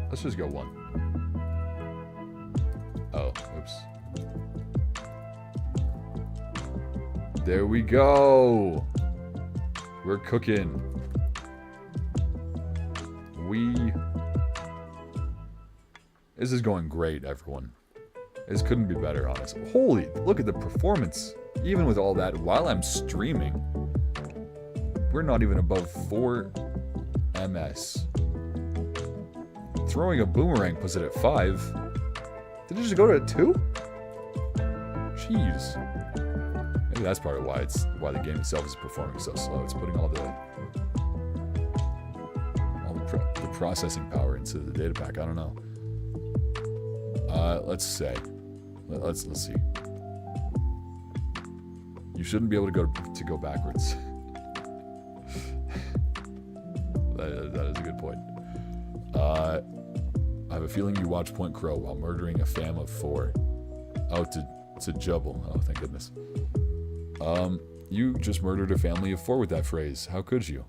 Let's just go 1. Oh, oops. There we go. We're cooking. This is going great, everyone. This couldn't be better, honestly. Holy, look at the performance. Even with all that, while I'm streaming, we're not even above 4 ms. Throwing a boomerang puts it at 5. Did it just go to 2? Jeez. Maybe that's part of why the game itself is performing so slow. It's putting all the processing power into the data pack. I don't know. Let's say. Let's see. You shouldn't be able to go backwards. that is a good point. I have a feeling you watch Point Crow while murdering a fam of 4. Oh, to jubble. Oh, thank goodness. You just murdered a family of 4 with that phrase. How could you?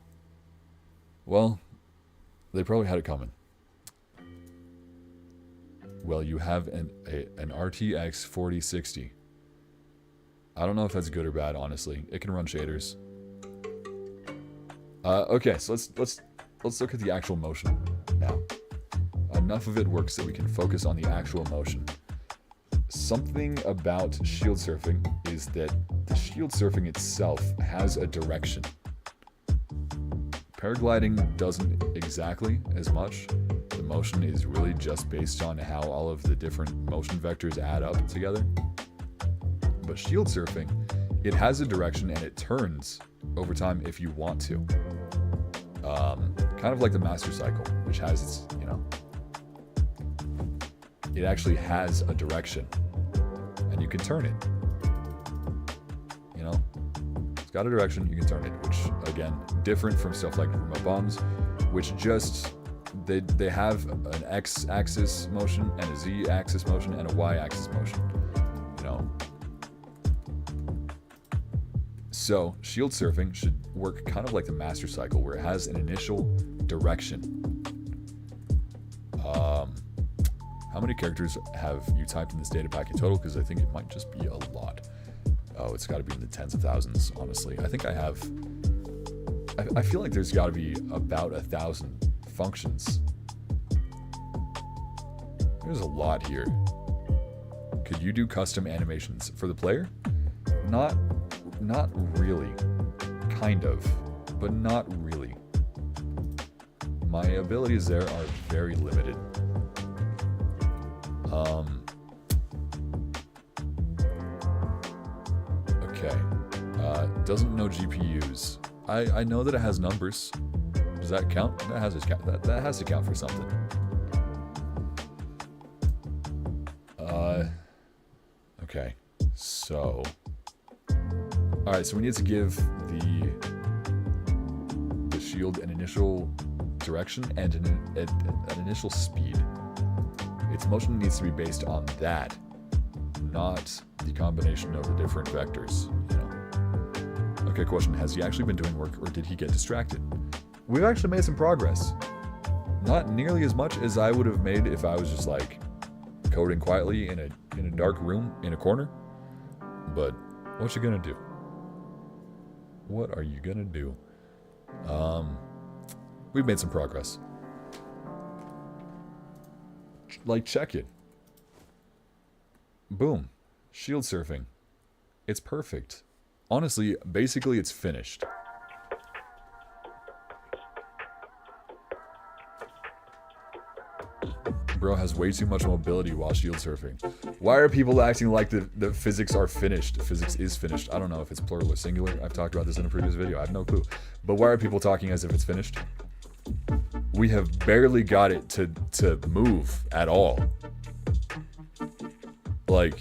Well, they probably had it coming. Well, you have an RTX 4060. I don't know if that's good or bad, honestly. It can run shaders. Okay, so let's look at the actual motion now. Enough of it works that we can focus on the actual motion. Something about shield surfing is that the shield surfing itself has a direction. Paragliding doesn't exactly as much. The motion is really just based on how all of the different motion vectors add up together. But shield surfing, it has a direction and it turns over time if you want to. Kind of like the master cycle, which has its, it actually has a direction and you can turn it. It's got a direction, you can turn it, which again, different from stuff like remote bombs, which just they have an x-axis motion and a z-axis motion and a y-axis motion. So shield surfing should work kind of like the master cycle, where it has an initial direction. How many characters have you typed in this data pack in total? Because I think it might just be a lot. Oh, it's got to be in the tens of thousands, honestly. I think I have... I feel like there's got to be about 1,000 functions. There's a lot here. Could you do custom animations for the player? Not really. Kind of. But not really. My abilities there are very limited. Okay. Doesn't know GPUs. I know that it has numbers. Does that count? That has to count for something. Okay. So. Alright, so we need to give the shield an initial direction and an initial speed. Its motion needs to be based on that, not the combination of the different vectors. Okay, question. Has he actually been doing work, or did he get distracted? We've actually made some progress. Not nearly as much as I would have made if I was just like coding quietly in a dark room in a corner. But what you gonna do? What are you gonna do? We've made some progress. Like, check it. Boom. Shield surfing. It's perfect. Honestly, basically it's finished. Bro has way too much mobility while shield surfing. Why are people acting like the physics are finished? Physics is finished. I don't know if it's plural or singular. I've talked about this in a previous video. I have no clue. But why are people talking as if it's finished? We have barely got it to move at all. Like,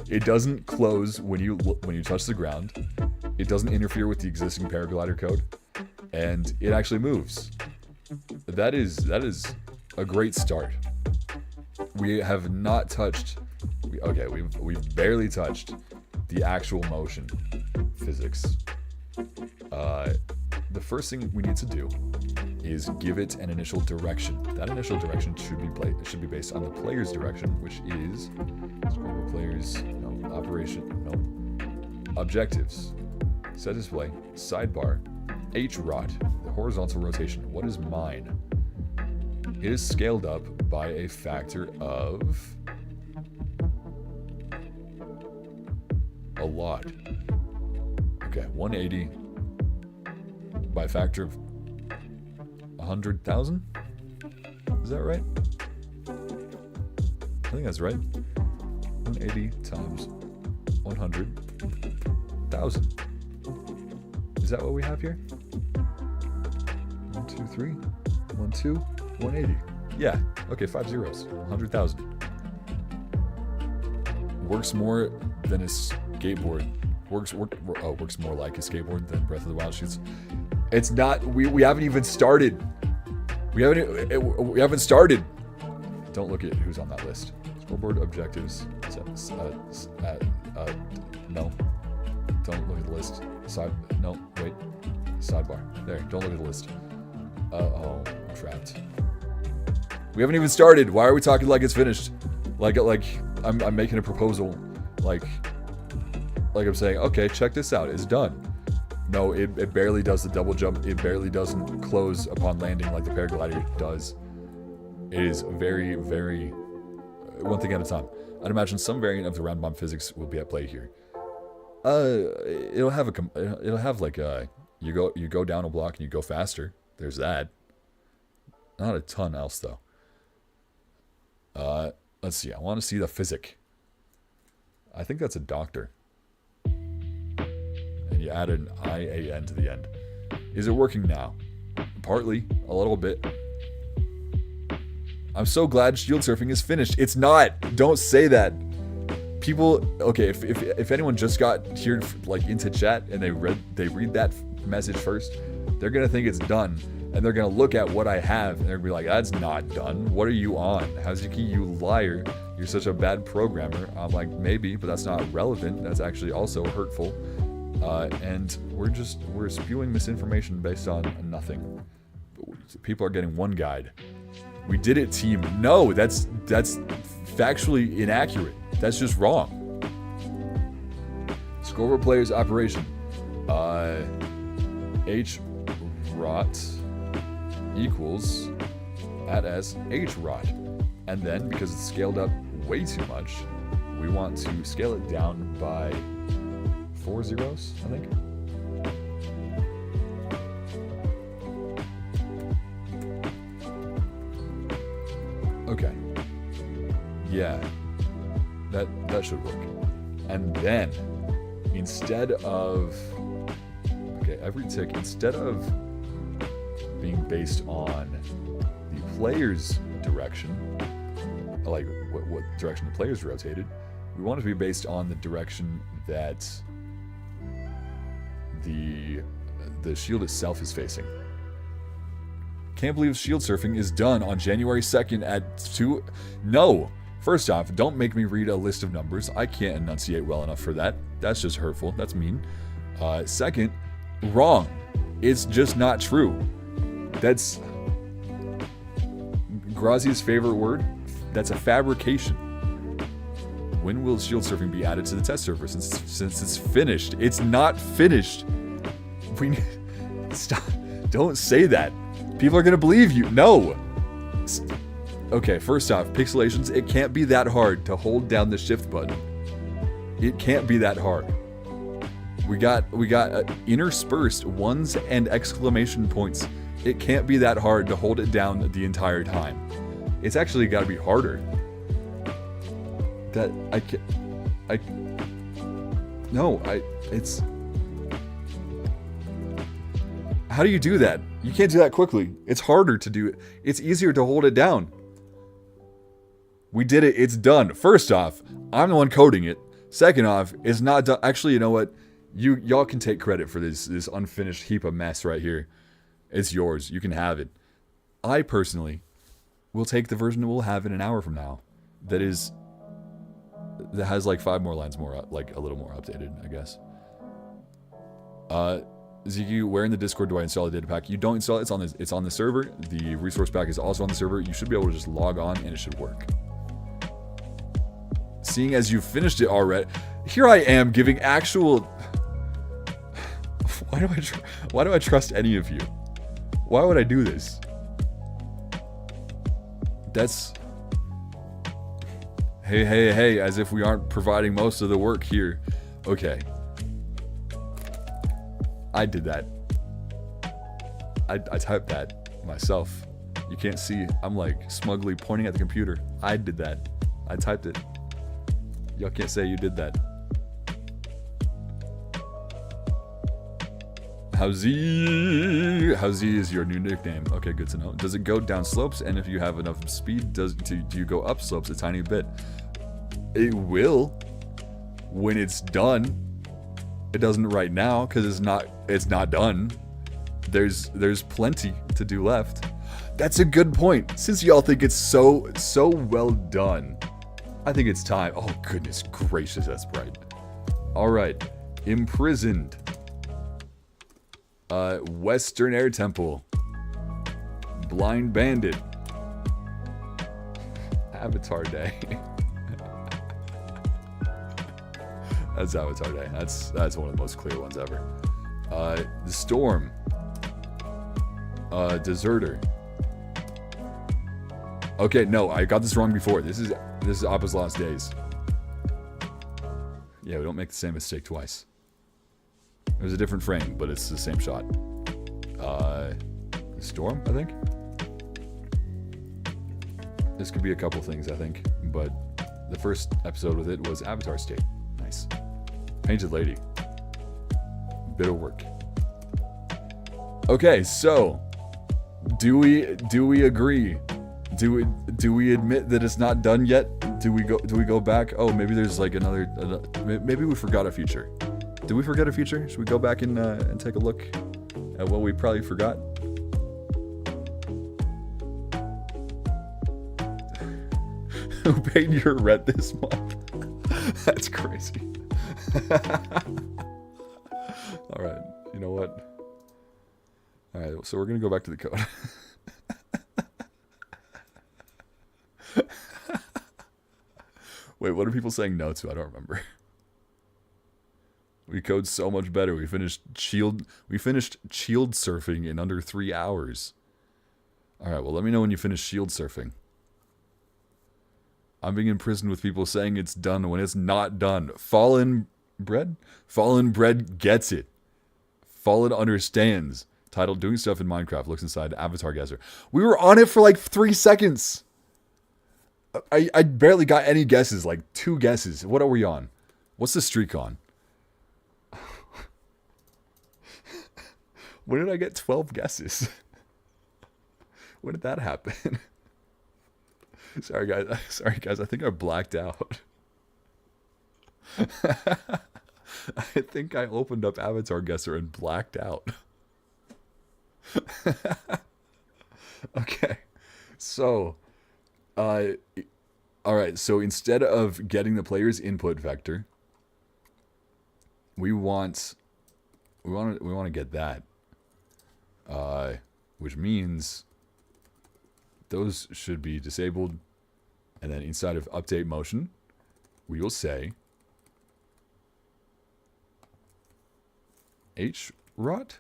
it doesn't close when you touch the ground. It doesn't interfere with the existing paraglider code. and it actually moves. That is a great start. We have not touched. Okay, we've barely touched the actual motion physics. The first thing we need to do is give it an initial direction. That initial direction should be based on the player's direction, which is scoreboard players, no, operation, no, objectives, set display, sidebar, H-rot, the horizontal rotation. What is mine? It is scaled up by a factor of a lot. Okay, 180 by a factor of 100,000? Is that right? I think that's right. 180 times 100,000. Is that what we have here? 1, 2, 3. 1, 2. 180. Yeah. Okay, 5 zeros. 100,000. Works more than a skateboard. Works more like a skateboard than Breath of the Wild shoots. It's not. We haven't even started. We haven't started. Don't look at who's on that list. Scoreboard objectives. No. Don't look at the list. No. Wait. Sidebar. There. Don't look at the list. Oh, I'm trapped. We haven't even started. Why are we talking like it's finished? Like I'm making a proposal. Like I'm saying, okay, check this out. It's done. No, it barely does the double jump. It barely doesn't close upon landing like the paraglider does. It is very, very one thing at a time. I'd imagine some variant of the round bomb physics will be at play here. It'll have like you go down a block and you go faster. There's that. Not a ton else though. Let's see. I want to see the physic. I think that's a doctor. And you add an IAN to the end. Is it working now? Partly, a little bit. I'm so glad shield surfing is finished. It's not. Don't say that. People, okay, if anyone just got here like into chat and they read that message first, they're gonna think it's done, and they're gonna look at what I have and they're gonna be like, that's not done. What are you on? Hazuki, you liar. You're such a bad programmer. I'm like, maybe, but that's not relevant. That's actually also hurtful. And we're spewing misinformation based on nothing. People are getting one guide. We did it, team. No, that's factually inaccurate. That's just wrong. Scoreboard players operation. H-rot equals at S H-rot. And then, because it's scaled up way too much, we want to scale it down by 4 zeros, I think. Okay. Yeah. That should work. And then, instead of... Okay, every tick, instead of being based on the player's direction, like what direction the player's rotated, we want it to be based on the direction that the shield itself is facing. Can't believe shield surfing is done on January 2nd at 2... No! First off, don't make me read a list of numbers. I can't enunciate well enough for that. That's just hurtful. That's mean. Second, wrong. It's just not true. That's Grazi's favorite word. That's a fabrication. When will shield surfing be added to the test server since it's finished? It's not finished. Stop. Don't say that. People are going to believe you. No. Okay, first off, pixelations, it can't be that hard to hold down the shift button. It can't be that hard. We got interspersed ones and exclamation points. It can't be that hard to hold it down the entire time. It's actually got to be harder. It's... How do you do that? You can't do that quickly. It's harder to do it. It's easier to hold it down. We did it. It's done. First off, I'm the one coding it. Second off, it's not done. Actually, you know what? Y'all can take credit for this unfinished heap of mess right here. It's yours. You can have it. I personally will take the version we'll have in an hour from now. That has like 5 more lines more, like a little more updated, I guess. ZQ, where in the Discord do I install the datapack? You don't install it. It's on the server. The resource pack is also on the server. You should be able to just log on and it should work. Seeing as you've finished it already, here I am giving actual. Why do I trust any of you? Why would I do this? That's. Hey, as if we aren't providing most of the work here. Okay. I did that. I typed that myself. You can't see. I'm like smugly pointing at the computer. I did that. I typed it. Y'all can't say you did that. Howzy is your new nickname. Okay, good to know. Does it go down slopes? And if you have enough speed, do you go up slopes a tiny bit? It will when it's done. It doesn't right now because it's not done. There's plenty to do left. That's a good point. Since y'all think it's so well done, I think it's time. Oh goodness gracious, that's bright. All right, imprisoned. Western Air Temple. Blind Bandit. Avatar Day. That's Avatar Day. That's one of the most clear ones ever. The Storm. Deserter. Okay, no, I got this wrong before. This is Appa's Lost Days. Yeah, we don't make the same mistake twice. It was a different frame, but it's the same shot. Storm, I think? This could be a couple things, I think. But the first episode with it was Avatar State. Nice. Painted Lady. Bit of work. Okay, so do we agree? Do we admit that it's not done yet? Do we go back? Oh, maybe there's like another maybe we forgot a feature. Did we forget a feature? Should we go back and take a look at what we probably forgot? Who paid your rent this month? That's crazy. All right, you know what? All right, so we're gonna go back to the code. Wait, what are people saying no to? I don't remember. We code so much better. We finished shield surfing in under 3 hours. All right, well, let me know when you finish shield surfing. I'm being imprisoned with people saying it's done when it's not done. Fallen Bread gets it. Fallen understands. Titled Doing Stuff in Minecraft. Looks inside Avatar Guesser. We were on it for like 3 seconds. I barely got any guesses. Like 2 guesses. What are we on? What's the streak on? When did I get 12 guesses? When did that happen? Sorry guys, I think I blacked out. I think I opened up Avatar Guesser and blacked out. Okay. So, alright, so instead of getting the player's input vector, we want to get that. Which means those should be disabled, and then inside of update motion, we will say hrot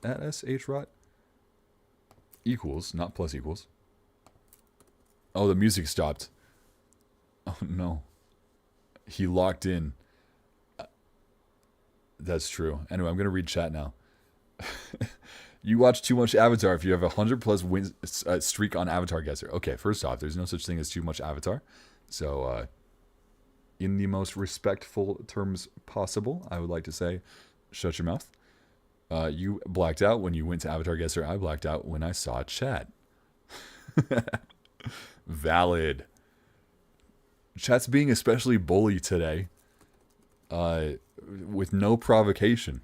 at hrot equals, not plus equals. Oh, the music stopped. Oh no, he locked in. That's true. Anyway, I'm gonna read chat now. You watch too much Avatar if you have 100+ wins streak on Avatar Guesser. Okay, first off, there's no such thing as too much Avatar. So, in the most respectful terms possible, I would like to say, shut your mouth. You blacked out when you went to Avatar Guesser. I blacked out when I saw chat. Valid. Chat's being especially bully today. With no provocation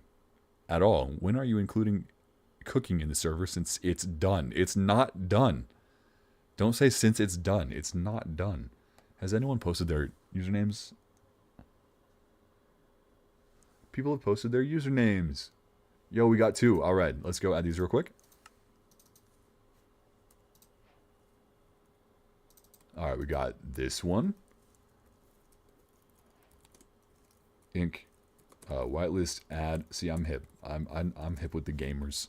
at all. When are you including cooking in the server since it's done. It's not done. Don't say since it's done. It's not done. Has anyone posted their usernames? People have posted their usernames. Yo, we got 2. All right, let's go add these real quick. All right, we got this one. Inc. Whitelist add. See, I'm hip. I'm hip with the gamers.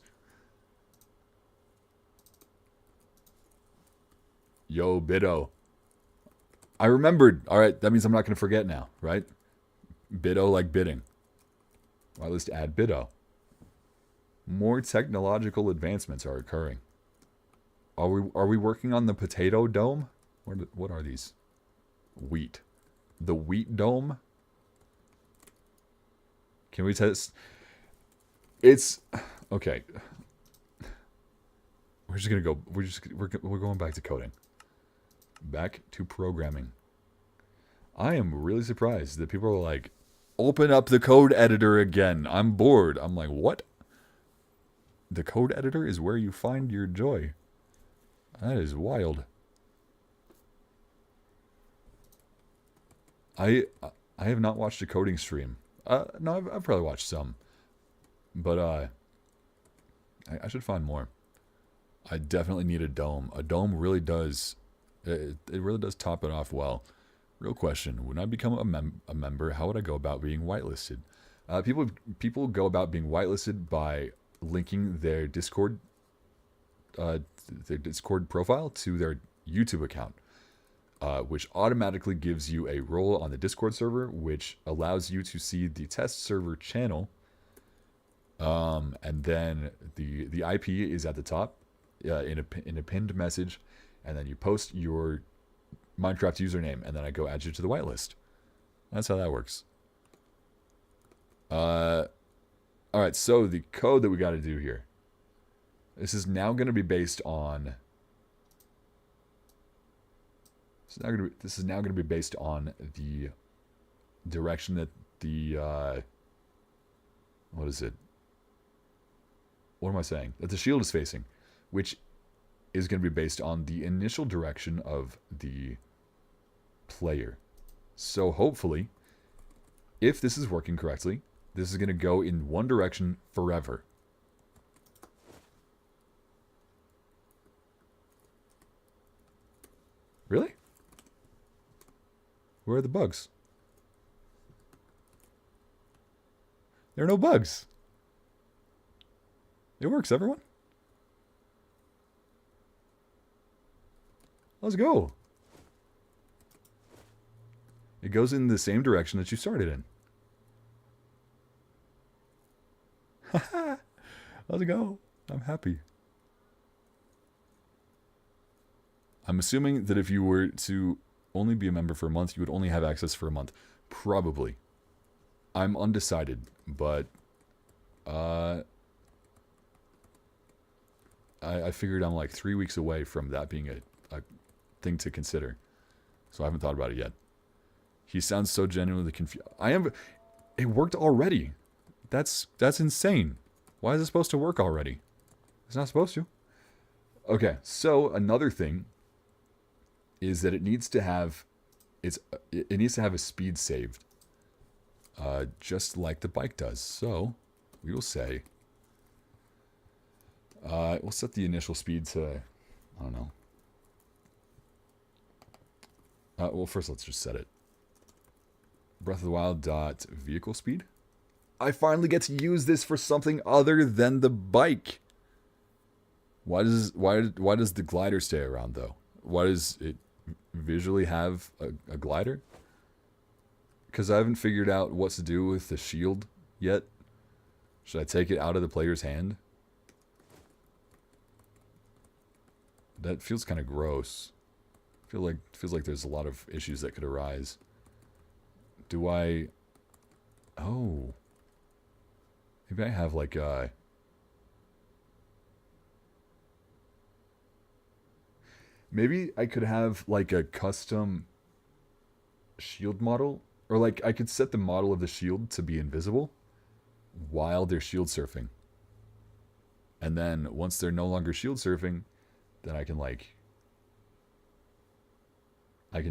Yo, Biddo. I remembered. All right, that means I'm not going to forget now, right? Biddo like bidding. Whitelist add Biddo. More technological advancements are occurring. Are we working on the potato dome? What are these? Wheat. The wheat dome? Can we test? It's okay. We're just gonna go. We're going back to coding. Back to programming. I am really surprised that people are like, open up the code editor again. I'm bored. I'm like, what? The code editor is where you find your joy. That is wild. I have not watched a coding stream. No, I've probably watched some. But I should find more. I definitely need a dome. A dome really does, it really does top it off well. Real question, when I become a member, how would I go about being whitelisted? People go about being whitelisted by linking their Discord profile to their YouTube account, which automatically gives you a role on the Discord server, which allows you to see the test server channel, and then the IP is at the top in a pinned message, and then you post your Minecraft username, and then I go add you to the whitelist. That's how that works. All right, so the code that we got to do here. This is now going to be based on. This is now going to be based on the direction that the what is it? What am I saying? That the shield is facing, which is going to be based on the initial direction of the player. So hopefully, if this is working correctly, this is going to go in one direction forever. Really? Where are the bugs? There are no bugs. It works, everyone. Let's go. It goes in the same direction that you started in. Let's go. I'm happy. I'm assuming that if you were to only be a member for a month, you would only have access for a month. Probably. I'm undecided, but I figured I'm like 3 weeks away from that being a thing to consider. So I haven't thought about it yet. He sounds so genuinely confused. I am. It worked already. That's insane. Why is it supposed to work already? It's not supposed to. Okay, so another thing is that it needs to have it needs to have a speed saved, just like the bike does. So we will say we'll set the initial speed to, I don't know. Well, first let's just set it. Breath of the Wild dot vehicle speed. I finally get to use this for something other than the bike. Why does the glider stay around though? Why does it visually have a glider? Because I haven't figured out what to do with the shield yet. Should I take it out of the player's hand? That feels kind of gross. Feels like there's a lot of issues that could arise. Do I? Oh. Maybe I have like a. Maybe I could have like a custom shield model, or like I could set the model of the shield to be invisible while they're shield surfing. And then once they're no longer shield surfing, then I can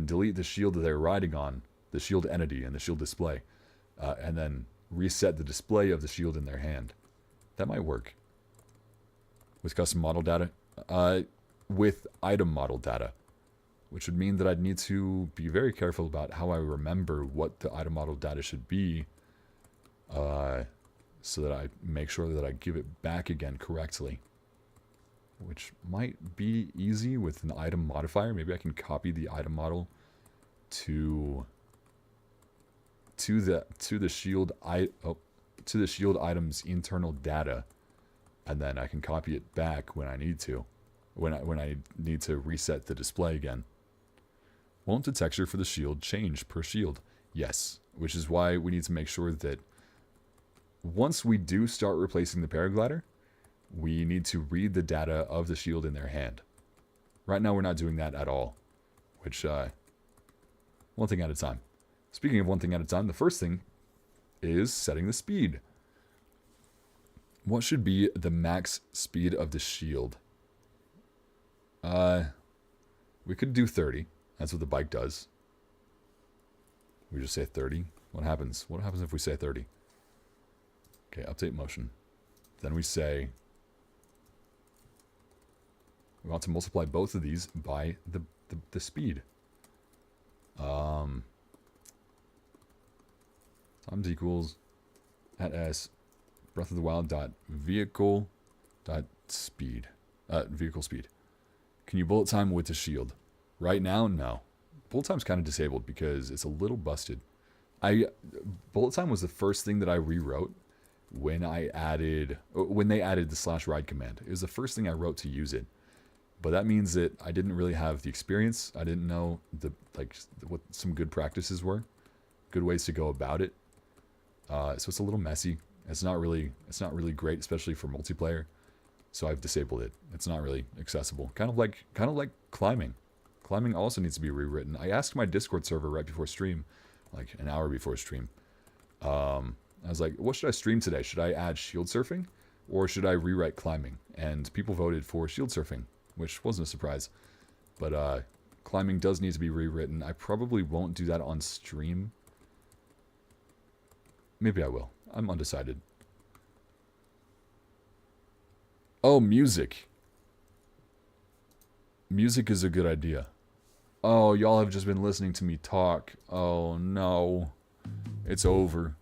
delete the shield that they're riding on, the shield entity and the shield display, and then reset the display of the shield in their hand. That might work. With custom model data? With item model data. Which would mean that I'd need to be very careful about how I remember what the item model data should be, so that I make sure that I give it back again correctly. Which might be easy with an item modifier. Maybe I can copy the item model to the shield item's internal data, and then I can copy it back when I need to, when I need to reset the display again. Won't the texture for the shield change per shield? Yes, which is why we need to make sure that once we do start replacing the paraglider, we need to read the data of the shield in their hand. Right now we're not doing that at all, which, one thing at a time. Speaking of one thing at a time, the first thing is setting the speed. What should be the max speed of the shield? We could do 30. That's what the bike does. We just say 30. What happens? What happens if we say 30? Okay, update motion. Then we say we want to multiply both of these by the speed. Times equals at s Breath of the Wild dot vehicle dot speed. Vehicle speed. Can you bullet time with the shield? Right now, no. Bullet time's kind of disabled because it's a little busted. Bullet time was the first thing that I rewrote when they added the /ride command. It was the first thing I wrote to use it. But that means that I didn't really have the experience. I didn't know what some good practices were, good ways to go about it. So it's a little messy. It's not really great, especially for multiplayer. So I've disabled it. It's not really accessible. Kind of like climbing. Climbing also needs to be rewritten. I asked my Discord server right before stream, like an hour before stream. I was like, what should I stream today? Should I add shield surfing or should I rewrite climbing? And people voted for shield surfing, which wasn't a surprise. But climbing does need to be rewritten. I probably won't do that on stream. Maybe I will. I'm undecided. Oh, music. Music is a good idea. Oh, y'all have just been listening to me talk. Oh, no. It's over.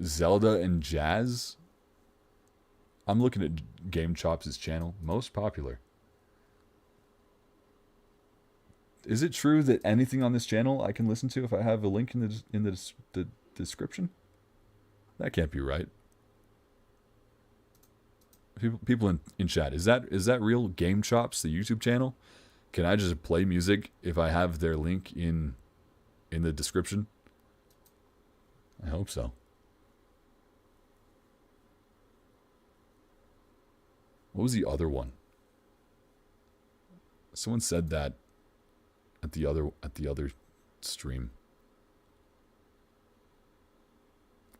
Zelda and jazz? I'm looking at GameChops' channel. Most popular. Is it true that anything on this channel I can listen to if I have a link in the description? That can't be right. People in chat, is that real? GameChops, the YouTube channel? Can I just play music if I have their link in the description? I hope so. What was the other one? Someone said that at the other stream.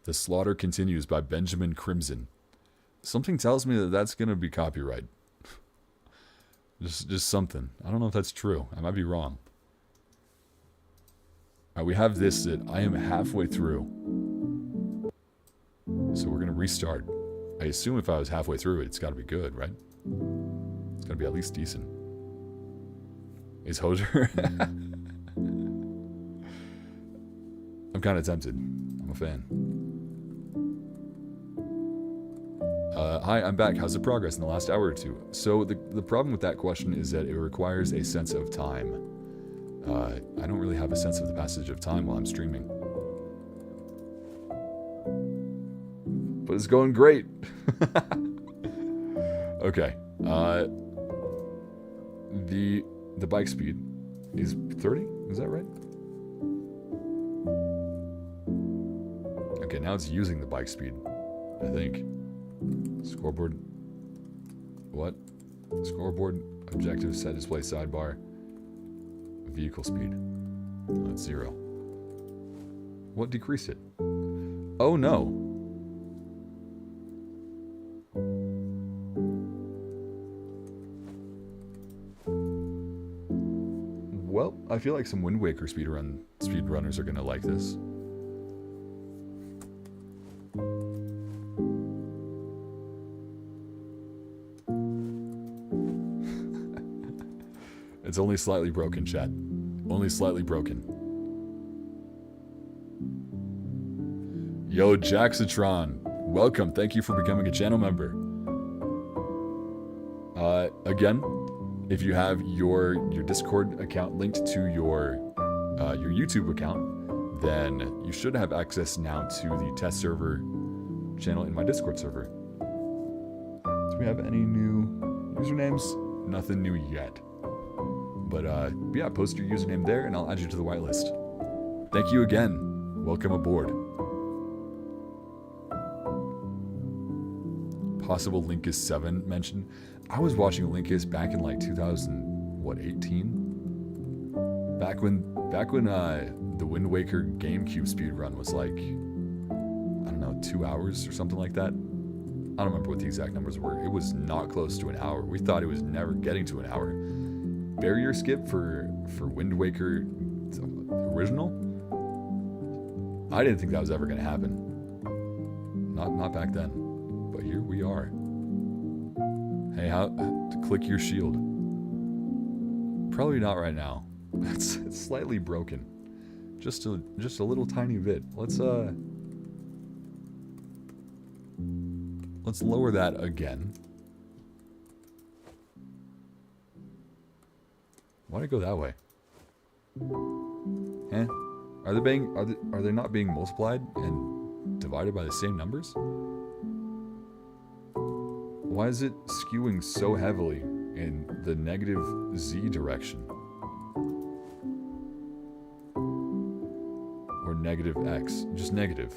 The Slaughter Continues by Benjamin Crimson. Something tells me that that's going to be copyright. Just something. I don't know if that's true. I might be wrong. Alright, we have this that I am halfway through. So we're going to restart. I assume if I was halfway through it, it's got to be good, right? It's got to be at least decent. Is Hoser? I'm kind of tempted. I'm a fan. Hi, I'm back. How's the progress in the last hour or two? So the problem with that question is that it requires a sense of time. I don't really have a sense of the passage of time while I'm streaming. But it's going great. Okay. The bike speed is 30? Is that right? Okay, now it's using the bike speed, I think. Scoreboard. What? Scoreboard. Objective set display sidebar. Vehicle speed. Oh, it's 0. What decreased it? Oh no. well, I feel like some Wind Waker speedrunners are gonna like this. It's only slightly broken, chat. Only slightly broken. Yo, Jaxatron, welcome. Thank you for becoming a channel member. Again, if you have your Discord account linked to your YouTube account, then you should have access now to the test server channel in my Discord server. Do we have any new usernames? Nothing new yet. But yeah, post your username there and I'll add you to the whitelist. Thank you again. Welcome aboard. Possible Linkus 7 mentioned. I was watching Linkus back in like 2018? Back when the Wind Waker GameCube speedrun was like, I don't know, 2 hours or something like that. I don't remember what the exact numbers were. It was not close to an hour. We thought it was never getting to an hour. Barrier skip for Wind Waker original? I didn't think that was ever going to happen. Not back then. But here we are. Hey, how to click your shield? Probably not right now. It's slightly broken. Just a little tiny bit. Let's lower that again. Why'd it go that way? Eh? Are they not being multiplied and divided by the same numbers? Why is it skewing so heavily in the negative Z direction? Or negative X? Just negative.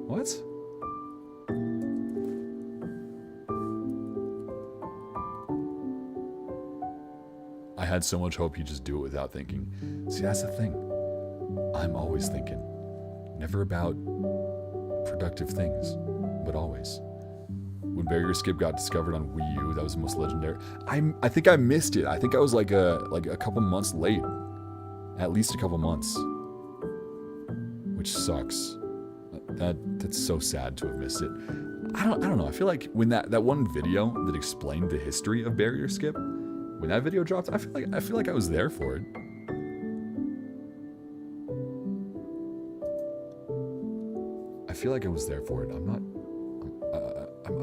What? I had so much hope you just do it without thinking. See, that's the thing. I'm always thinking. Never about productive things, but always. When Barrier Skip got discovered on Wii U, that was the most legendary. I think I missed it. I think I was like a couple months late. At least a couple months. Which sucks. That's so sad to have missed it. I don't know. I feel like when that one video that explained the history of Barrier Skip, when that video dropped, I feel like I was there for it. I feel like I was there for it. I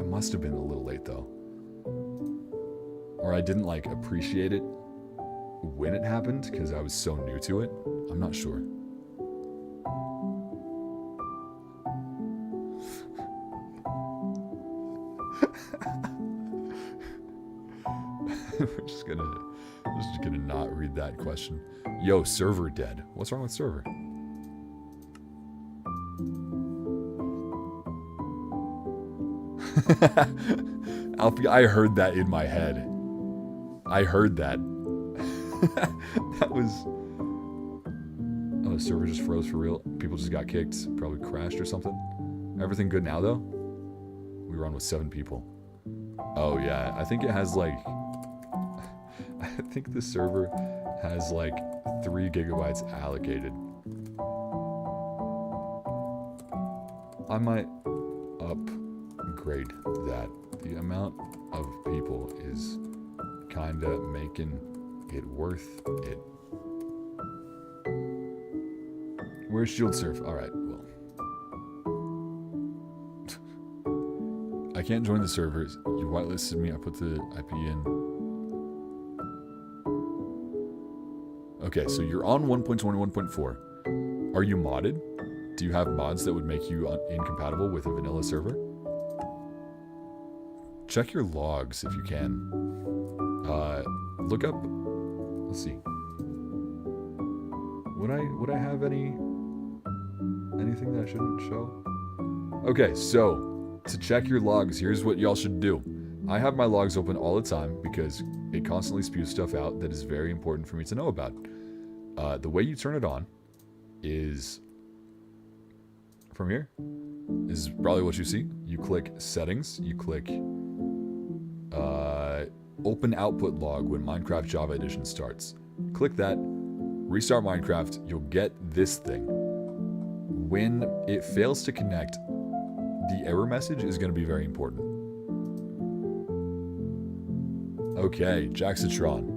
must have been a little late though. Or I didn't like appreciate it when it happened because I was so new to it. I'm not sure. We're just gonna not read that question. Yo, server dead. What's wrong with server? Alfie, I heard that in my head. I heard that. That was... Oh, the server just froze for real. People just got kicked. Probably crashed or something. Everything good now, though? We run with 7 people. Oh, yeah. I think it has, like... I think the server has, like, 3 gigabytes allocated. I might upgrade that. The amount of people is kinda making it worth it. Where's Shield Surf? Alright, well. I can't join the servers. You whitelisted me. I put the IP in. Okay, so you're on 1.21.4. Are you modded? Do you have mods that would make you incompatible with a vanilla server? Check your logs if you can. Look up. Let's see. Would I have anything that I shouldn't show? Okay, so to check your logs, here's what y'all should do. I have my logs open all the time because it constantly spews stuff out that is very important for me to know about. The way you turn it on is from here. This is probably what you see. You click settings, you click Open output log when Minecraft Java Edition starts. Click that, restart Minecraft, you'll get this thing. When it fails to connect, the error message is going to be very important. Okay, Jacksatron.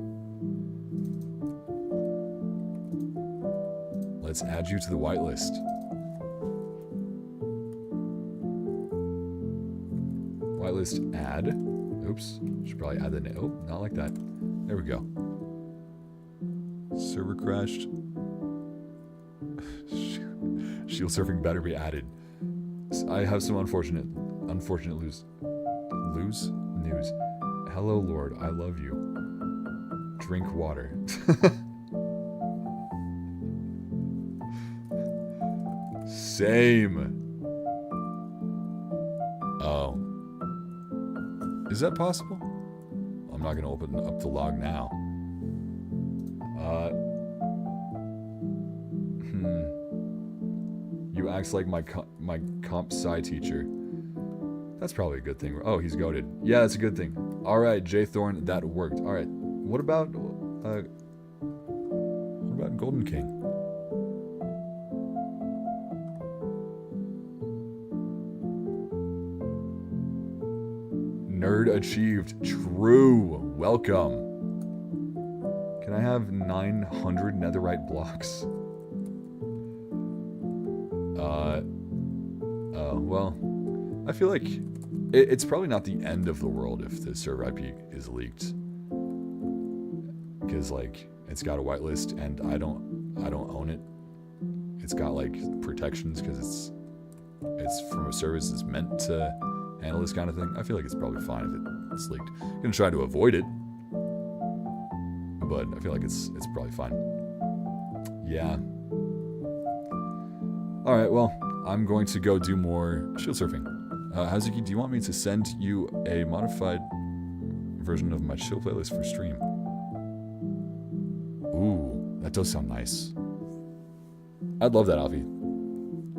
Let's add you to the whitelist. Whitelist add. Oops, should probably add the name. Oh, not like that. There we go. Server crashed. Shield surfing better be added. I have some unfortunate news. Hello, Lord, I love you. Drink water. Same. Oh. Is that possible? I'm not gonna open up the log now. You acts like my comp sci teacher. That's probably a good thing. Oh, he's goated. Yeah, that's a good thing. All right, J Thorn, that worked. All right. What about Golden King? Nerd achieved. True. Welcome. Can I have 900 netherite blocks? Well, I feel like it's probably not the end of the world if the server IP is leaked. Because, like, it's got a whitelist and I don't own it. It's got, like, protections because it's from a service that's meant to handle this kind of thing. I feel like it's probably fine if it's leaked. I'm gonna try to avoid it, but I feel like it's probably fine. Yeah. All right. Well, I'm going to go do more shield surfing. Hazuki, do you want me to send you a modified version of my shield playlist for stream? Ooh, that does sound nice. I'd love that, Alfie.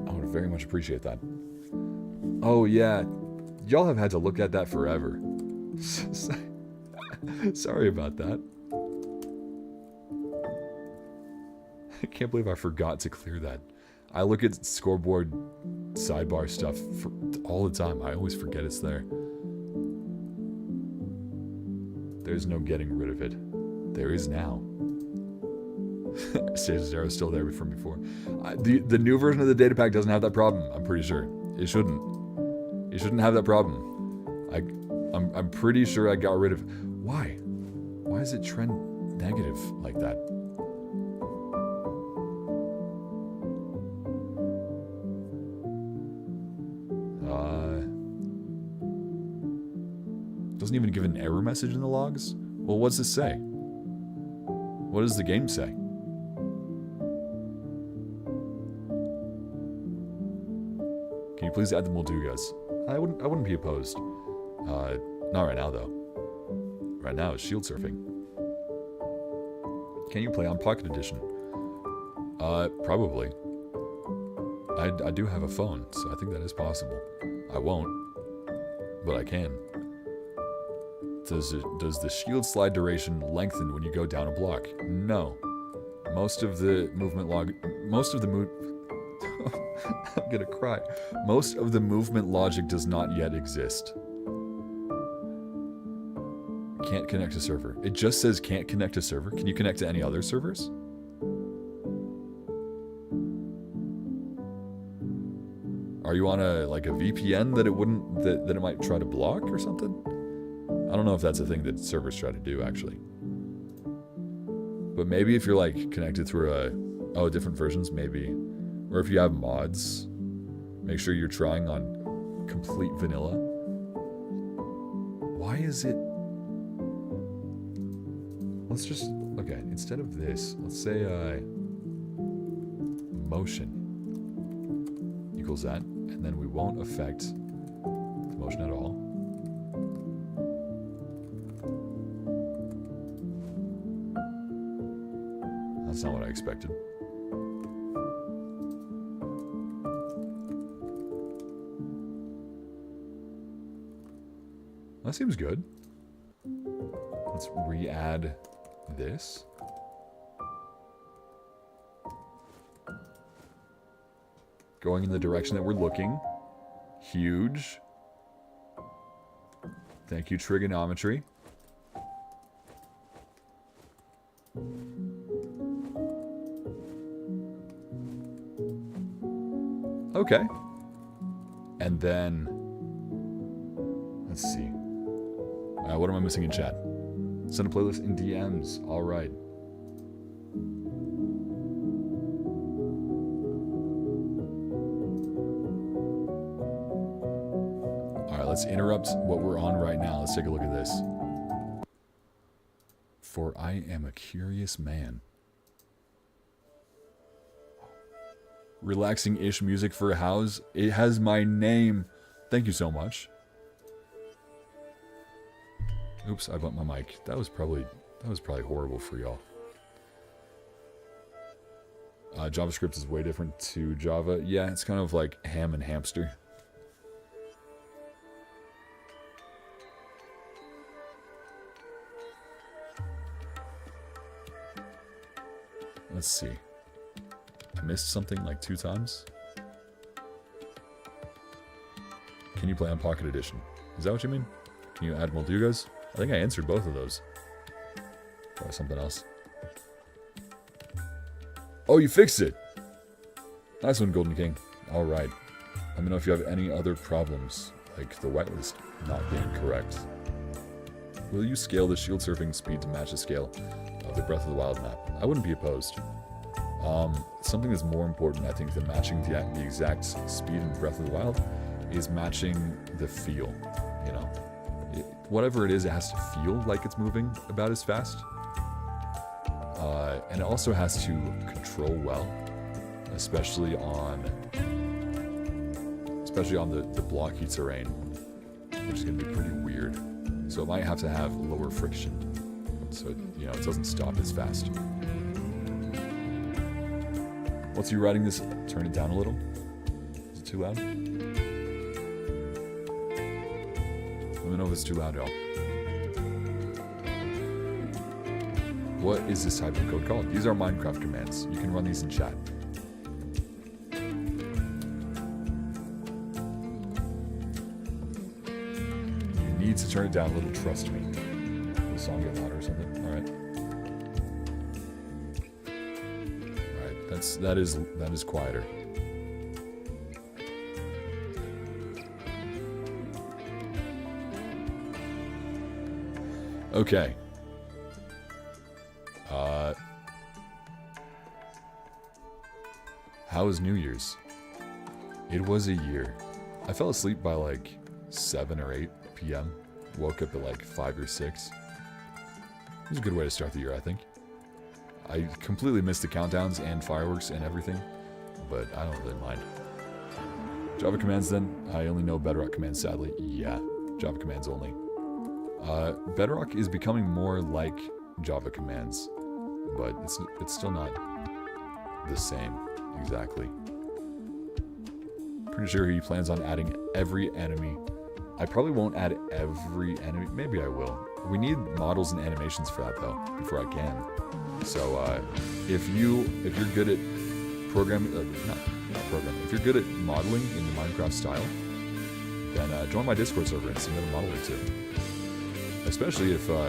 I would very much appreciate that. Oh yeah, y'all have had to look at that forever. Sorry about that. I can't believe I forgot to clear that. I look at scoreboard sidebar stuff all the time. I always forget it's there. There's no getting rid of it. There is now. Zero's still there from before. The new version of the datapack doesn't have that problem, I'm pretty sure. It shouldn't. It shouldn't have that problem. I'm pretty sure I got rid of... Why? Why does it trend negative like that? Doesn't even give an error message in the logs? Well, what's this say? What does the game say? Can you please add the Moldugas? I wouldn't be opposed. Not right now though. Right now it's shield surfing. Can you play on Pocket Edition? Probably. I do have a phone, so I think that is possible. I won't, but I can. Does the shield slide duration lengthen when you go down a block? No. Most of the movement I'm gonna cry. Most of the movement logic does not yet exist. Can't connect to server. It just says can't connect to server. Can you connect to any other servers? Are you on a VPN that it wouldn't that it might try to block or something? I don't know if that's a thing that servers try to do actually. But maybe if you're connected through different versions maybe, or if you have mods, make sure you're trying on complete vanilla. Why is it? Let's just okay. Instead of this, let's say motion equals that, and then we won't affect the motion at all. That's not what I expected. That seems good. Let's re-add this. Going in the direction that we're looking. Huge. Thank you, trigonometry. Okay. And then, let's see. What am I missing in chat? Send a playlist in DMs. All right. All right, let's interrupt what we're on right now. Let's take a look at this. For I am a curious man. Relaxing-ish music for a house. It has my name. Thank you so much. Oops, I bumped my mic. That was probably horrible for y'all. JavaScript is way different to Java. Yeah, it's kind of like ham and hamster. Let's see. I missed something like 2 times. Can you play on Pocket Edition? Is that what you mean? Can you add Moldugas? I think I answered both of those. Try something else. Oh, you fixed it! Nice one, Golden King. Alright. Let me know if you have any other problems, like the whitelist not being correct. Will you scale the shield surfing speed to match the scale of the Breath of the Wild map? I wouldn't be opposed. Something that's more important, I think, than matching the exact speed in Breath of the Wild is matching the feel, you know? Whatever it is, it has to feel like it's moving about as fast. And it also has to control well, especially on the blocky terrain, which is going to be pretty weird. So it might have to have lower friction, so it doesn't stop as fast. Once you're writing this, turn it down a little. Is it too loud? Let me know if it's too loud, y'all. What is this type of code called? These are Minecraft commands. You can run these in chat. You need to turn it down a little, trust me. Will the song get louder or something? Alright. Alright, that is quieter. Okay. How was New Year's? It was a year. I fell asleep by like 7 or 8 p.m. Woke up at like 5 or 6. It was a good way to start the year, I think. I completely missed the countdowns and fireworks and everything, but I don't really mind. Java commands then? I only know Bedrock commands, sadly. Yeah, Java commands only. Bedrock is becoming more like Java commands, but it's still not the same exactly. Pretty sure he plans on adding every enemy. I probably won't add every enemy. Maybe I will. We need models and animations for that though, before I can. So if you're good at programming, if you're good at modeling in the Minecraft style, then join my Discord server and submit a model or two. Especially if you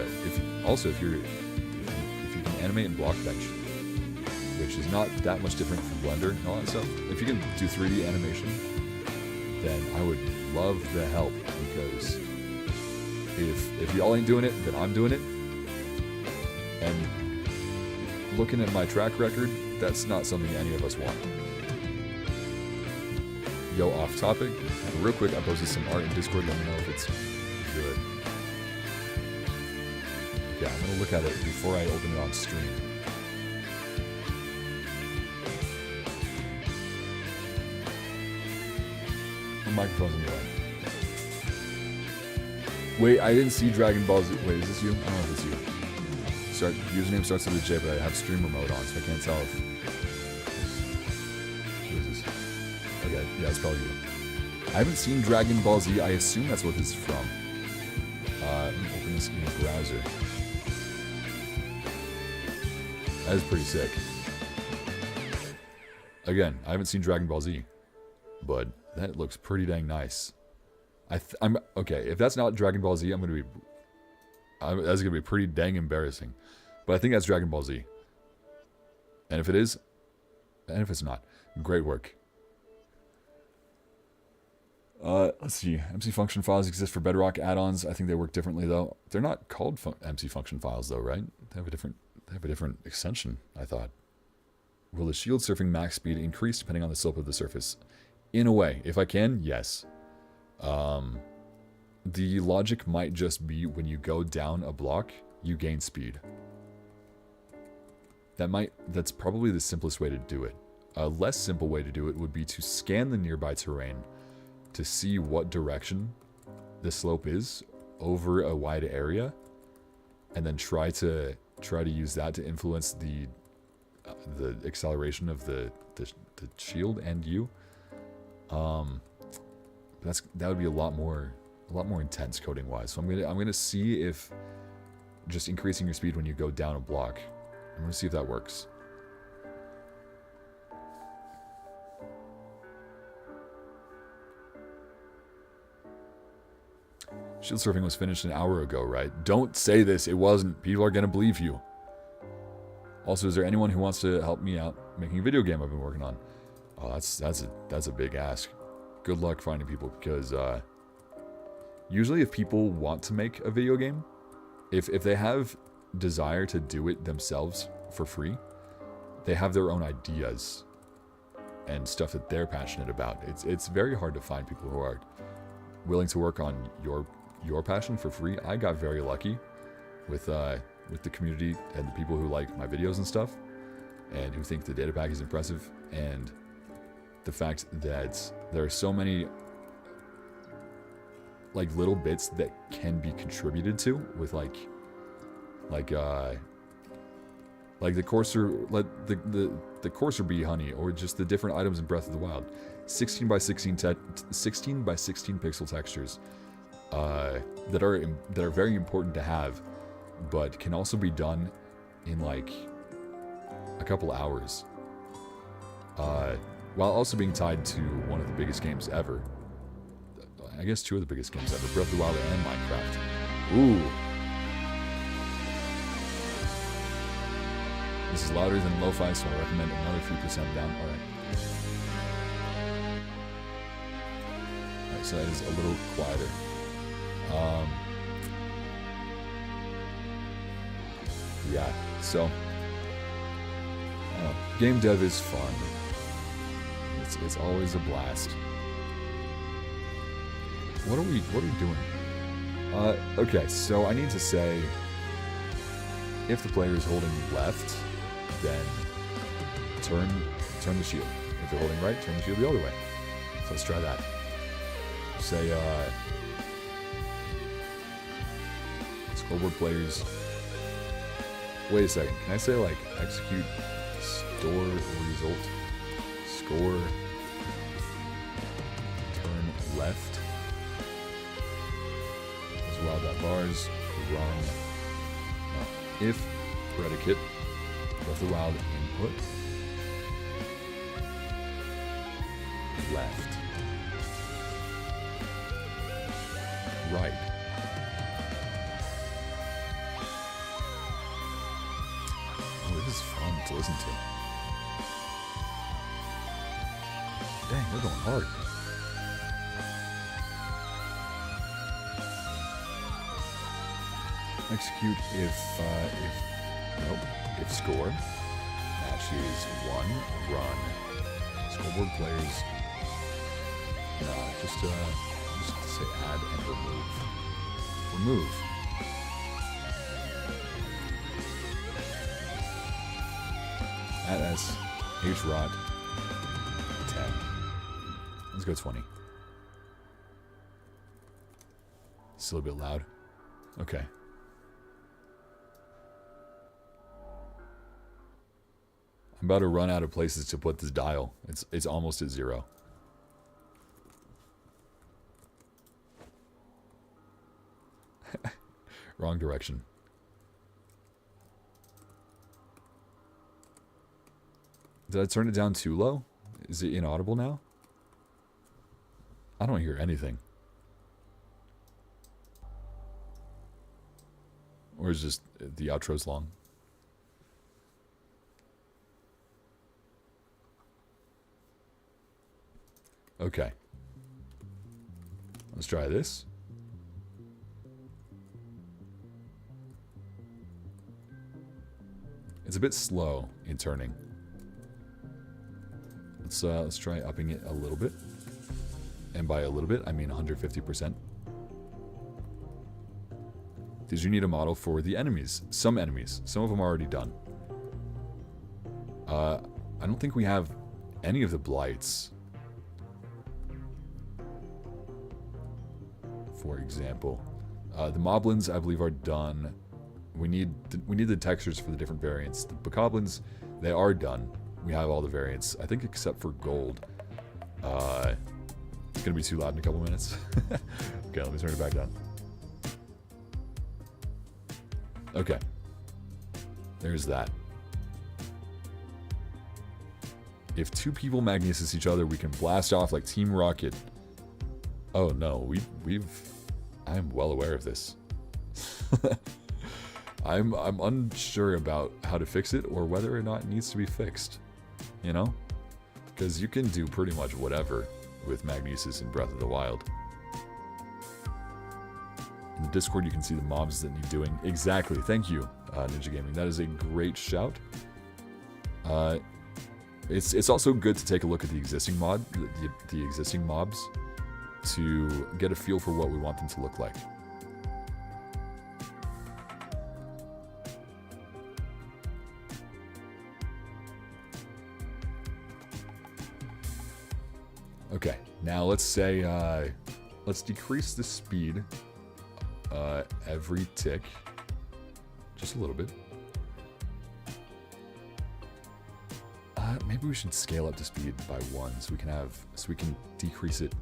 can animate in Blockbench, which is not that much different from Blender and all that stuff. If you can do 3D animation, then I would love the help, because if y'all ain't doing it, then I'm doing it. And looking at my track record, that's not something any of us want. Yo, off topic, real quick, I posted some art in Discord. Let me know if it's good. Yeah, I'm gonna look at it before I open it on stream. My microphone's in the way. Wait, I didn't see Dragon Ball Z. Wait, is this you? I don't know if it's you. Username starts with a J, but I have streamer mode on, so I can't tell if... Who is this? Okay, yeah, it's probably you. I haven't seen Dragon Ball Z. I assume that's what this is from. Let me open this in the browser. That is pretty sick. Again, I haven't seen Dragon Ball Z, but that looks pretty dang nice. I'm okay. If that's not Dragon Ball Z, that's gonna be pretty dang embarrassing. But I think that's Dragon Ball Z. And if it is, and if it's not, great work. Let's see. MC function files exist for Bedrock add-ons. I think they work differently though. They're not called MC function files though, right? They have a different extension, I thought. Will the shield surfing max speed increase depending on the slope of the surface? In a way. If I can, yes. The logic might just be when you go down a block, you gain speed. That's probably the simplest way to do it. A less simple way to do it would be to scan the nearby terrain to see what direction the slope is over a wide area, and then try to use that to influence the acceleration of the shield and you. That would be a lot more intense coding wise. So I'm gonna see if just increasing your speed when you go down a block. I'm gonna see if that works. Shield surfing was finished an hour ago, right? Don't say this. It wasn't. People are gonna believe you. Also, is there anyone who wants to help me out making a video game I've been working on? Oh, that's a big ask. Good luck finding people, because usually if people want to make a video game, if they have desire to do it themselves for free, they have their own ideas and stuff that they're passionate about. It's very hard to find people who are willing to work on your passion for free. I got very lucky with the community and the people who like my videos and stuff, and who think the datapack is impressive, and the fact that there are so many like little bits that can be contributed to with like the coarser bee honey, or just the different items in Breath of the Wild. 16 by 16 pixel textures that are very important to have, but can also be done in like a couple hours, while also being tied to one of the biggest games ever. I guess two of the biggest games ever, Breath of the Wild and Minecraft. Ooh. This is louder than lo-fi, so I recommend another 3% down. Alright. Alright, so that is a little quieter. Yeah, so game dev is fun. It's always a blast. What are we doing? Okay, so I need to say, if the player is holding left, then turn the shield. If they're holding right, turn the shield the other way. So let's try that. Say, scoreboard players. Wait a second. Can I say like execute store result score turn left as well dot bars run if predicate Breath of the Wild input left right. Oh, this is fun to listen to. Dang, we're going hard. Execute if score matches 1 run. Scoreboard players. Just to say add and remove. Remove. Add S H rod 10. Let's go 20. Still a bit loud. Okay. I'm about to run out of places to put this dial. It's almost at 0. Wrong direction. Did I turn it down too low? Is it inaudible now? I don't hear anything. Or is just the outro's long? Okay. Let's try this. It's a bit slow in turning. Let's try upping it a little bit. And by a little bit, I mean 150%. Did you need a model for the enemies? Some enemies. Some of them are already done. I don't think we have any of the blights. For example. The moblins, I believe, are done. We need the textures for the different variants. The bokoblins, they are done. We have all the variants. I think except for gold. It's going to be too loud in a couple minutes. Okay, let me turn it back down. Okay. There's that. If two people Magnesis each other, we can blast off like Team Rocket. Oh no, I'm well aware of this. I'm unsure about how to fix it or whether or not it needs to be fixed. You know? Because you can do pretty much whatever with Magnesis in Breath of the Wild. In the Discord, you can see the mobs that need doing. Exactly. Thank you, Ninja Gaming. That is a great shout. It's also good to take a look at the existing the existing mobs, to get a feel for what we want them to look like. Okay, now let's say, let's decrease the speed every tick, just a little bit. Maybe we should scale up the speed by 1 so we can decrease it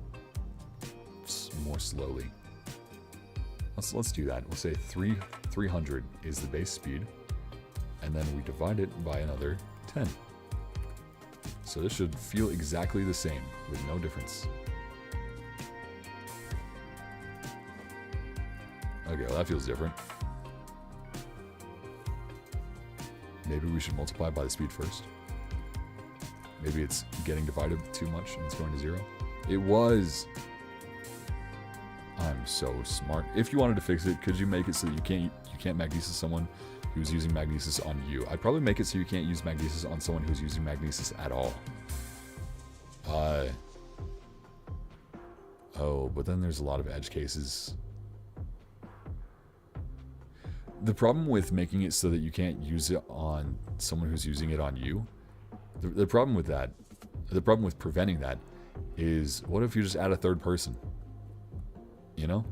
more slowly. Let's do that. We'll say 300 is the base speed, and then we divide it by another 10. So this should feel exactly the same, with no difference. Okay, well that feels different. Maybe we should multiply by the speed first. Maybe it's getting divided too much and it's going to 0. It was! I'm so smart. If you wanted to fix it, could you make it so that you can't Magnesis someone who's using Magnesis on you? I'd probably make it so you can't use Magnesis on someone who's using Magnesis at all. Oh, but then there's a lot of edge cases. The problem with making it so that you can't use it on someone who's using it on you, the problem with that, the problem with preventing that is, what if you just add a third person? You know?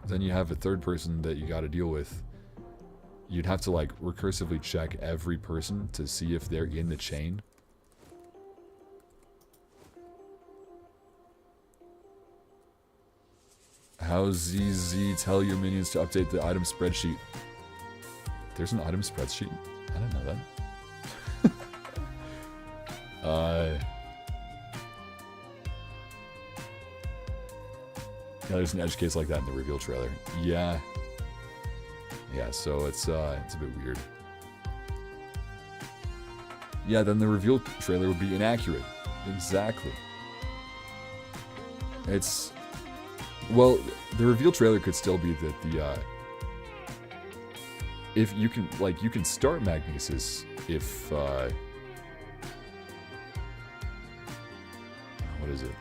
Then you have a third person that you gotta deal with. You'd have to like recursively check every person to see if they're in the chain. How ZZ tell your minions to update the item spreadsheet? There's an item spreadsheet? I didn't know that. Yeah, there's an edge case like that in the reveal trailer. Yeah. Yeah, so it's a bit weird. Yeah, then the reveal trailer would be inaccurate. Exactly. It's... Well, the reveal trailer could still be that the, if you can, like, you can start Magnesis if, what is it?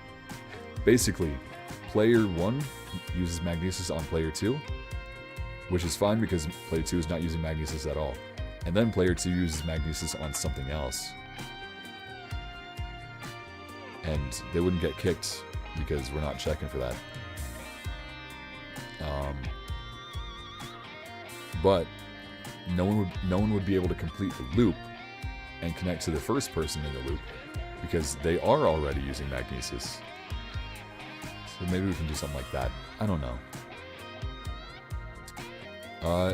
Basically, player 1 uses Magnesis on player 2, which is fine because player 2 is not using Magnesis at all. And then player 2 uses Magnesis on something else. And they wouldn't get kicked because we're not checking for that. But no one would be able to complete the loop and connect to the first person in the loop because they are already using Magnesis. So maybe we can do something like that. I don't know.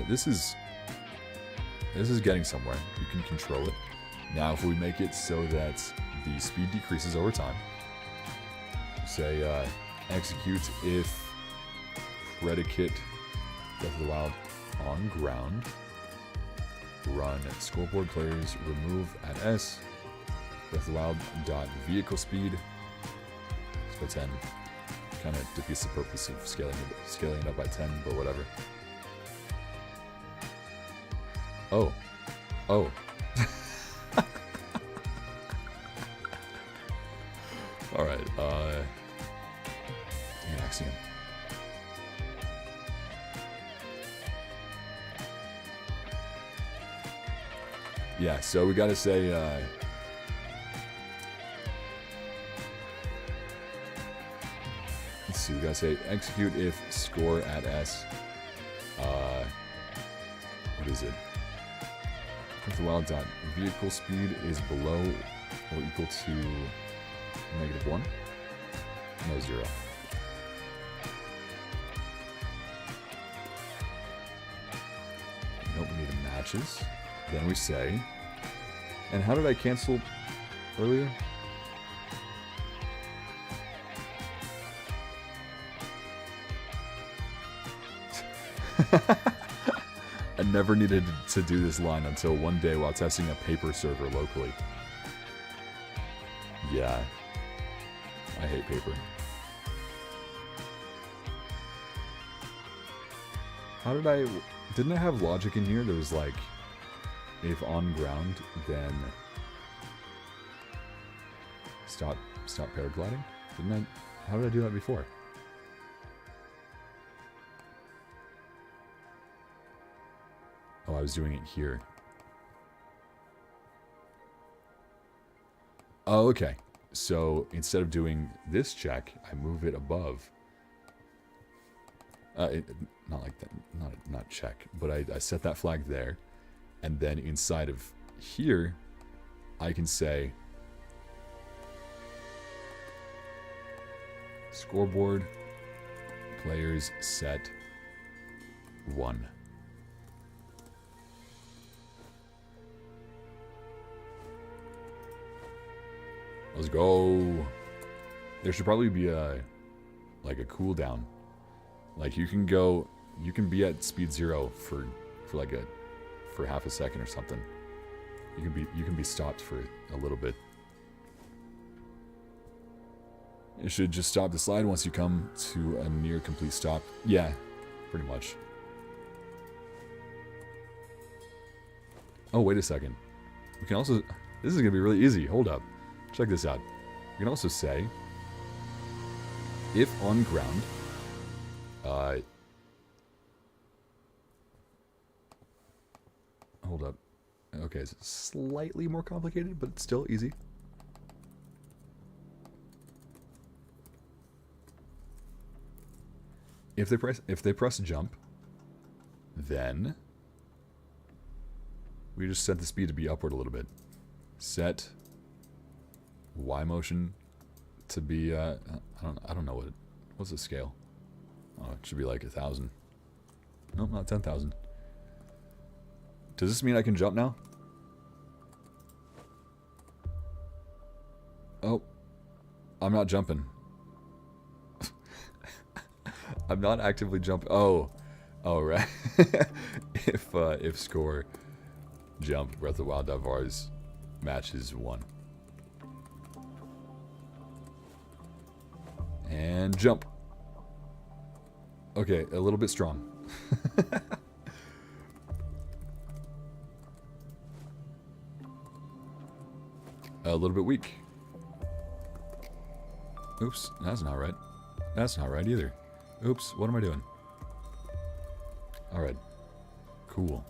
This is getting somewhere. You can control it. Now if we make it so that the speed decreases over time, say execute if predicate Breath of the Wild on ground, run scoreboard players remove at S, Breath of the Wild dot vehicle speed, so 10. Kind of defeats the purpose of scaling it up by 10, but whatever. Oh. Oh. Alright, Axiom. Yeah, so we gotta say, let's see, we gotta say execute if score at S, what is it? Breath of the Wild dot vehicle speed is below or equal to -1? No, 0. Nope, we need a matches. Then we say, and how did I cancel earlier? I never needed to do this line until one day while testing a paper server locally. Yeah, I hate paper. How did I... Didn't I have logic in here? There was like, if on ground, then stop paragliding? Didn't I... How did I do that before? Oh, I was doing it here. Oh, okay. So instead of doing this check, I move it above. Not like that. Not check. But I set that flag there. And then inside of here, I can say scoreboard players set 1. Let's go. There should probably be a cooldown. Like you can be at speed 0 for half a second or something. You can be stopped for a little bit. It should just stop the slide once you come to a near complete stop. Yeah, pretty much. Oh, wait a second. We can also... This is going to be really easy. Hold up. Check this out. We can also say, if on ground, hold up. Okay, it's slightly more complicated, but it's still easy. If they press jump, then we just set the speed to be upward a little bit. Set Y motion to be I don't know what's the scale. Oh, it should be like 1,000. Nope, not 10,000. Does this mean I can jump now? Oh, I'm not jumping. I'm not actively jumping. Oh, right. If score jump Breath of the Wild vars matches 1. And jump. Okay, a little bit strong. A little bit weak. Oops, that's not right. That's not right either. Oops, what am I doing? Alright. Cool.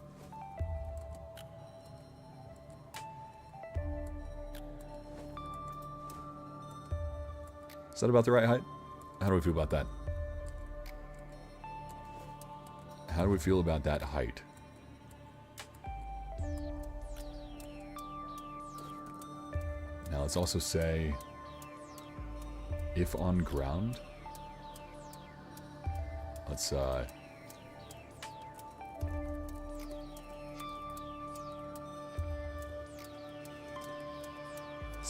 Is that about the right height? How do we feel about that? How do we feel about that height? Now let's also say, if on ground, let's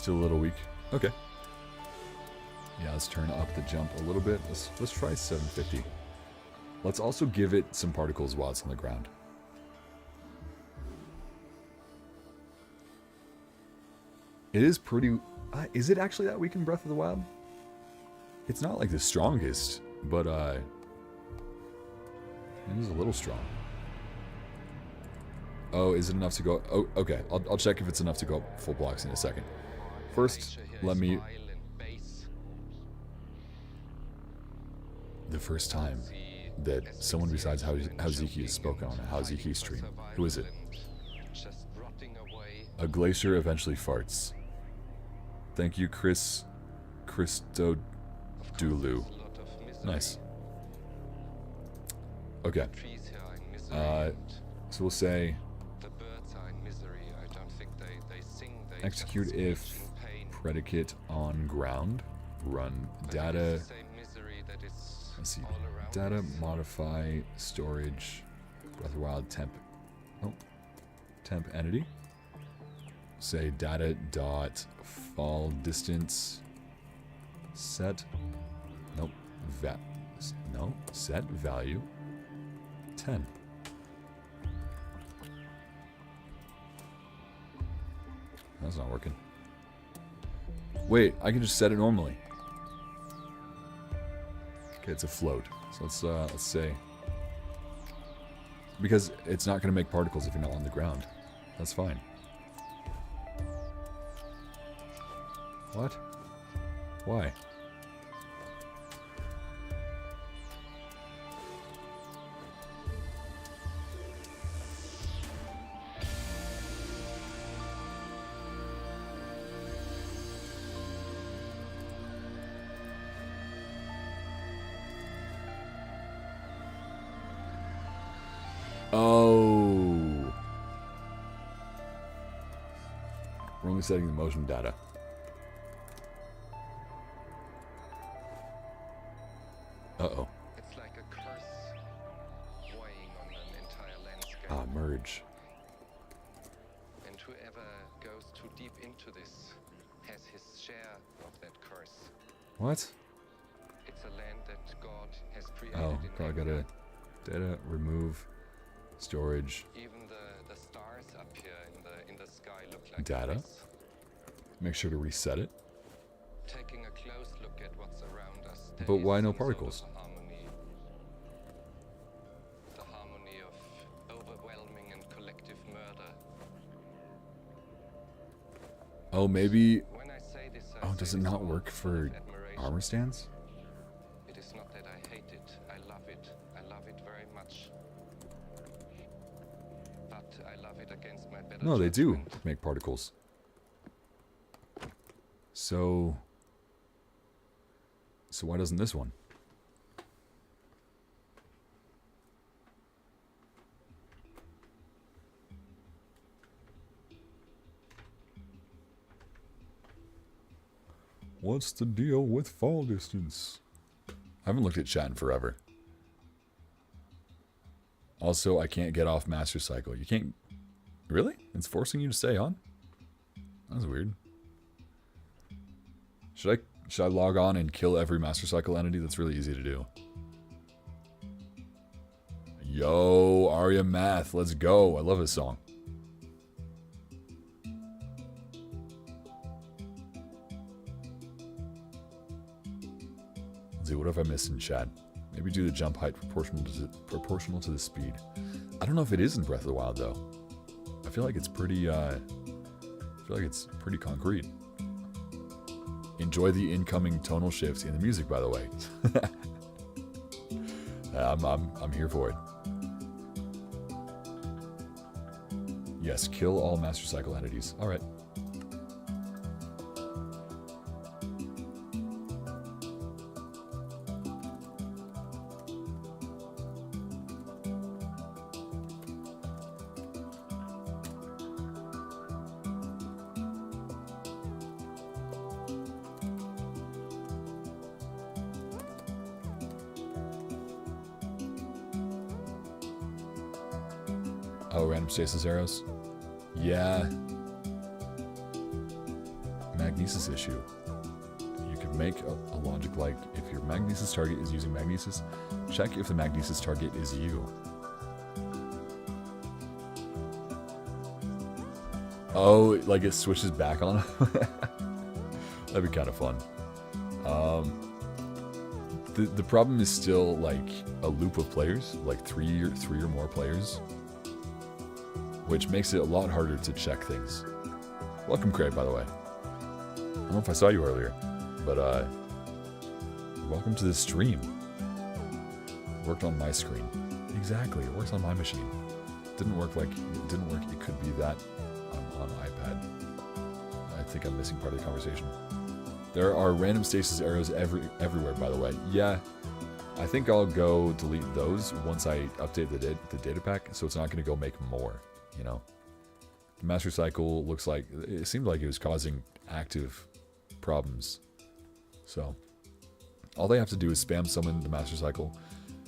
Still a little weak. Okay. Yeah, let's turn up the jump a little bit. Let's try 750. Let's also give it some particles while it's on the ground. It is pretty... is it actually that weak in Breath of the Wild? It's not like the strongest, but it is a little strong. Oh, is it enough to go... Oh, okay. I'll check if it's enough to go up full blocks in a second. First, let me... The first time that someone besides Hazuki has spoken on a Hazuki stream. Who is it? A glacier eventually farts. Thank you, Christodulu. Nice. Okay. So we'll say execute if predicate on ground. Run data. Let's see. Data modify storage. Breath of the Wild temp. Oh, temp entity. Say data dot fall distance set. Nope. No. Set value 10. That's not working. Wait, I can just set it normally. Okay, it's a float. So let's say, because it's not going to make particles if you're not on the ground. That's fine. What? Why? Oh. We're only setting the motion data. Uh-oh. It's like a curse weighing on an entire landscape. Ah, merge. And whoever goes too deep into this has his share of that curse. What? It's a land that God has created. Oh, probably gotta data remove storage. Even the stars up here in the sky look like Data. this. Make sure to reset it. Taking a close look at what's around us. there But is why no some sort of particles? harmony. The harmony of overwhelming and collective murder. Oh, maybe... When I say this, Oh, does it not work for armor stands? It is not that I hate it. I love it. I love it very much. But I love it against my better No, they do judgment. make particles. So why doesn't this one? What's the deal with fall distance? I haven't looked at chat in forever. Also, I can't get off Master Cycle. You can't... Really? It's forcing you to stay on? That's weird. Should I log on and kill every Master Cycle entity? That's really easy to do. Yo, Arya Math, let's go. I love this song. Let's see, what have I missed in chat? Maybe do the jump height proportional to the speed. I don't know if it is in Breath of the Wild though. I feel like it's pretty concrete. Enjoy the incoming tonal shifts in the music, by the way. I'm here for it. Yes, kill all Master Cycle entities. All right. Random stasis arrows. Yeah. Magnesis issue. You could make a logic like, if your Magnesis target is using Magnesis, check if the Magnesis target is you. Oh, like it switches back on? That'd be kind of fun. The problem is still like a loop of players, like three or more players, which makes it a lot harder to check things. Welcome, Craig, by the way. I don't know if I saw you earlier, but welcome to the stream. Worked on my screen. Exactly, it works on my machine. Didn't work. It could be that I'm on iPad. I think I'm missing part of the conversation. There are random stasis arrows everywhere, by the way. Yeah, I think I'll go delete those once I update the data pack, so it's not going to go make more, you know. The master cycle looks like, it seemed like it was causing active problems. So, all they have to do is spam summon the master cycle.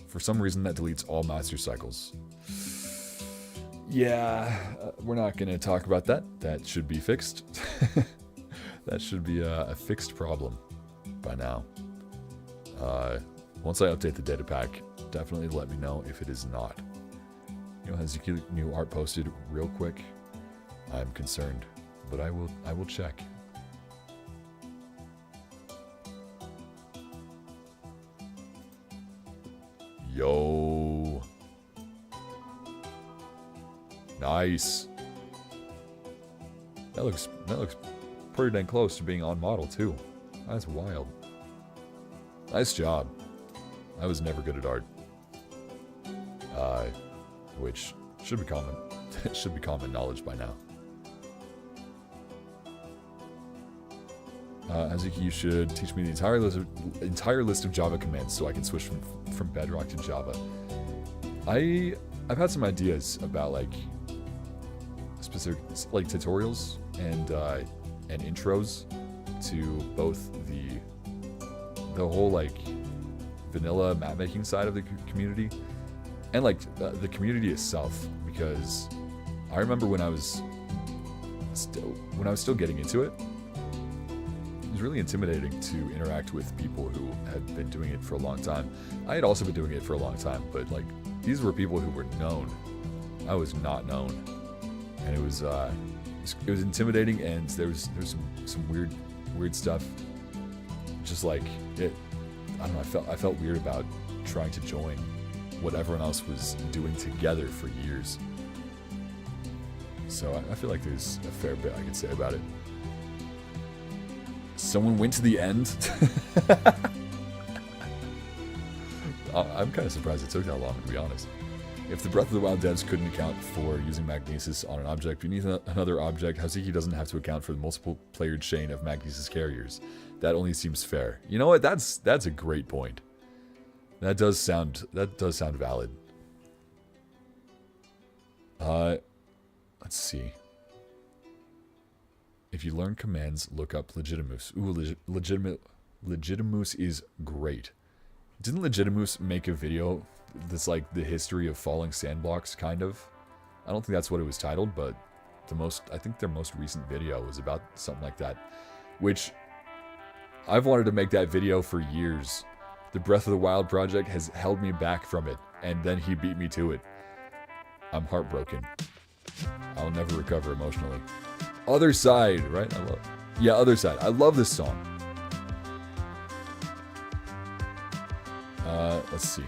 For some reason, that deletes all master cycles. Yeah, we're not going to talk about that. That should be fixed. That should be a fixed problem by now. Once I update the data pack, definitely let me know if it is not. You know, has the new art posted real quick? I'm concerned, but I will check. Yo. Nice. That looks pretty dang close to being on model too. That's wild. Nice job. I was never good at art. Which should be common. Should be common knowledge by now. Hazuki, you should teach me the entire list of Java commands so I can switch from Bedrock to Java. I've had some ideas about like specific like tutorials and intros to both the whole like vanilla map making side of the community and like the community itself, because I remember when I was still getting into it, it was really intimidating to interact with people who had been doing it for a long time. I had also been doing it for a long time, but like these were people who were known. I was not known, and it was intimidating, and there was some weird stuff. Just like it, I don't know. I felt weird about trying to join what everyone else was doing together for years. So I feel like there's a fair bit I could say about it. Someone went to the end. I'm kind of surprised it took that long, to be honest. If the Breath of the Wild devs couldn't account for using Magnesis on an object beneath another object, Hazuki doesn't have to account for the multiple player chain of Magnesis carriers. That only seems fair. You know what? That's a great point. That does sound valid. Let's see. If you learn commands, look up Legitimus. Ooh, Legitimus is great. Didn't Legitimus make a video that's like the history of falling sandblocks, kind of? I don't think that's what it was titled, but I think their most recent video was about something like that. Which, I've wanted to make that video for years. The Breath of the Wild project has held me back from it, and then he beat me to it. I'm heartbroken. I'll never recover emotionally. Other Side, right? Other Side. I love this song. Let's see.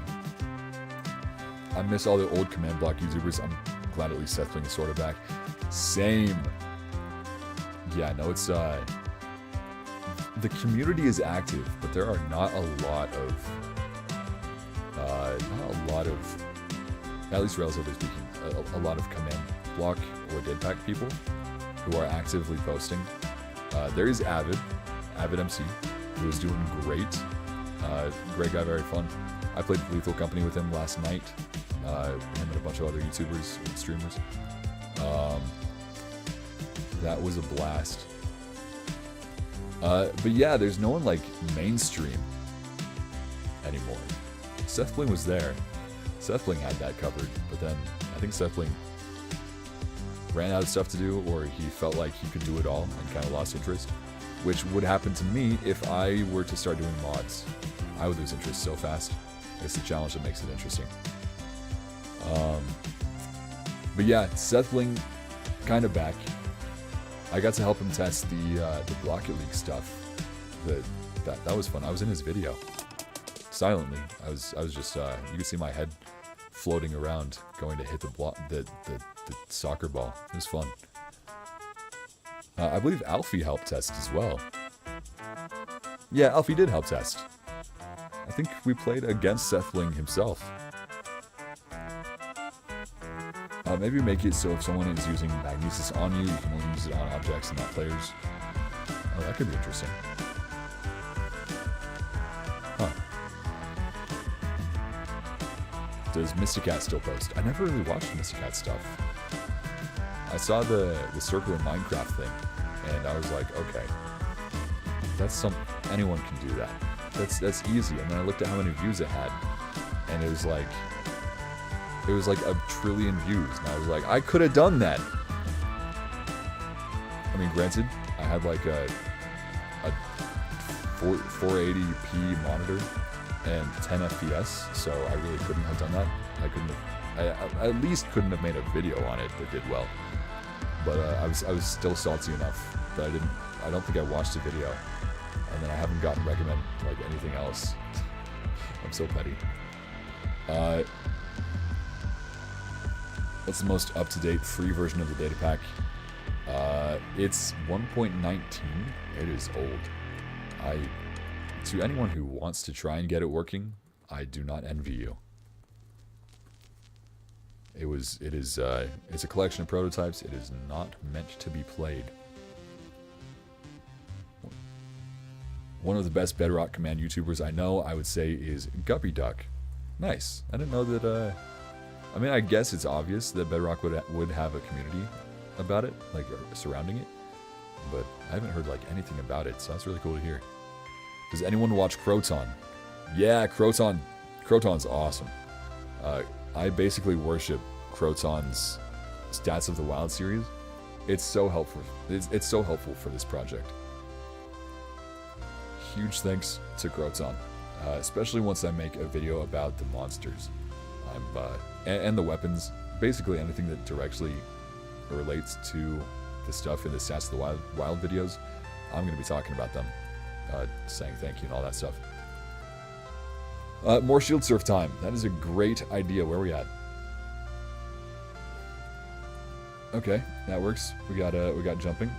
I miss all the old command block YouTubers. I'm glad at least Sethling is sort of back. Same. Yeah, no, it's the community is active, but there are not a lot of, at least relatively speaking, a lot of command block or datapack people who are actively posting. There is Avid MC, who is doing great. Great guy, very fun. I played Lethal Company with him last night. Him and a bunch of other YouTubers and streamers. That was a blast. But yeah, there's no one like mainstream anymore. Sethling was there. Sethling had that covered, but then I think Sethling ran out of stuff to do, or he felt like he could do it all and kind of lost interest. which would happen to me if I were to start doing mods. I would lose interest so fast. It's the challenge that makes it interesting. But yeah, Sethling, kind of back. I got to help him test the Blocket League stuff. That was fun. I was in his video, silently. I was just you could see my head floating around, going to hit the soccer ball. It was fun. I believe Alfie helped test as well. Yeah, Alfie did help test. I think we played against Sethling himself. Maybe make it so if someone is using Magnesis on you, you can only use it on objects and not players. Oh, that could be interesting. Huh. Does Mysticat still post? I never really watched Mysticat stuff. I saw the Circle of Minecraft thing, and I was like, okay, that's anyone can do that. That's easy. And then I looked at how many views it had, and it was like 1 trillion views, and I was like, I could have done that. I mean, granted, I had like a 480p monitor and 10 FPS, so I really couldn't have done that. I at least couldn't have made a video on it that did well. But I was still salty enough that I don't think I watched the video, and then I haven't gotten recommend like anything else. I'm so petty. What's the most up-to-date free version of the datapack? It's 1.19. It is old. To anyone who wants to try and get it working, I do not envy you. It's a collection of prototypes. It is not meant to be played. One of the best Bedrock Command YouTubers I know, I would say, is Guppy Duck. Nice. I didn't know that, I mean, I guess it's obvious that Bedrock would have a community about it, like, surrounding it. But I haven't heard, like, anything about it, so that's really cool to hear. Does anyone watch Croton? Yeah, Croton. Croton's awesome. I basically worship Croton's Stats of the Wild series. It's so helpful. It's so helpful for this project. Huge thanks to Croton, especially once I make a video about the monsters, and the weapons. Basically anything that directly relates to the stuff in the Stats of the Wild videos. I'm going to be talking about them, saying thank you and all that stuff. More shield surf time. That is a great idea. Where are we at? Okay, that works. We got jumping.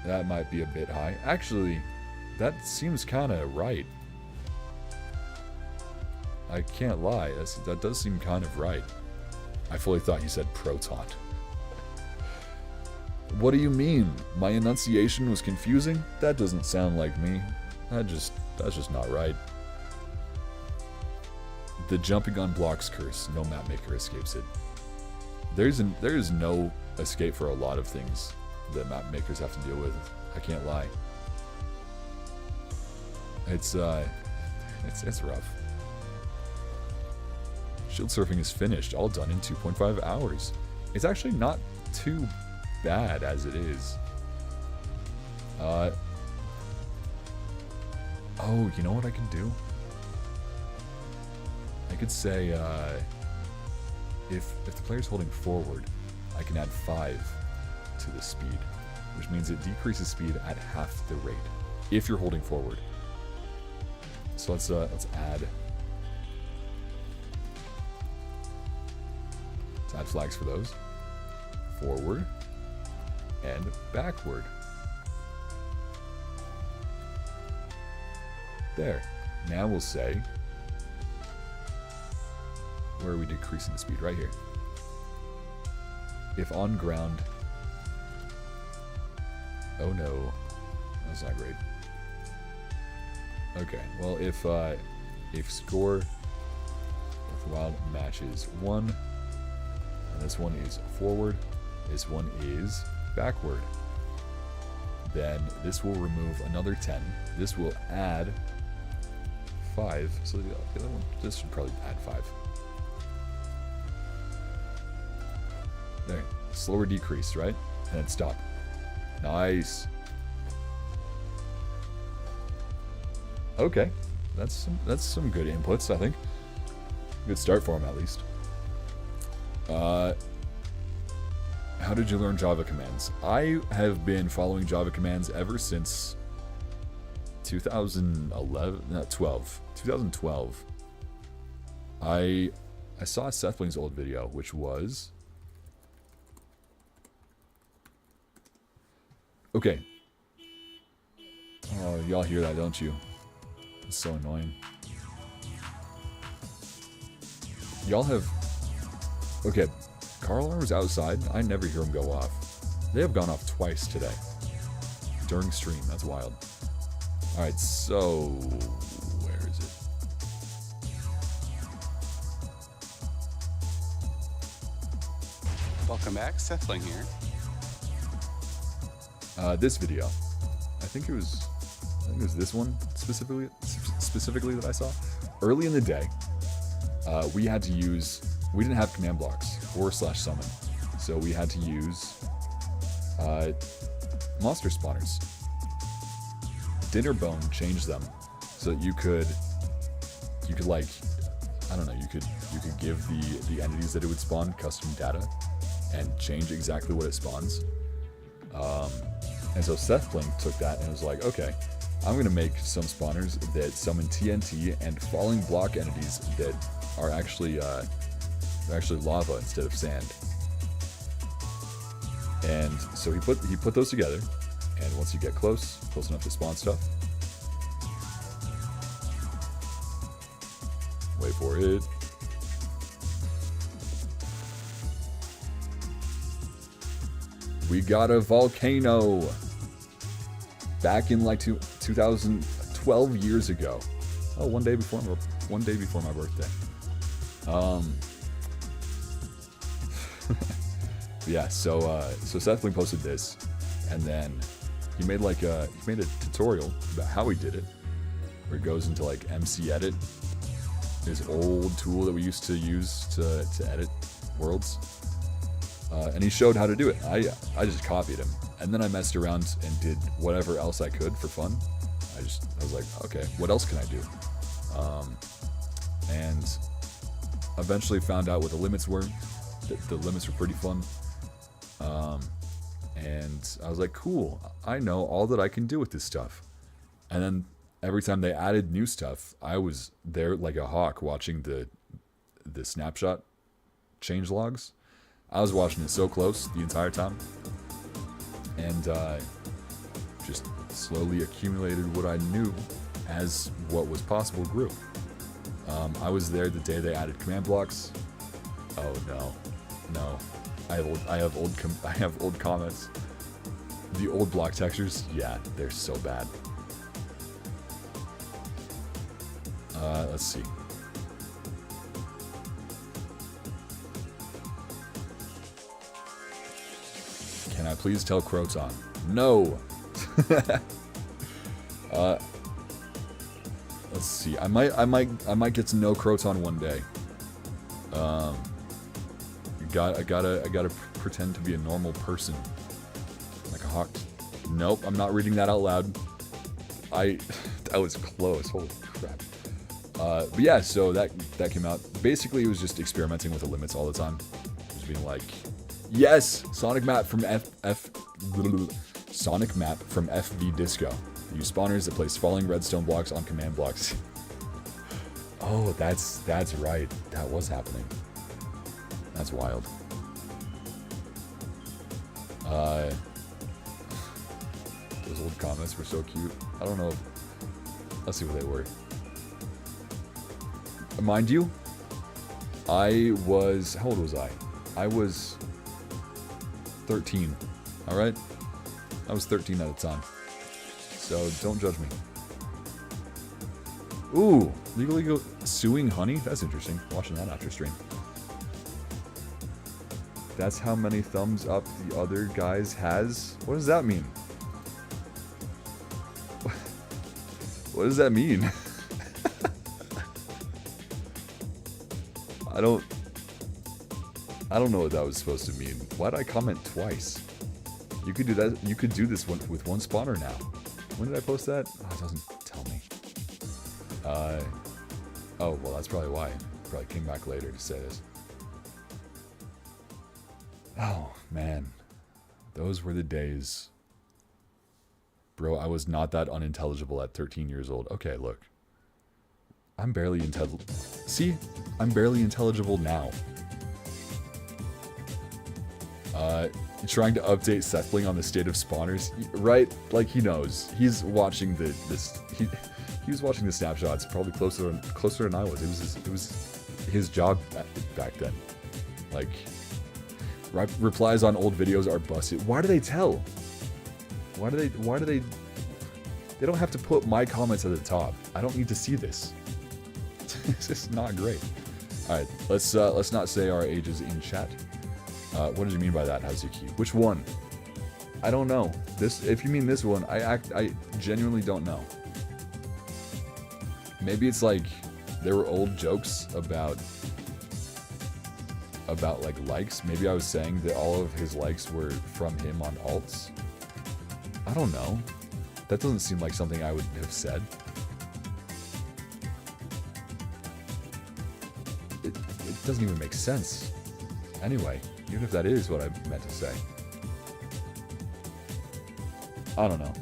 That might be a bit high. Actually, that seems kind of right. I can't lie. That does seem kind of right. I fully thought you said Proton. What do you mean? My enunciation was confusing? That doesn't sound like me. That's just not right. The jumping on blocks curse. No map maker escapes it. There is no escape for a lot of things that map makers have to deal with. I can't lie. It's rough. Shield surfing is finished, all done in 2.5 hours. It's actually not too bad as it is. Oh, you know what I can do? I could say, if the player's holding forward, I can add 5 to the speed, which means it decreases speed at half the rate if you're holding forward. So let's add flags for those. Forward and backward. There. Now we'll say, where are we decreasing the speed? Right here. If on ground, oh no, that's not great. Okay, well if score with wild matches 1, and this one is forward, this one is backward, then this will remove another 10. This will add 5. So the other one, this should probably add 5. There, slower decrease, right? And then stop. Nice. Okay, that's some good inputs, I think. Good start for him, at least. How did you learn Java commands? I have been following Java commands ever since 2012. I saw Sethling's old video, which was... Okay. Oh, y'all hear that, don't you? It's so annoying. Y'all have... Okay, Carl was outside. I never hear him go off. They have gone off twice today. During stream, that's wild. Alright, so... Where is it? Welcome back, Sethling here. This video. I think it was this one specifically that I saw. Early in the day, we didn't have command blocks or /summon, so we had to use monster spawners. Dinnerbone changed them so that you could like, I don't know, you could give the entities that it would spawn custom data and change exactly what it spawns. And so Sethling took that and was like, okay, I'm going to make some spawners that summon TNT and falling block entities that are actually lava instead of sand. And so he put those together, and once you get close enough to spawn stuff, wait for it. We got a volcano back in like 2012 years ago. Oh, one day before my birthday. Yeah, so Sethling posted this, and then he made a tutorial about how he did it, where it goes into like MC Edit, his old tool that we used to use to edit worlds. And he showed how to do it. I just copied him, and then I messed around and did whatever else I could for fun. I was like, okay, what else can I do? And eventually found out what the limits were. The limits were pretty fun. And I was like, cool, I know all that I can do with this stuff. And then every time they added new stuff, I was there like a hawk watching the snapshot change logs. I was watching it so close the entire time, and just slowly accumulated what I knew as what was possible grew. I was there the day they added command blocks. Oh no, I have old comments. The old block textures, yeah, they're so bad. Let's see. Can I please tell Croton? No! Let's see. I might get to know Croton one day. I gotta pretend to be a normal person. Like a hawk. Nope, I'm not reading that out loud. That was close. Holy crap. But yeah, so that came out. Basically, it was just experimenting with the limits all the time. Just being like, yes, Sonic Map from FV Disco. Use spawners that place falling redstone blocks on command blocks. Oh, that's right. That was happening. That's wild. Those old comments were so cute. I don't know. Let's see what they were. Mind you, I was... How old was I? I was 13. Alright? I was 13 at the time. So don't judge me. Ooh, legally suing Honey? That's interesting. Watching that after stream. That's how many thumbs up the other guys has? What does that mean? What does that mean? I don't know what that was supposed to mean. Why did I comment twice? You could do that. You could do this one with one spawner now. When did I post that? Oh, it doesn't tell me. Oh, well, that's probably why. Probably came back later to say this. Oh, man. Those were the days. Bro, I was not that unintelligible at 13 years old. Okay, look. I'm barely intelligible. See? I'm barely intelligible now. Trying to update Sethling on the state of spawners. Right? Like, he knows. He's watching he was watching the snapshots probably closer than I was. It was his job back then. Like, replies on old videos are busted. Why do they tell? Why do they they don't have to put my comments at the top. I don't need to see this. This is not great. Alright, let's not say our ages in chat. What did you mean by that, Hazuki? Which one? I don't know. If you mean this one, I genuinely don't know. Maybe it's like there were old jokes about like likes. Maybe I was saying that all of his likes were from him on alts. I don't know. That doesn't seem like something I would have said. It doesn't even make sense. Anyway, even if that is what I meant to say. I don't know.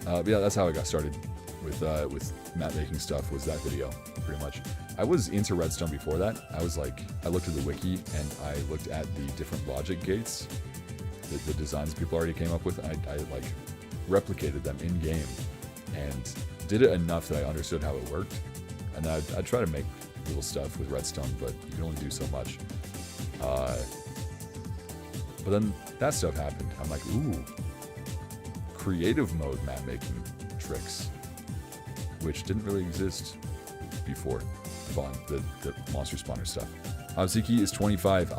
But yeah, that's how I got started with map making stuff, was that video, pretty much. I was into Redstone before that. I looked at the wiki and I looked at the different logic gates, the designs people already came up with, and I like replicated them in game and did it enough that I understood how it worked. And then I'd try to make little stuff with Redstone, but you can only do so much. But then that stuff happened. I'm like, ooh, creative mode map making tricks, which didn't really exist before the monster spawner stuff. Hazuki is 25.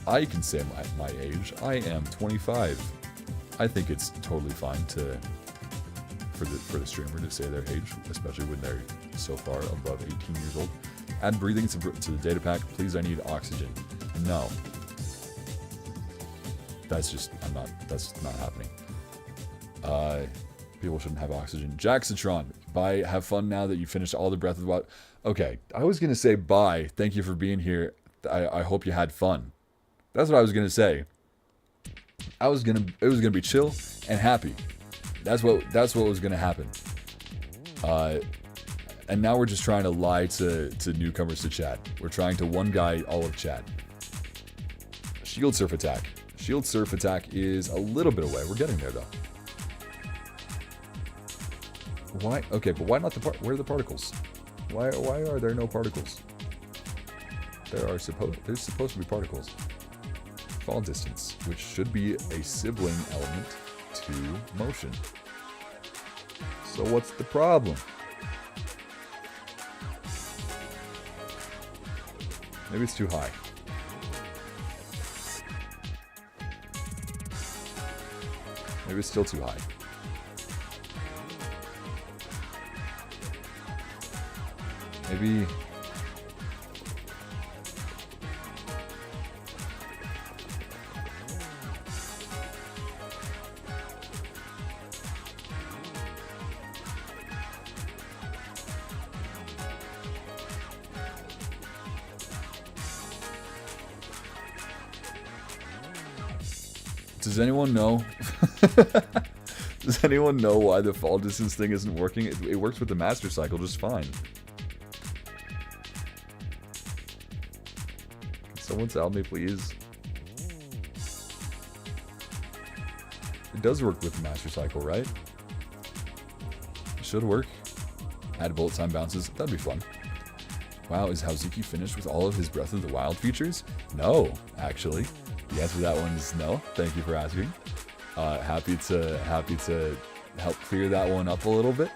I can say my age. I am 25. I think it's totally fine for the streamer to say their age, especially when they're so far above 18 years old. Add breathing to the data pack. Please, I need oxygen. No. That's not happening. People shouldn't have oxygen. Jacksatron, bye. Have fun now that you finished all the Breath of the Wild. Okay, I was gonna say bye. Thank you for being here. I hope you had fun. That's what I was gonna say. It was gonna be chill and happy. That's what was gonna happen. And now we're just trying to lie to newcomers to chat. We're trying to one guy all of chat. Shield surf attack. Shield surf attack is a little bit away. We're getting there though. Why? Okay, but why not where are the particles? Why are there no particles? There's supposed to be particles. Fall distance, which should be a sibling element to motion. So what's the problem? Maybe it's too high. Maybe it's still too high. Maybe... Does anyone know? Does anyone know why the fall distance thing isn't working? It works with the master cycle just fine. Can someone tell me, please? It does work with the master cycle, right? It should work. Add bullet time bounces. That'd be fun. Wow, is Hazuki finished with all of his Breath of the Wild features? No, actually. The answer to that one is no. Thank you for asking. Happy to help clear that one up a little bit.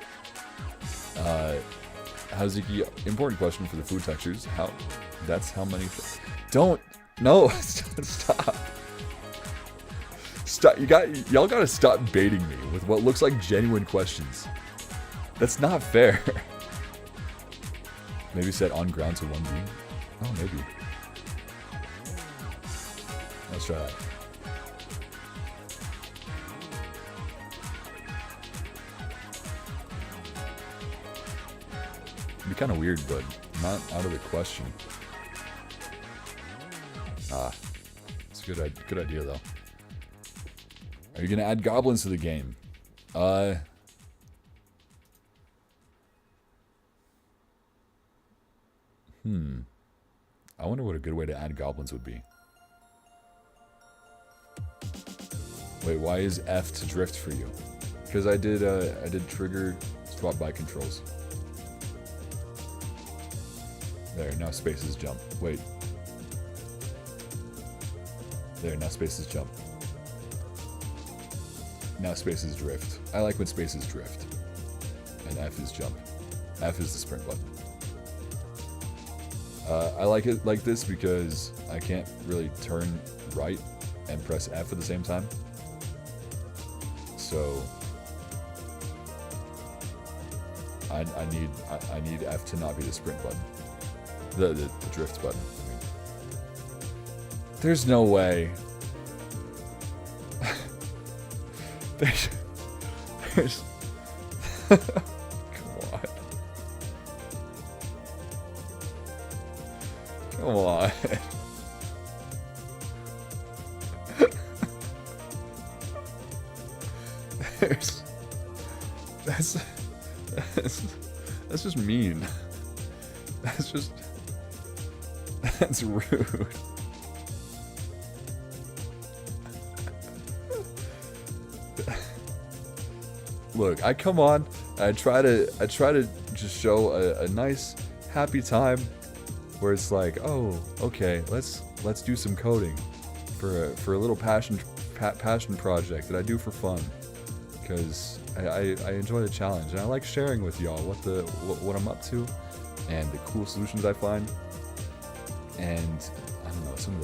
Hazuki, important question for the food textures. That's how many... No! Stop. Stop. Y'all gotta stop baiting me with what looks like genuine questions. That's not fair. Maybe set on ground to 1B. Oh, maybe. Let's try that. be kind of weird, but not out of the question. It's a good idea though. Are you gonna add goblins to the game? I wonder what a good way to add goblins would be. Wait, why is F to drift for you? Because I did trigger swap by controls. There, now spaces jump. Wait. There, now spaces jump. Now spaces drift. I like when spaces drift. And F is jump. F is the sprint button. I like it like this because I can't really turn right and press F at the same time. So I need F to not be the sprint button. The drift button. There's no way. there's Come on. Come on. That's just mean. That's rude. Look, I come on. I try to just show a nice, happy time, where it's like, oh, okay, let's do some coding for a little passion project that I do for fun, because I enjoy the challenge and I like sharing with y'all what I'm up to and the cool solutions I find, and I don't know, some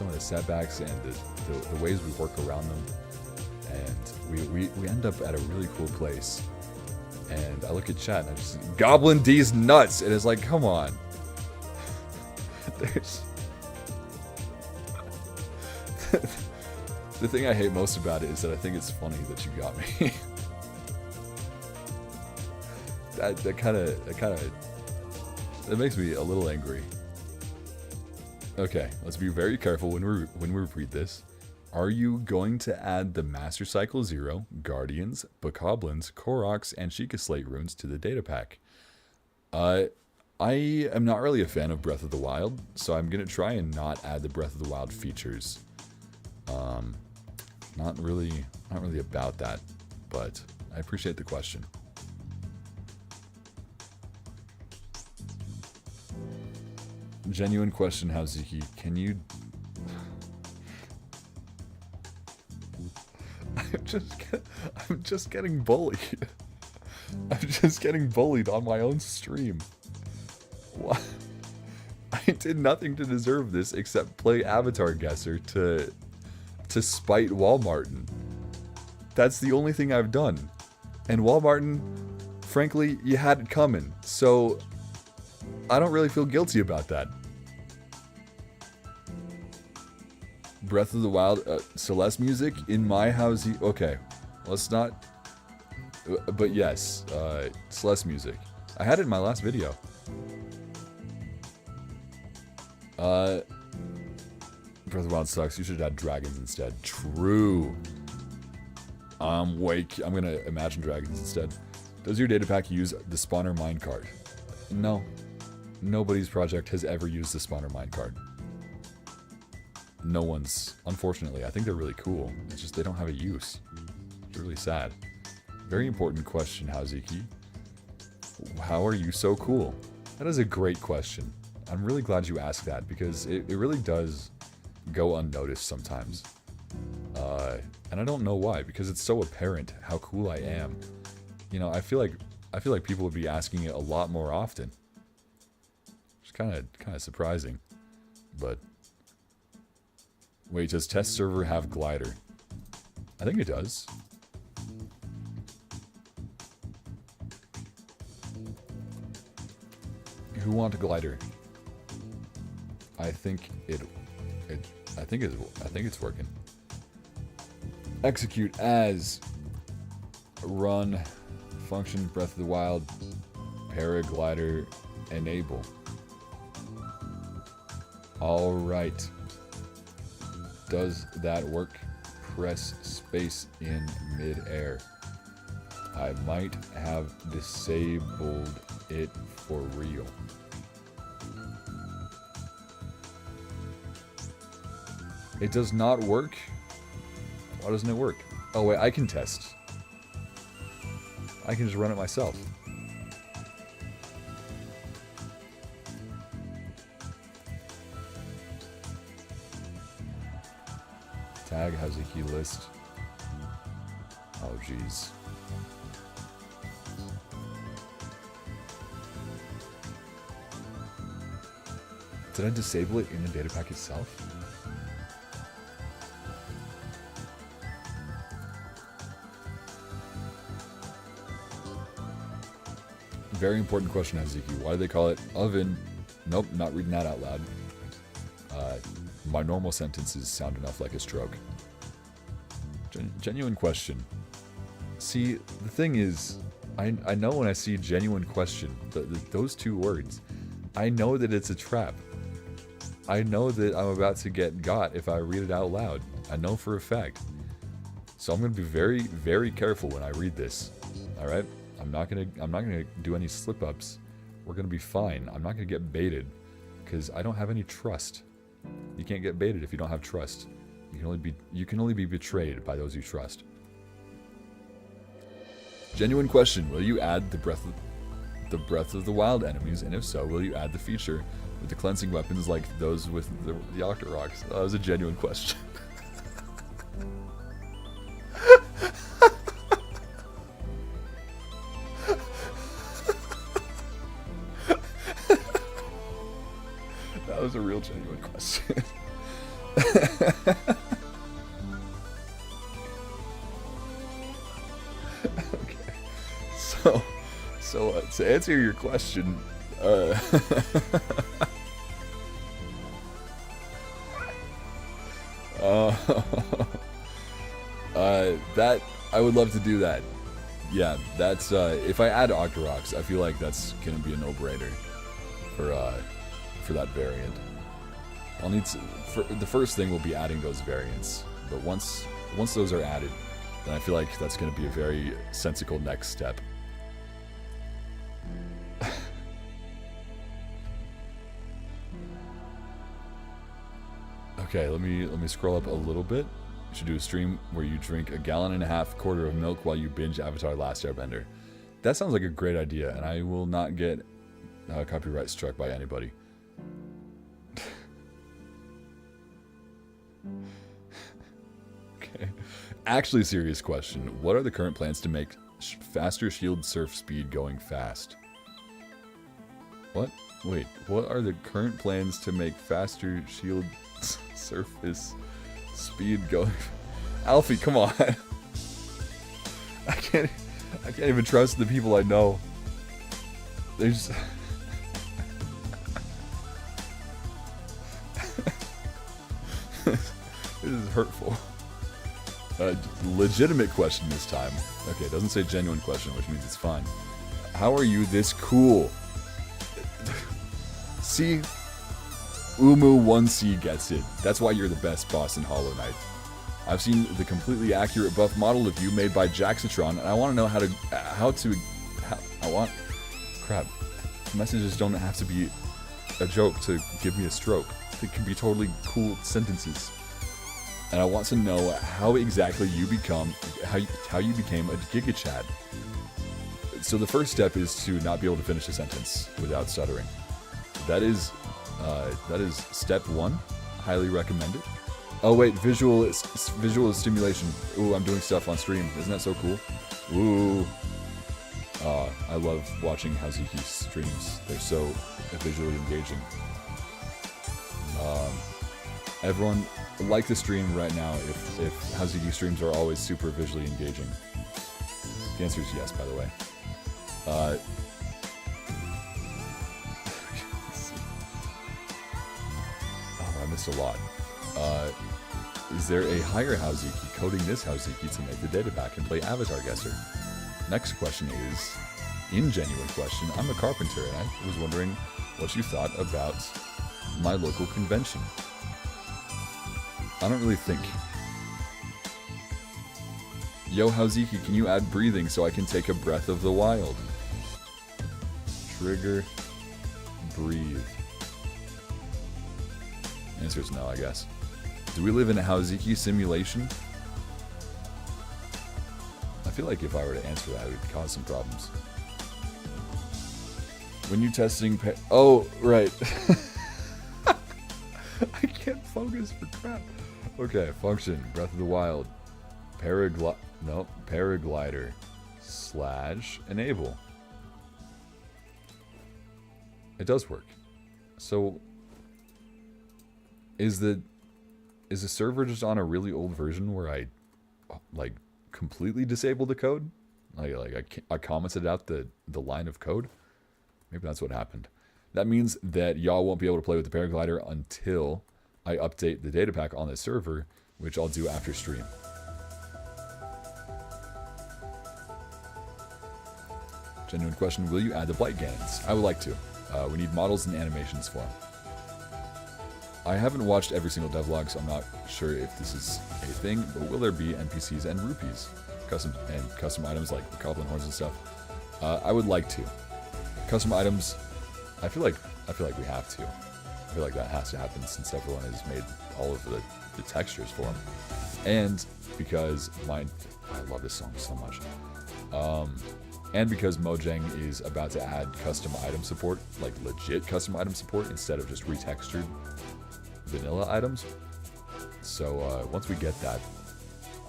of the setbacks and the ways we work around them. And we end up at a really cool place. And I look at chat and I just, Goblin D's nuts! And it's like, come on. There's... The thing I hate most about it is that I think it's funny that you got me. that makes me a little angry. Okay, let's be very careful when we read this. Are you going to add the Master Cycle 0, Guardians, Bokoblins, Koroks, and Sheikah Slate runes to the data pack? I am not really a fan of Breath of the Wild, so I'm going to try and not add the Breath of the Wild features. Not really about that, but I appreciate the question. Genuine question, Hazuki. Can you... I'm just getting bullied. I'm just getting bullied on my own stream. What? I did nothing to deserve this except play Avatar Guesser to spite Walmartin. That's the only thing I've done. And Walmartin, frankly, you had it coming. So I don't really feel guilty about that. Breath of the Wild, Celeste music in my house. Okay, let's not. But yes, Celeste music. I had it in my last video. Breath of the Wild sucks. You should add dragons instead. True. I'm gonna imagine dragons instead. Does your data pack use the spawner minecart? No. Nobody's project has ever used the spawner minecart. No one's, unfortunately. I think they're really cool. It's just they don't have a use. It's really sad. Very important question, Hazuki. How are you so cool? That is a great question. I'm really glad you asked that because it really does go unnoticed sometimes. And I don't know why, because it's so apparent how cool I am. You know, I feel like people would be asking it a lot more often. It's kind of surprising, but. Wait, does test server have glider? I think it does. Who want a glider? I think it's working. Execute as run function Breath of the Wild paraglider enable. Alright. Does that work? Press space in mid-air. I might have disabled it for real. It does not work? Why doesn't it work? Oh wait, I can test. I can just run it myself. Tag Haziki list. Oh jeez. Did I disable it in the datapack itself? Very important question, Haziki. Why do they call it oven? Nope, not reading that out loud. My normal sentences sound enough like a stroke. Genuine question. See, the thing is, I know when I see genuine question, those two words, I know that it's a trap. I know that I'm about to get got if I read it out loud. I know for a fact. So I'm going to be very, very careful when I read this. Alright? I'm not gonna do any slip-ups. We're gonna be fine. I'm not gonna get baited. Because I don't have any trust. You can't get baited if you don't have trust. You can only be betrayed by those you trust. Genuine question. Will you add the breath of the wild enemies? And if so, will you add the feature with the cleansing weapons like those with the Octo Rocks? That was a genuine question. That was a real genuine question. Okay. So to answer your question, that I would love to do that. Yeah, that's if I add Octoroks, I feel like that's gonna be a no-brainer for that variant. I'll need to, the first thing will be adding those variants, but once those are added, then I feel like that's going to be a very sensible next step. Okay, let me scroll up a little bit. You should do a stream where you drink 1.5 gallons quarter of milk while you binge Avatar: Last Airbender. That sounds like a great idea, and I will not get copyright struck by anybody. Okay. Actually, serious question. What are the current plans to make faster shield surf speed going fast? What? Wait, what are the current plans to make faster shield surface speed going? Alfie, come on. I can't even trust the people I know. There's this is hurtful. Legitimate question this time. Okay, it doesn't say genuine question, which means it's fine. How are you this cool? See? Umu1C gets it. That's why you're the best boss in Hollow Knight. I've seen the completely accurate buff model of you made by Jaxatron, and I want to know crap. Messages don't have to be a joke to give me a stroke. It can be totally cool sentences. And I want to know how exactly you became a Giga Chad. So the first step is to not be able to finish a sentence without stuttering. That is step 1. Highly recommend it. Oh wait, visual stimulation. Ooh, I'm doing stuff on stream. Isn't that so cool? Ooh. I love watching Hazuki's streams. They're so visually engaging. Everyone, like the stream right now if Hazuki streams are always super visually engaging. The answer is yes, by the way. Oh, I missed a lot. Is there a higher Hazuki coding this Hazuki to make the datapack and play Avatar Guesser? Next question is, ingenuine question. I'm a carpenter, and I was wondering what you thought about my local convention. I don't really think. Yo, Hauziki, can you add breathing so I can take a breath of the wild? Trigger, breathe. Answer is no, I guess. Do we live in a Hauziki simulation? I feel like if I were to answer that, it would cause some problems. When you testing oh, right. I can't focus for crap. Okay, function, Breath of the Wild. Paraglider / enable. It does work. So, is the server just on a really old version where I, like, completely disabled the code? I commented out the line of code? Maybe that's what happened. That means that y'all won't be able to play with the paraglider until I update the datapack on the server, which I'll do after stream. Genuine question, will you add the blight gannons? I would like to. We need models and animations for them. I haven't watched every single devlog, so I'm not sure if this is a thing, but will there be NPCs and rupees? Custom items like the goblin horns and stuff? I would like to. Custom items, I feel like we have to. I feel like that has to happen since everyone has made all of the textures for them. And because I love this song so much. And because Mojang is about to add custom item support, like legit custom item support, instead of just retextured vanilla items. So once we get that,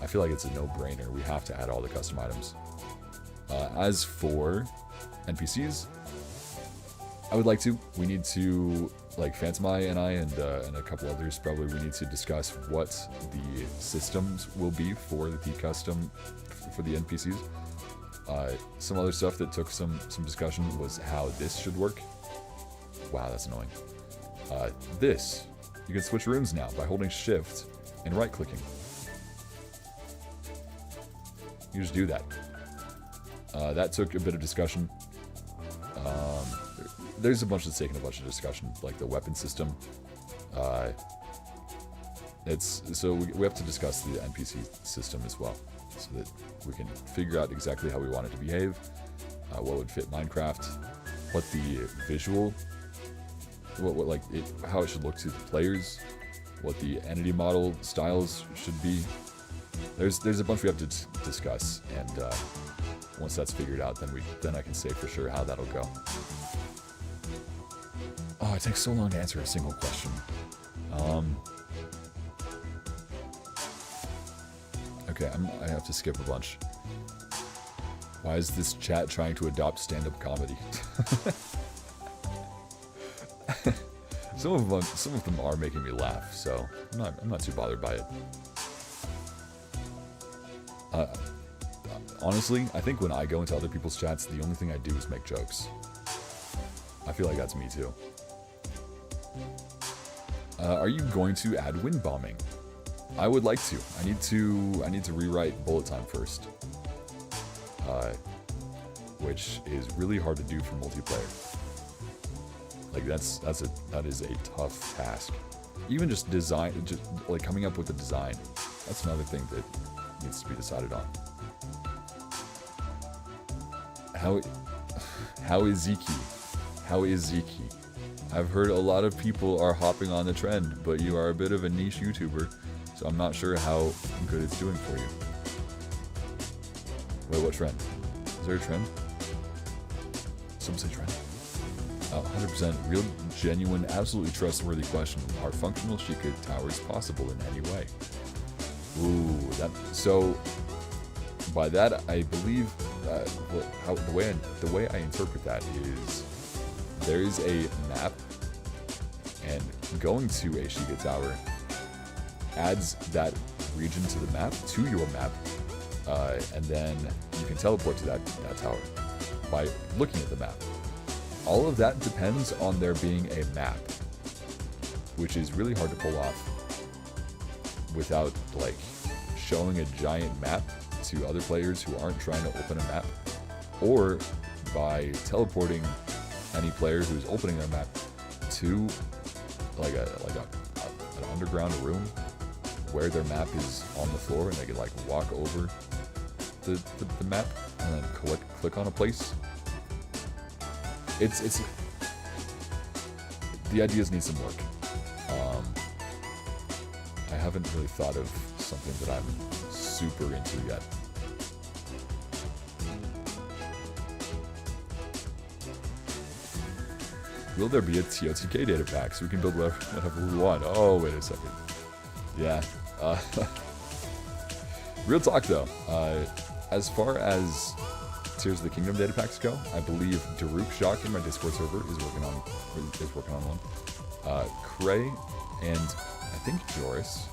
I feel like it's a no-brainer. We have to add all the custom items. As for NPCs, I would like to. We need to, like Phantom Eye and I and a couple others, probably we need to discuss what the systems will be for the custom, for the NPCs. Some other stuff that took some discussion was how this should work. Wow, that's annoying. This, you can switch rooms now by holding shift and right clicking. You just do that. That took a bit of discussion. There's a bunch that's taken a bunch of discussion, like the weapon system. So we have to discuss the NPC system as well, so that we can figure out exactly how we want it to behave, what would fit Minecraft, what the visual, how it should look to the players, what the entity model styles should be. There's a bunch we have to discuss, and once that's figured out, then I can say for sure how that'll go. Oh, it takes so long to answer a single question. Okay, I have to skip a bunch. Why is this chat trying to adopt stand-up comedy? Some of them are making me laugh, so I'm not too bothered by it. Honestly, I think when I go into other people's chats, the only thing I do is make jokes. I feel like that's me too. Are you going to add wind bombing? I would like to. I need to rewrite bullet time first, which is really hard to do for multiplayer. Like that is a tough task. Even just like coming up with a design, that's another thing that needs to be decided on. How is Ziki? How is Ziki? I've heard a lot of people are hopping on the trend, but you are a bit of a niche YouTuber, so I'm not sure how good it's doing for you. Wait, what trend? Is there a trend? Some say trend. 100% real, genuine, absolutely trustworthy question. Are functional Sheikah towers possible in any way? Ooh, so by that I believe the way I interpret that is there is a map, and going to a Sheikah tower adds that region to the map, to your map, and then you can teleport to that tower by looking at the map. All of that depends on there being a map, which is really hard to pull off without like showing a giant map to other players who aren't trying to open a map, or by teleporting any player who's opening their map to like an underground room where their map is on the floor, and they can like walk over the map and then click on a place. It's the ideas need some work. I haven't really thought of something that I'm super into yet. Will there be a TOTK data pack so we can build whatever we want? Oh, wait a second. Yeah. Real talk though. As far as Tears of the Kingdom data packs go, I believe Daruk Shock in my Discord server is working on one. Cray and I think Joris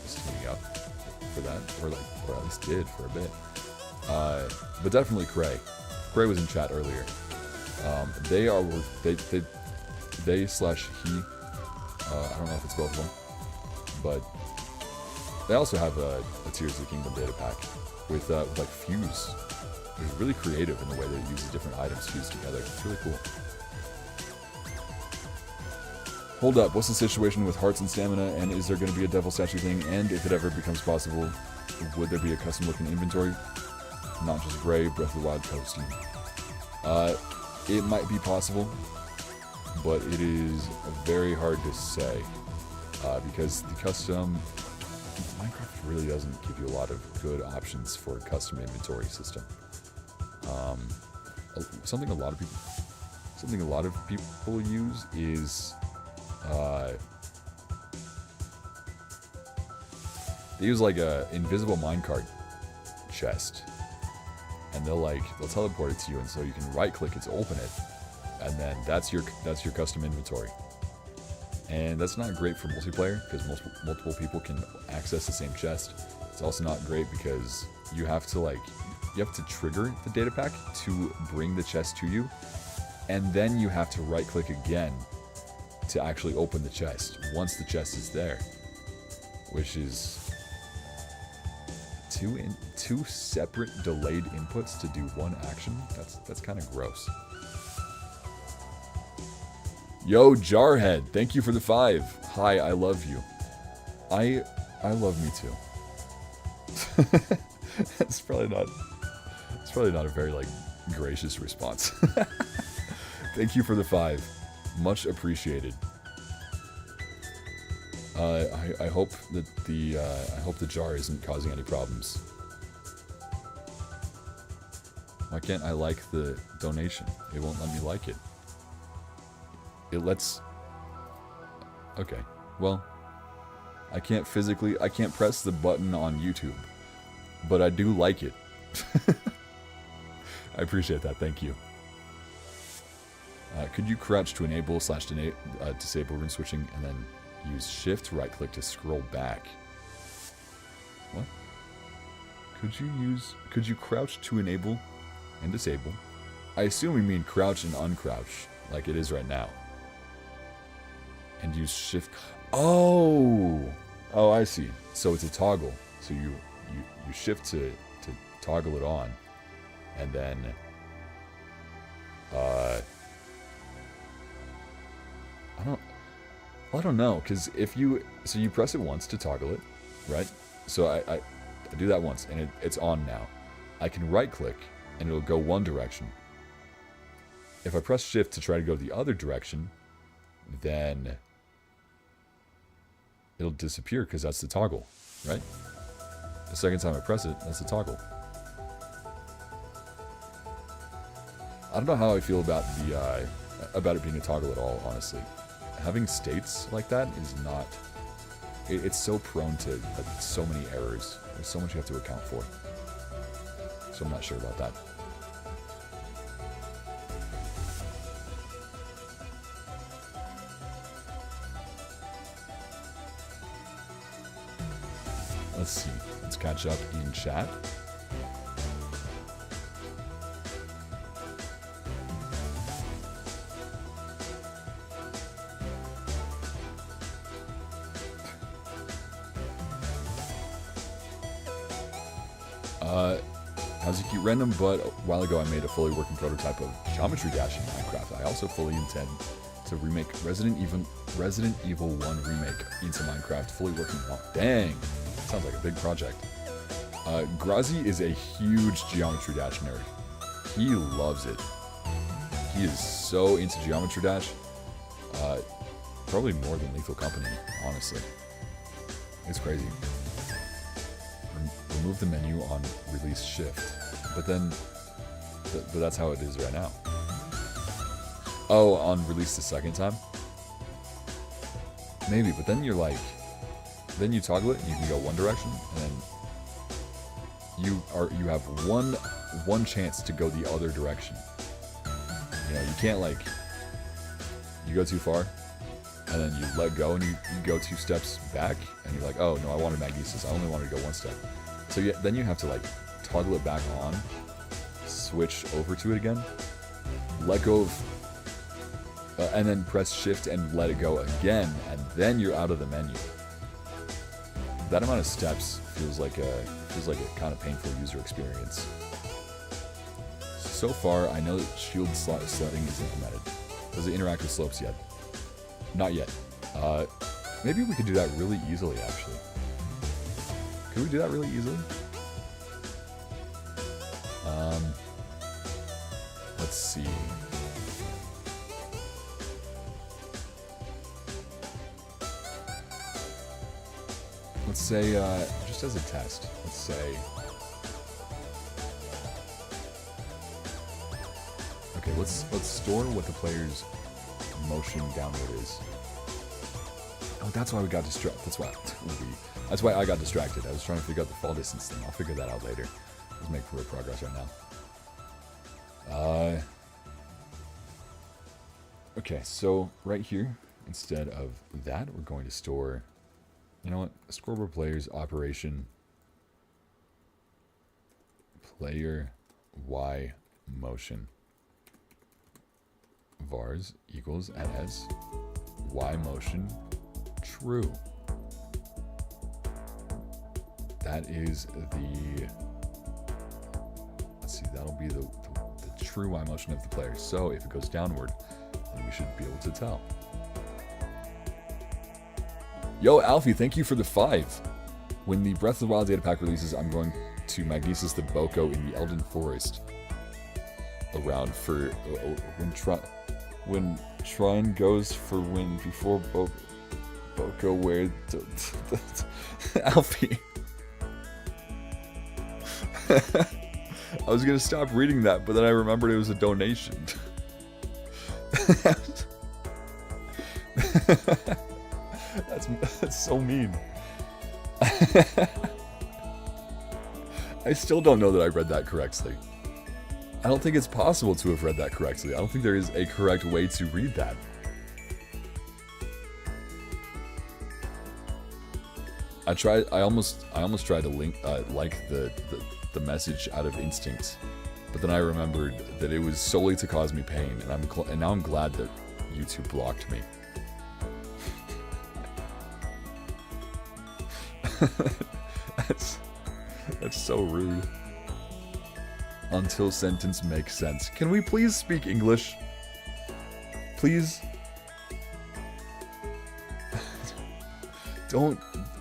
is teaming up for that, or at least did for a bit. But definitely Cray. Cray was in chat earlier. They slash he. I don't know if it's both of them, but they also have a Tears of the Kingdom data pack with like fuse. It's really creative in the way that it uses different items fused together. It's really cool. Hold up, what's the situation with hearts and stamina, and is there going to be a devil statue thing, and if it ever becomes possible, would there be a custom looking inventory? Not just gray, Breath of the Wild coasting. It might be possible, but it is very hard to say, because the custom... Minecraft really doesn't give you a lot of good options for a custom inventory system. Something a lot of people use is they use like a invisible minecart chest, and they'll teleport it to you, and so you can right click it to open it, and then that's your custom inventory. And that's not great for multiplayer because multiple people can access the same chest. It's also not great because you have to trigger the data pack to bring the chest to you, and then you have to right click again to actually open the chest once the chest is there, which is two separate delayed inputs to do one action. That's kind of gross. Yo, Jarhead, thank you for the 5. Hi, I love you. I love me too. It's probably not a very gracious response. Thank you for the 5. Much appreciated. I hope that the jar isn't causing any problems. Why can't I like the donation? It won't let me like it. It lets... Okay, well, I can't press the button on YouTube, but I do like it. I appreciate that, thank you. Could you crouch to enable / disable rune switching and then use shift right click to scroll back? What? Could you crouch to enable and disable? I assume we mean crouch and uncrouch, like it is right now. And use shift. Oh, I see. So it's a toggle. So you shift to toggle it on, and then I don't know, because if you press it once to toggle it, right? So I do that once, and it's on now. I can right click, and it'll go one direction. If I press shift to try to go the other direction, then it'll disappear because that's the toggle, right? The second time I press it, that's the toggle. I don't know how I feel about it being a toggle at all, honestly. Having states like that is not... It's so prone to so many errors. There's so much you have to account for. So I'm not sure about that. Let's see. Let's catch up in chat. Hazuki Random, but a while ago I made a fully working prototype of Geometry Dash in Minecraft. I also fully intend to remake Resident Evil 1 remake into Minecraft, fully working on. Dang, sounds like a big project. Grazi is a huge Geometry Dash nerd. He loves it. He is so into Geometry Dash. Probably more than Lethal Company, honestly. It's crazy. Remove the menu on release shift, but then, but that's how it is right now. Oh, on release the second time? Maybe, but then you're like, then you toggle it and you can go one direction, and then you have one chance to go the other direction. You know, you can't like, you go too far, and then you let go and you go 2 steps back, and you're like, oh no, I wanted Magnesis, I only wanted to go 1 step. So yeah, then you have to like toggle it back on, switch over to it again, let go of, and then press shift and let it go again, and then you're out of the menu. That amount of steps feels like a kind of painful user experience. So far, I know that shield sledding is implemented. Does it interact with slopes yet? Not yet. Maybe we could do that really easily, actually. Could we do that really easily? Let's see. Let's say, just as a test, let's say... Okay, let's store what the player's motion downward is. Oh, that's why we got distracted. That's why I got distracted. I was trying to figure out the fall distance thing. I'll figure that out later. Let's make real progress right now. Okay, so right here, instead of that, we're going to store, you know what? Scoreboard players operation player y motion vars equals as y motion true. That is the, let's see, that'll be the true y motion of the player. So if it goes downward, then we should be able to tell. Yo, Alfie, thank you for the 5. When the Breath of the Wild data pack releases, I'm going to Magnesis the Boko in the Elden Forest around for when Shrine goes for win before Boko where Alfie. I was gonna stop reading that, but then I remembered it was a donation. That's so mean. I still don't know that I read that correctly. I don't think it's possible to have read that correctly. I don't think there is a correct way to read that. I almost tried to like the message out of instinct, but then I remembered that it was solely to cause me pain, and now I'm glad that YouTube blocked me. That's so rude. Until sentence makes sense. Can we please speak English? Please? Don't...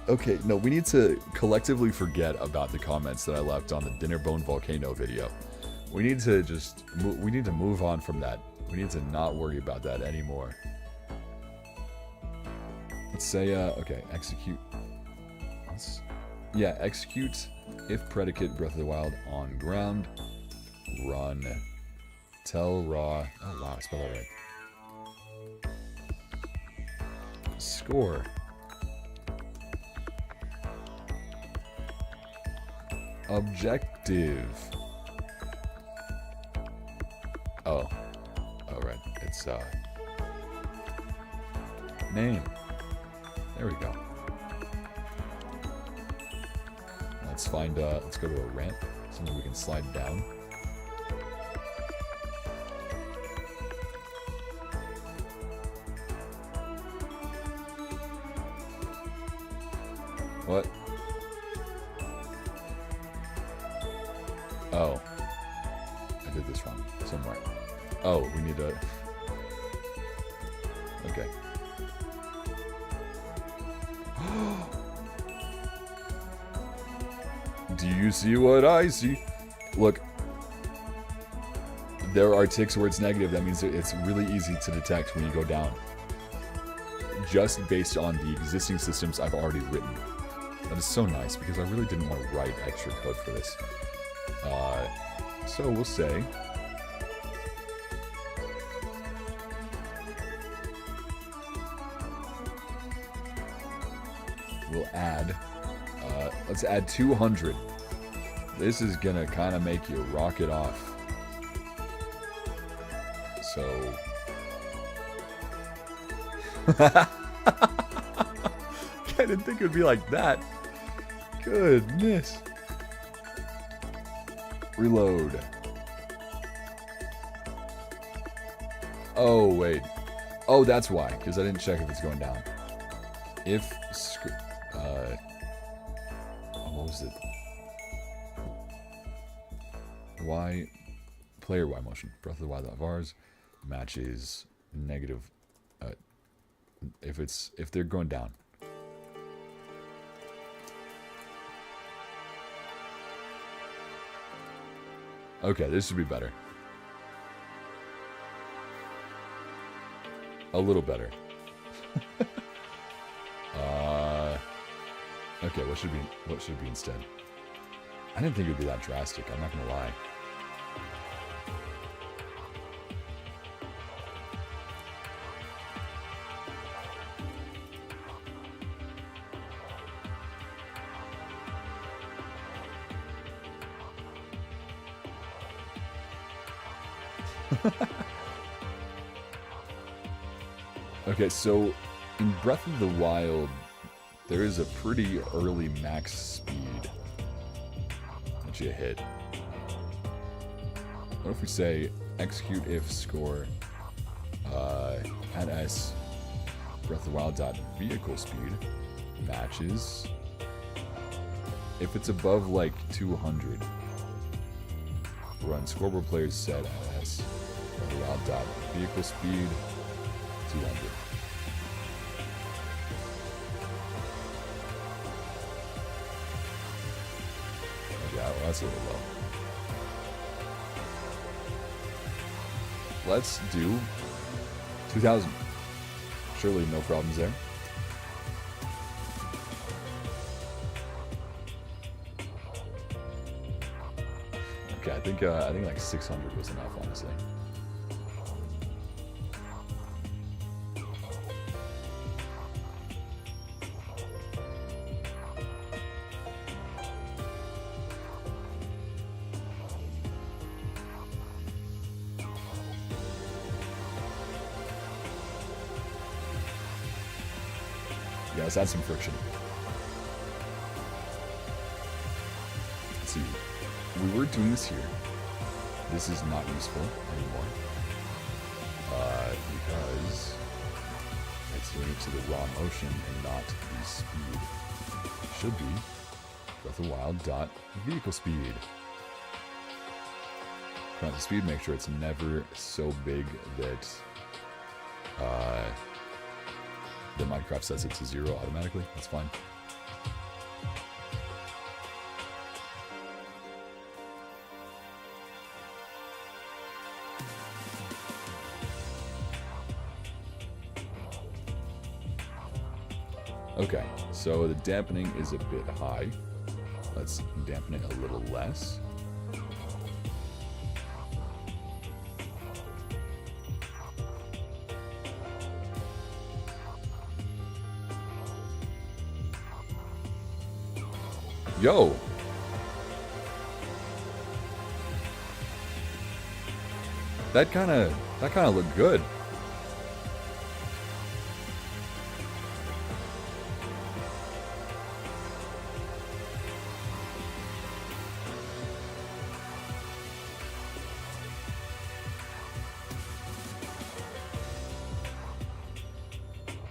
Okay, no, we need to collectively forget about the comments that I left on the Dinnerbone Volcano video. We need to just... we need to move on from that. We need to not worry about that anymore. Let's say, okay, execute... Yeah, execute if predicate Breath of the Wild on ground. Run. Tell raw. Oh wow, I spelled that right. Score. Objective. Oh. Oh right. It's name. There we go. Let's find let's go to a ramp, something we can slide down. What? Oh. I did this wrong somewhere. Oh, we need to... Okay. Do you see what I see? Look. There are ticks where it's negative. That means it's really easy to detect when you go down. Just based on the existing systems I've already written. That is so nice, because I really didn't want to write extra code for this. So we'll say... We'll add... let's add 200. This is gonna kind of make you rocket off. So... I didn't think it would be like that. Goodness. Reload. Oh, wait. Oh, that's why. Because I didn't check if it's going down. If... what was it? Y... Player Y motion. Breath of the Wild vars matches negative... if they're going down. Okay, this should be better. A little better. Okay, what should it be instead? I didn't think it would be that drastic, I'm not gonna lie. Okay, so in Breath of the Wild, there is a pretty early max speed that you hit. What if we say execute if score at s Breath of the Wild dot vehicle speed matches if it's above like 200. Run scoreboard players set at s Breath of the Wild dot vehicle speed 200. Yeah, well, that's a little low. Let's do 2000. Surely no problems there. Okay, I think like 600 was enough, honestly. Yeah, let's add some friction. Let's see. We were doing this here. This is not useful anymore. Because it's doing it to the raw motion and not the speed. Should be Breath of the Wild dot vehicle speed. Count the speed, make sure it's never so big that the Minecraft sets it to 0 automatically. That's fine. Okay, so the dampening is a bit high. Let's dampen it a little less. Yo! That kinda looked good.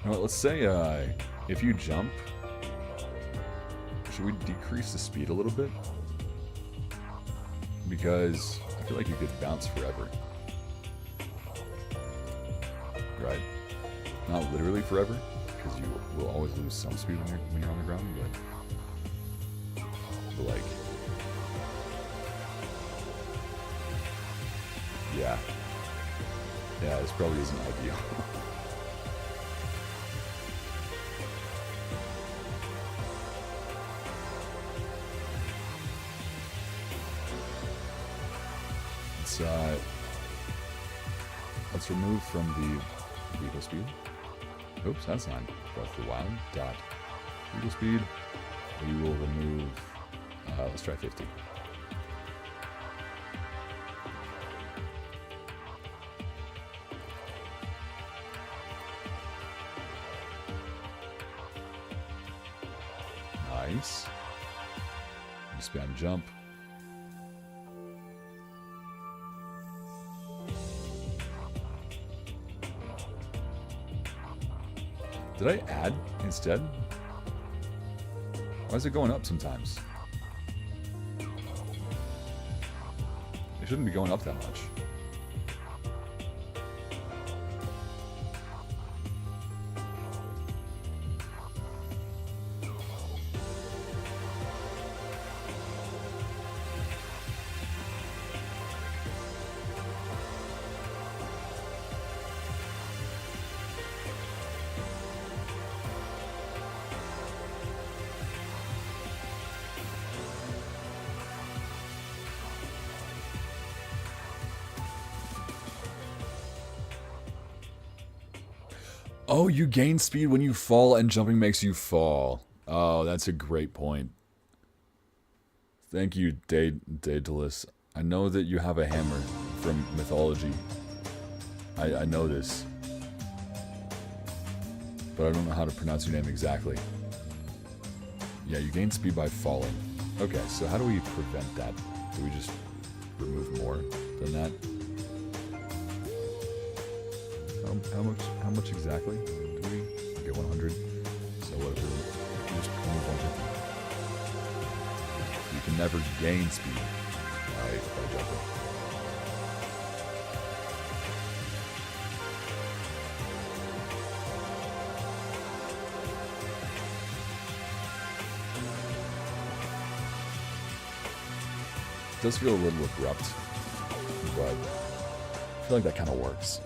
Well, let's say if you jump, should we decrease the speed a little bit? because I feel like you could bounce forever. Right? Not literally forever, because you will always lose some speed when you're on the ground, but like, yeah, this probably isn't ideal. Let's remove from the vehicle speed. Oops, that's not Breath of the Wild. Dot vehicle speed. We will remove. Let's try 50. Nice. Spam jump. Did I add instead? Why is it going up sometimes? It shouldn't be going up that much. Oh, you gain speed when you fall and jumping makes you fall. Oh, that's a great point. Thank you, Daedalus. I know that you have a hammer from mythology. I know this. But I don't know how to pronounce your name exactly. Yeah, you gain speed by falling. Okay, so how do we prevent that? Do we just remove more than that? How much exactly do we? Okay, 100. So what if we just remove 150? You can never gain speed by jumping. It does feel a little abrupt, but I feel like that kind of works.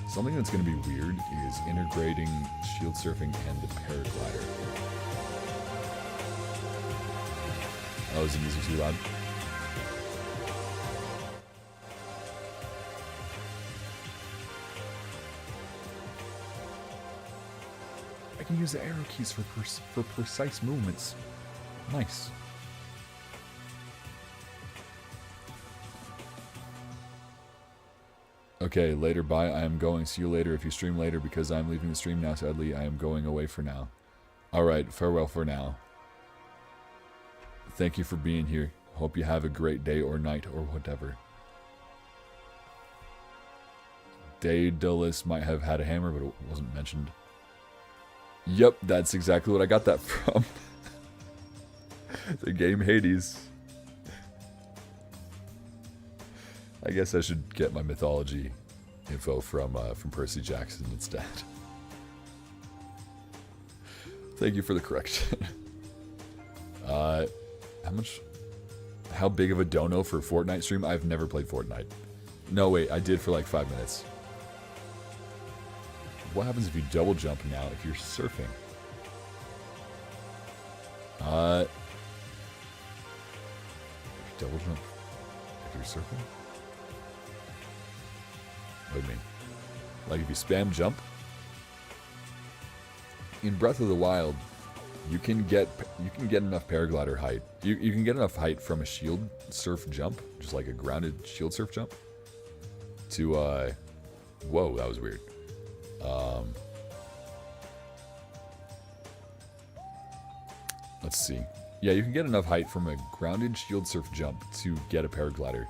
Something that's going to be weird is integrating shield surfing and the paraglider. Oh, is the music too loud? I can use the arrow keys for precise movements. Nice. Okay, later, bye. I am going. See you later if you stream later, because I am leaving the stream now, sadly. I am going away for now. Alright, farewell for now. Thank you for being here. Hope you have a great day or night or whatever. Daedalus might have had a hammer, but it wasn't mentioned. Yep, that's exactly what I got that from. The game Hades. I guess I should get my mythology info from Percy Jackson instead. Thank you for the correction. How big of a dono for a Fortnite stream? I've never played Fortnite. No, wait, I did for like 5 minutes. What happens if you double jump now if you're surfing? If you double jump if you're surfing? What do you mean? Like if you spam jump? In Breath of the Wild, you can get enough paraglider height. You can get enough height from a shield surf jump, just like a grounded shield surf jump, to whoa, that was weird. Let's see. Yeah, you can get enough height from a grounded shield surf jump to get a paraglider.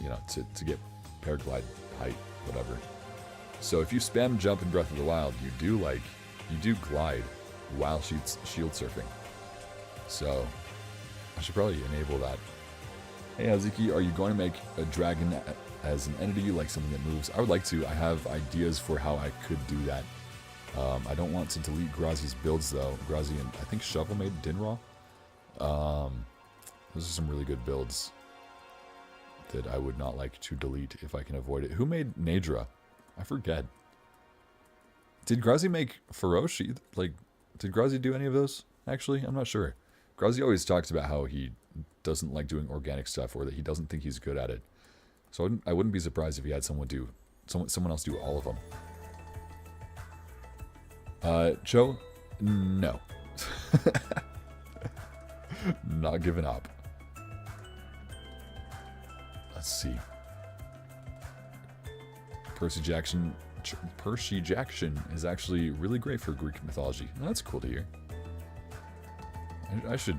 You know, to get paraglide height, whatever. So if you spam jump in Breath of the Wild, you do glide while shield surfing. So I should probably enable that. Hey Hazuki, are you going to make a dragon as an entity, like something that moves? I would like to. I have ideas for how I could do that. I don't want to delete Grazi's builds though. Grazi and I think Shovel made Dinraw. Those are some really good builds that I would not like to delete if I can avoid it. Who made Nadra? I forget. Did Grazi make Feroce? Like, did Grazi do any of those? Actually, I'm not sure. Grazi always talks about how he doesn't like doing organic stuff, or that he doesn't think he's good at it. So I wouldn't be surprised if he had someone else do all of them. Joe, no. Not giving up. Let's see. Percy Jackson is actually really great for Greek mythology. That's cool to hear. I should...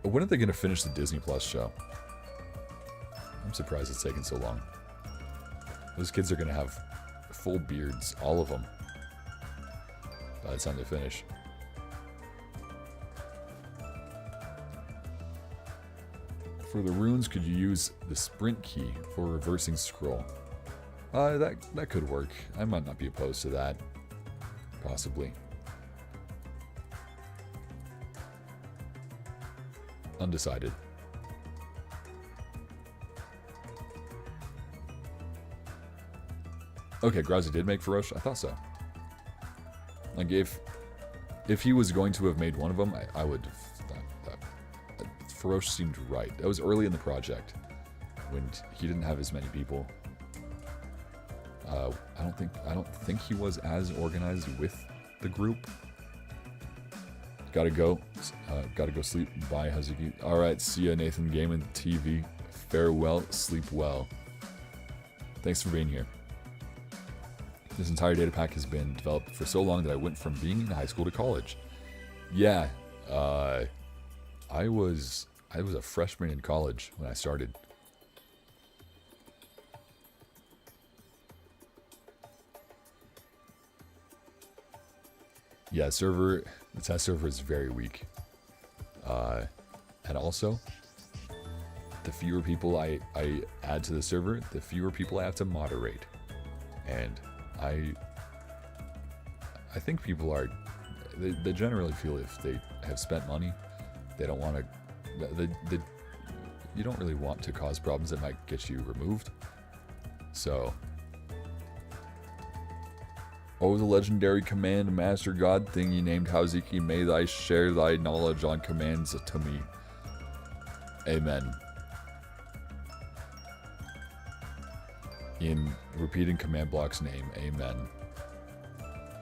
when are they going to finish the Disney Plus show? I'm surprised it's taken so long. Those kids are going to have full beards, all of them, by the time they finish. For the runes, could you use the sprint key for reversing scroll? That could work. I might not be opposed to that. Possibly. Undecided. Okay, Grazi did make Feroce? I thought so. Like, if he was going to have made one of them, I would have thought that Feroce seemed right. That was early in the project, when he didn't have as many people. I don't think he was as organized with the group. Gotta go sleep. Bye, Hazuki. Alright, see ya, Nathan. Game and TV. Farewell, sleep well. Thanks for being here. This entire data pack has been developed for so long that I went from being in high school to college. Yeah, I was a freshman in college when I started. Yeah, the test server is very weak. And also, the fewer people I add to the server, the fewer people I have to moderate. And I think people are, they generally feel if they have spent money, they don't want to, you don't really want to cause problems that might get you removed. So, oh, the legendary command master god thing you named Hazuki, may thy share thy knowledge on commands to me. Amen. In repeating command block's name, amen.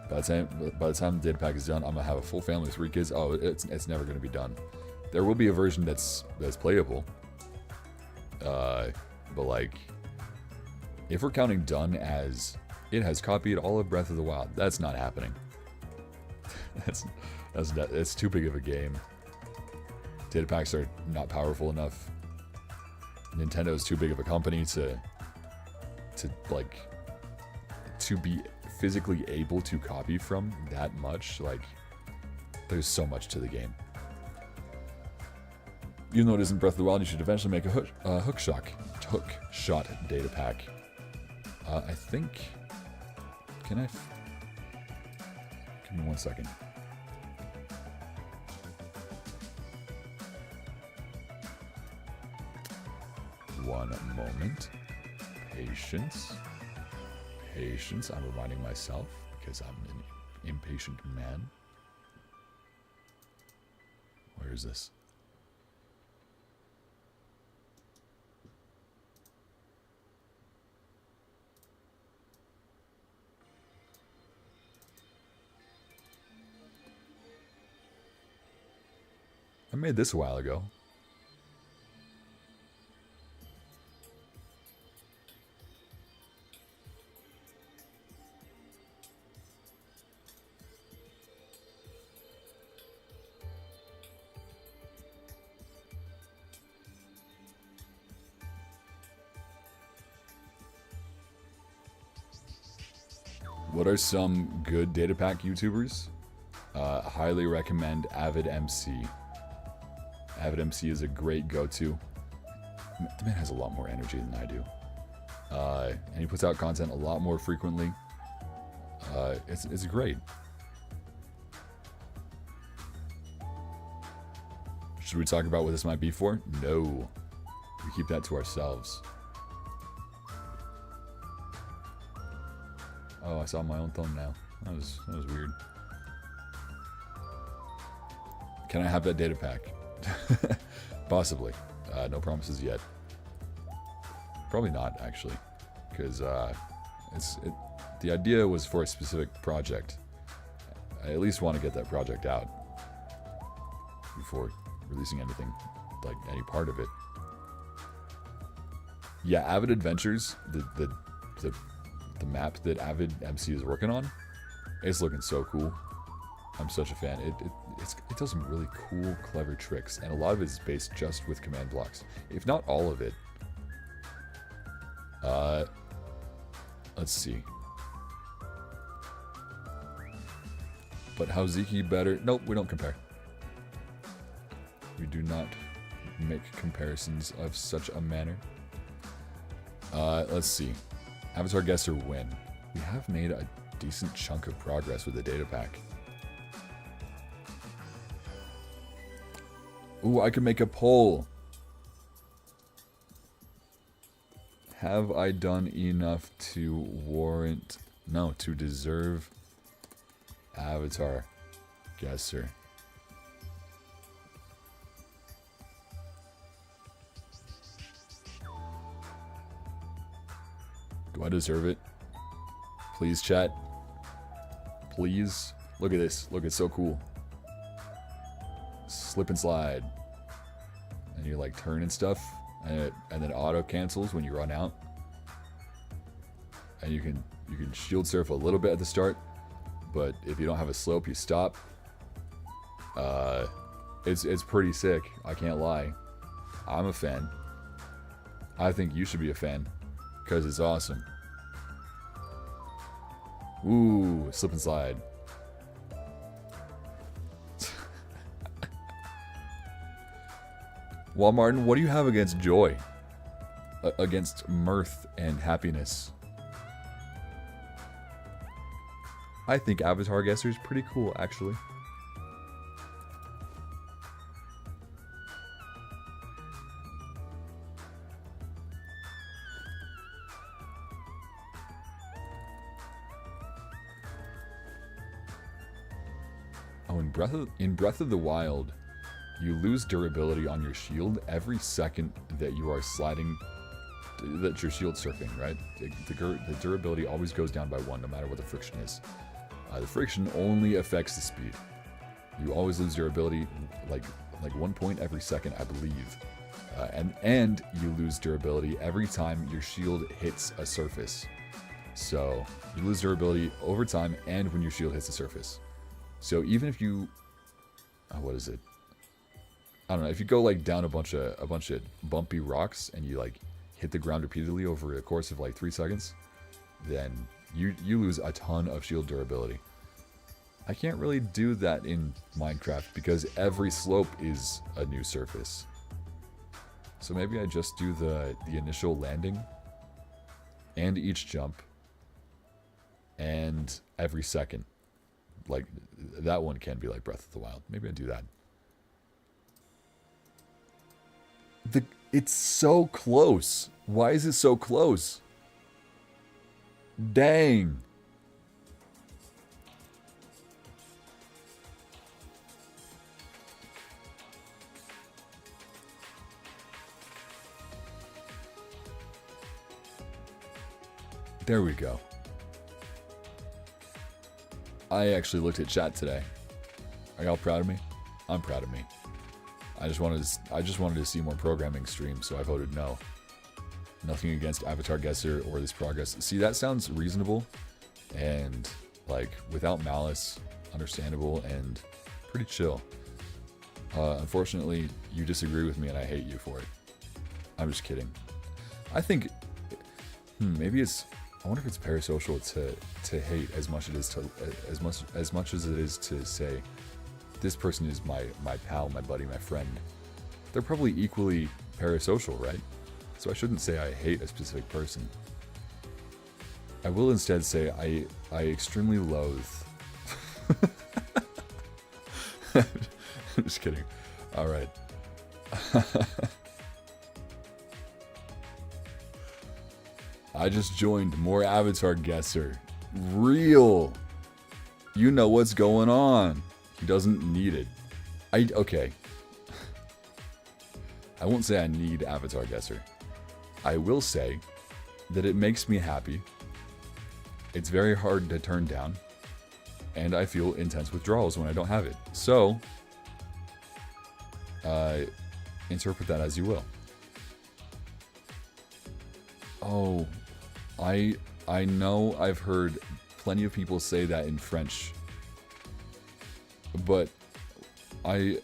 By the time the data pack is done, I'm gonna have a full family with 3 kids. Oh, it's never gonna be done. There will be a version that's playable. But like, if we're counting done as it has copied all of Breath of the Wild, that's not happening. That's too big of a game. Data packs are not powerful enough. Nintendo is too big of a company to be physically able to copy from that much. Like, there's so much to the game. Even though it isn't Breath of the Wild, you should eventually make a hook shot data pack. I think. Can I? Give me 1 second. One moment. Patience. Patience. I'm reminding myself because I'm an impatient man. Where is this? I made this a while ago. What are some good datapack YouTubers? Highly recommend Avid MC. Avid MC is a great go-to. The man has a lot more energy than I do. And he puts out content a lot more frequently. It's great. Should we talk about what this might be for? No. We keep that to ourselves. Oh, I saw my own thumb now. That was weird. Can I have that data pack? Possibly. No promises yet. Probably not, actually. Because the idea was for a specific project. I at least want to get that project out before releasing anything, like any part of it. Yeah, Avid Adventures, the map that Avid MC is working on, it's looking so cool. I'm such a fan. It does some really cool, clever tricks, and a lot of it is based just with command blocks, if not all of it. Let's see. But how's Ziki better? Nope, we don't compare. We do not make comparisons of such a manner. Let's see. Avatar Guesser win. We have made a decent chunk of progress with the data pack. Ooh, I could make a poll. Have I done enough to warrant... No, to deserve Avatar Guesser? Do I deserve it? Please, chat. Please. Look at this. Look, it's so cool. Slip and slide. And you like turn and stuff. And then auto cancels when you run out. And you can shield surf a little bit at the start. But if you don't have a slope, you stop. It's pretty sick. I can't lie. I'm a fan. I think you should be a fan. Because it's awesome. Ooh, slip and slide. Well, Martin, what do you have against joy? Against mirth and happiness? I think Avatar Guesser is pretty cool, actually. Oh, in Breath of the Wild, you lose durability on your shield every second that you are sliding, that you're shield surfing, right? The durability always goes down by 1, no matter what the friction is. The friction only affects the speed. You always lose durability like 1 point every second, I believe. And you lose durability every time your shield hits a surface. So you lose durability over time and when your shield hits the surface. So even if you, what is it? I don't know. If you go like down a bunch of bumpy rocks and you like hit the ground repeatedly over a course of like 3 seconds, then you lose a ton of shield durability. I can't really do that in Minecraft because every slope is a new surface. So maybe I just do the initial landing and each jump and every second. Like, that one can be like Breath of the Wild. Maybe I do that. It's so close. Why is it so close? Dang. There we go. I actually looked at chat today. Are y'all proud of me? I'm proud of me. I just wanted to see more programming streams, so I voted no. Nothing against Avatar Guesser or this progress. See, that sounds reasonable and like without malice, understandable and pretty chill. Unfortunately, you disagree with me and I hate you for it. I'm just kidding. I think maybe it's I wonder if it's parasocial to hate as much as much as it is to say this person is my pal, my buddy, my friend. They're probably equally parasocial, right? So I shouldn't say I hate a specific person. I will instead say I extremely loathe. I'm just kidding. All right. I just joined more Avatar Guesser. Real. You know what's going on. He doesn't need it. Okay. I won't say I need Avatar Guesser. I will say that it makes me happy. It's very hard to turn down. And I feel intense withdrawals when I don't have it. So, interpret that as you will. Oh, I know I've heard plenty of people say that in French, but I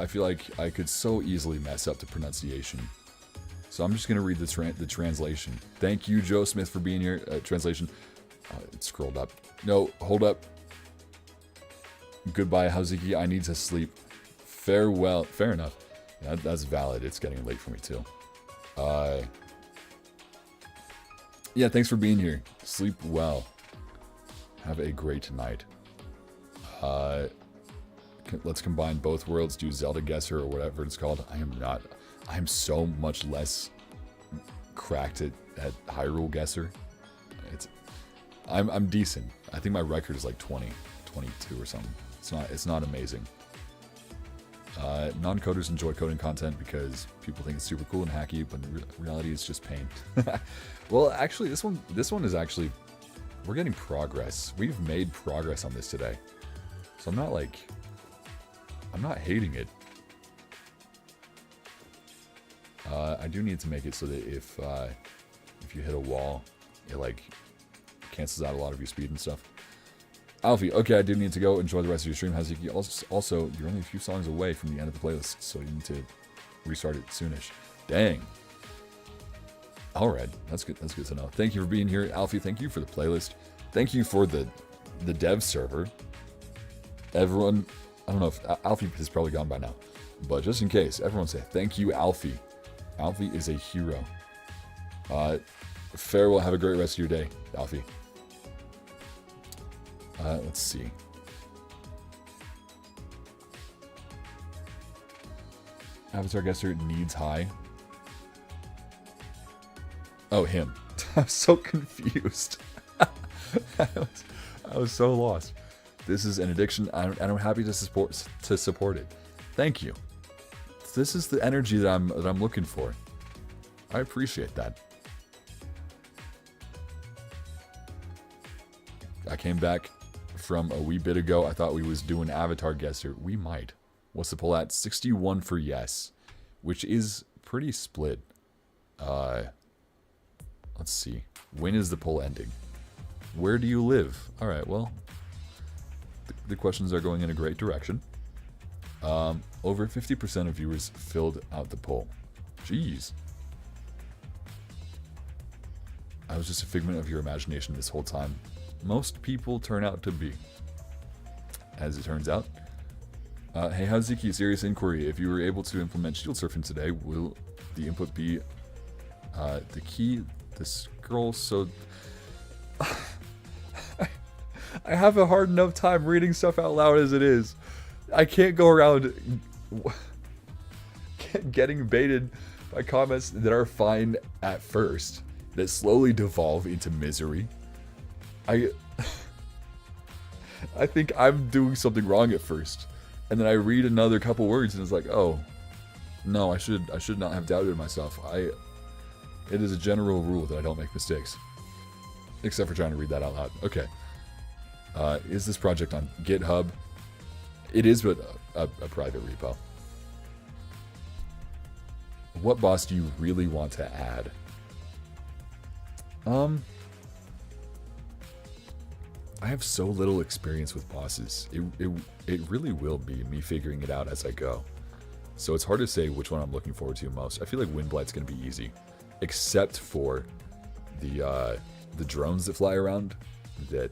feel like I could so easily mess up the pronunciation. So I'm just gonna read the translation. Thank you, Joe Smith, for being here. Translation. It scrolled up. No, hold up. Goodbye, Hazuki. I need to sleep. Farewell. Fair enough. Yeah, that's valid. It's getting late for me too. Yeah, thanks for being here. Sleep well. Have a great night. Let's combine both worlds. Do Zelda Guesser or whatever it's called. I am so much less cracked at Hyrule Guesser. I'm decent. I think my record is like 20, 22 or something. It's not amazing. Non-coders enjoy coding content because people think it's super cool and hacky, but in reality it's just pain. Well, actually, this one is actually, we're getting progress. We've made progress on this today. So I'm not hating it. I do need to make it so that if you hit a wall, it like cancels out a lot of your speed and stuff. Alfie, okay, I do need to go. Enjoy the rest of your stream. Hazuki, also, you're only a few songs away from the end of the playlist, so you need to restart it soonish. Dang. All right, that's good. That's good to know. Thank you for being here, Alfie. Thank you for the playlist. Thank you for the dev server. Everyone, I don't know if Alfie has probably gone by now, but just in case, everyone say thank you, Alfie. Alfie is a hero. Farewell. Have a great rest of your day, Alfie. Let's see. Avatar Guesser needs high. Oh, him. I'm so confused. I was so lost. This is an addiction, and I'm happy to support it. Thank you. This is the energy that I'm looking for. I appreciate that. I came back from a wee bit ago. I thought we was doing Avatar Guesser. We might. What's the poll at? 61 for yes, which is pretty split. Let's see. When is the poll ending? Where do you live? All right, well, the questions are going in a great direction. Over 50% of viewers filled out the poll. Jeez. I was just a figment of your imagination this whole time. Most people turn out to be, as it turns out. Hey, Hazuki, serious inquiry. If you were able to implement shield surfing today, will the input be the key, the scroll? So I have a hard enough time reading stuff out loud as it is. I can't go around getting baited by comments that are fine at first, that slowly devolve into misery. I think I'm doing something wrong at first, and then I read another couple words and it's like, oh, no, I should not have doubted myself. It is a general rule that I don't make mistakes, except for trying to read that out loud. Okay. Is this project on GitHub? It is, but a private repo. What boss do you really want to add? I have so little experience with bosses. It really will be me figuring it out as I go. So it's hard to say which one I'm looking forward to most. I feel like Windblight's going to be easy, except for the the drones that fly around, that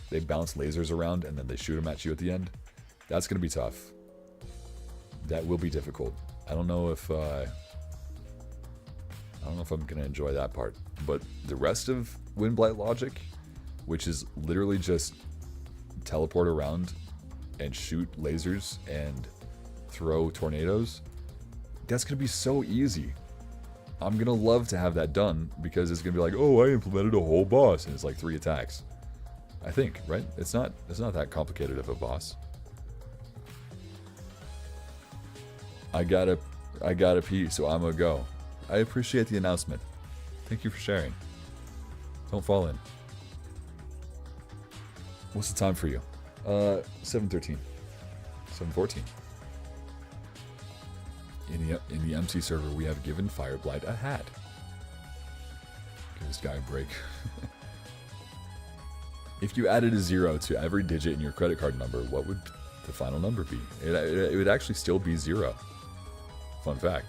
they bounce lasers around and then they shoot them at you at the end. That's going to be tough. That will be difficult. I don't know if I'm going to enjoy that part. But the rest of Windblight logic, which is literally just teleport around and shoot lasers and throw tornadoes, that's going to be so easy. I'm going to love to have that done because it's going to be like, oh, I implemented a whole boss and it's like 3 attacks. I think, right? It's not that complicated of a boss. I gotta pee, so I'm gonna go. I appreciate the announcement. Thank you for sharing. Don't fall in. What's the time for you? 7:13. 7:14. In the MC server, we have given Fireblight a hat. Give this guy a break. If you added a 0 to every digit in your credit card number, what would the final number be? It would actually still be 0. Fun fact.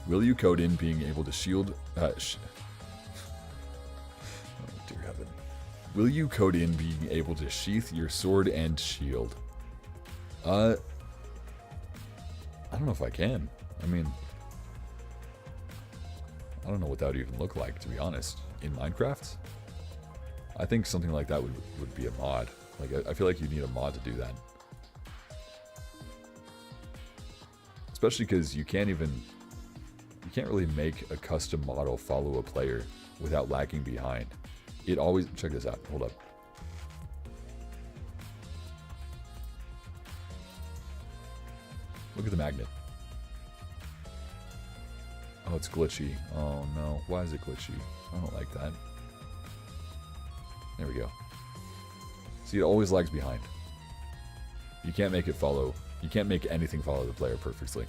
Will you code in being able to shield... oh, dear heaven. Will you code in being able to sheath your sword and shield? I don't know if I can. I mean... I don't know what that would even look like, to be honest. In Minecraft? I think something like that would be a mod. Like, I feel like you need a mod to do that. Especially because you can't really make a custom model follow a player without lagging behind. It always... Check this out. Hold up. Look at the magnet. Oh, it's glitchy. Oh no. Why is it glitchy? I don't like that. There we go. See, it always lags behind. You can't make it follow. You can't make anything follow the player perfectly.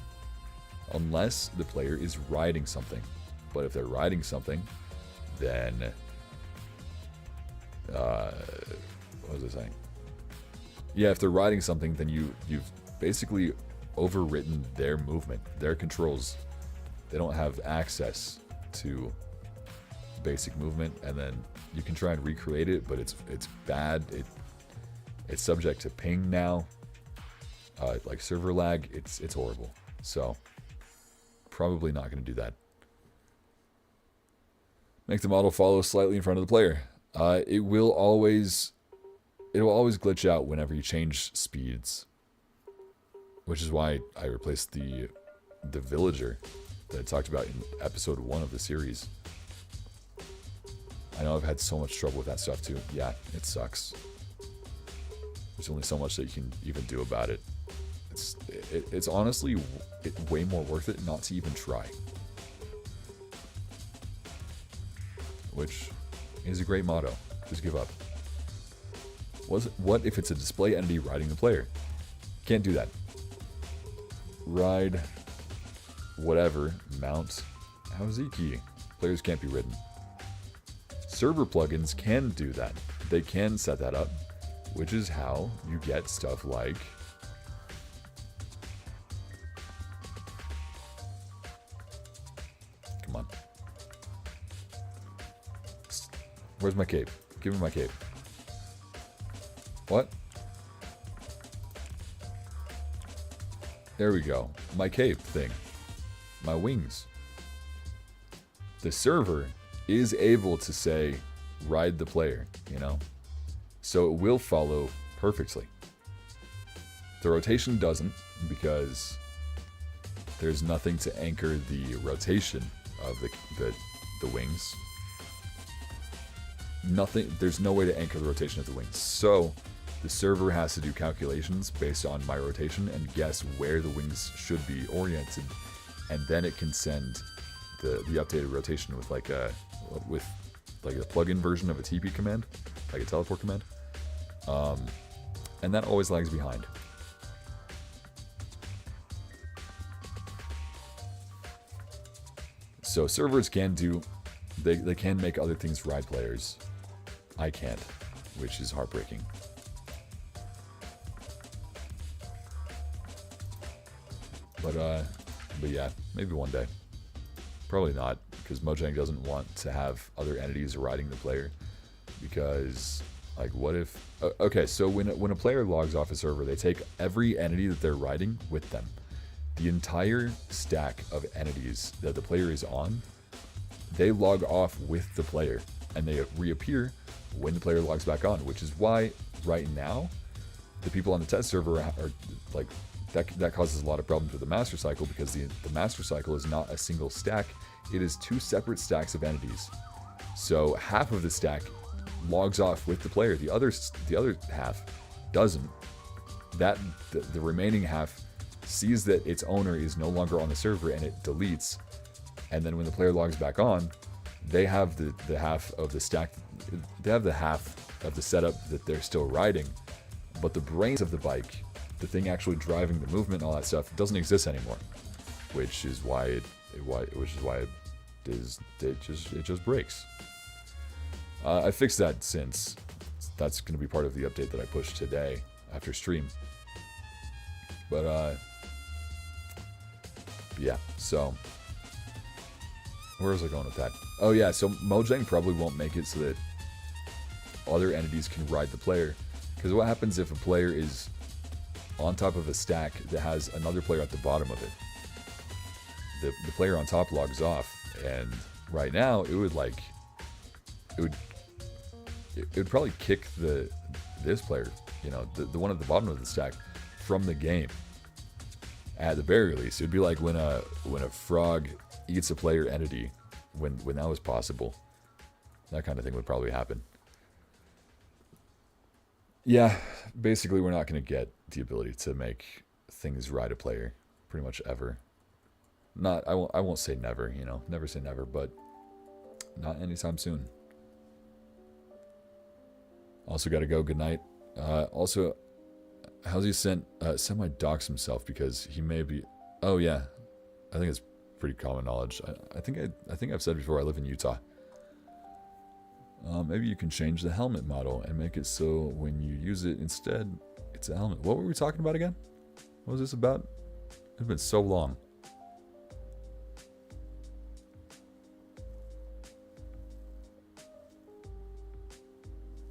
Unless the player is riding something. But if they're riding something, then... what was I saying? Yeah, if they're riding something, then you've basically overwritten their movement, their controls. They don't have access to basic movement, and then you can try and recreate it, but it's bad. It's subject to ping now, like server lag. It's horrible. So probably not going to do that. Make the model follow slightly in front of the player. It will always glitch out whenever you change speeds, which is why I replaced the villager that I talked about in episode 1 of the series. I know I've had so much trouble with that stuff too. Yeah, it sucks. There's only so much that you can even do about it. It's honestly way more worth it not to even try. Which is a great motto. Just give up. What if it's a display entity riding the player? Can't do that. Ride... whatever, mount, Howziki. Players can't be ridden. Server plugins can do that. They can set that up, which is how you get stuff like... Come on. Where's my cape? Give me my cape. What? There we go. My cape thing. My wings. The server is able to say, ride the player, you know? So it will follow perfectly. The rotation doesn't, because there's nothing to anchor the rotation of the wings. There's no way to anchor the rotation of the wings. So the server has to do calculations based on my rotation and guess where the wings should be oriented. And then it can send the updated rotation with like a plug-in version of a TP command, like a teleport command. And that always lags behind. So servers can do, they can make other things ride players. I can't, which is heartbreaking. But But yeah, maybe one day. Probably not, because Mojang doesn't want to have other entities riding the player. Because, like, what if... okay, so when a player logs off a server, they take every entity that they're riding with them. The entire stack of entities that the player is on, they log off with the player. And they reappear when the player logs back on, which is why, right now, the people on the test server are like... That causes a lot of problems with the master cycle, because the master cycle is not a single stack. It is 2 separate stacks of entities. So half of the stack logs off with the player. The other half doesn't. The remaining half sees that its owner is no longer on the server and it deletes. And then when the player logs back on, they have the half of the stack. They have the half of the setup that they're still riding, but the brains of the bike, the thing actually driving the movement and all that stuff, doesn't exist anymore, which is why it just breaks. I fixed that, since that's going to be part of the update that I pushed today after stream. But yeah, so where was I going with that? Oh yeah, so Mojang probably won't make it so that other entities can ride the player, because what happens if a player is on top of a stack that has another player at the bottom of it? The player on top logs off, and right now it would probably kick this player, you know, the one at the bottom of the stack, from the game. At the very least, it'd be like when a frog eats a player entity, when that was possible. That kind of thing would probably happen. Yeah, basically we're not going to get the ability to make things ride a player pretty much ever. I won't say never, you know, never say never, but not anytime soon. Also got to go. Good night. Also, how's he semi-dox himself, because he may be... Oh yeah, I think it's pretty common knowledge. I think I've said before, I live in Utah. Maybe you can change the helmet model and make it so when you use it instead, it's a helmet. What were we talking about again? What was this about? It's been so long.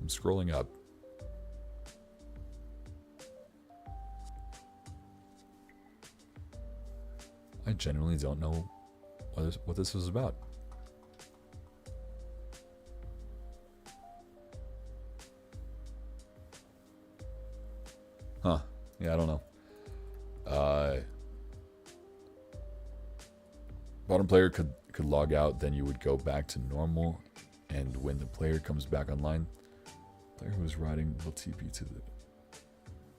I'm scrolling up. I genuinely don't know what this was about. Huh. Yeah, I don't know. Bottom player could log out, then you would go back to normal, and when the player comes back online, player who was riding will TP to the...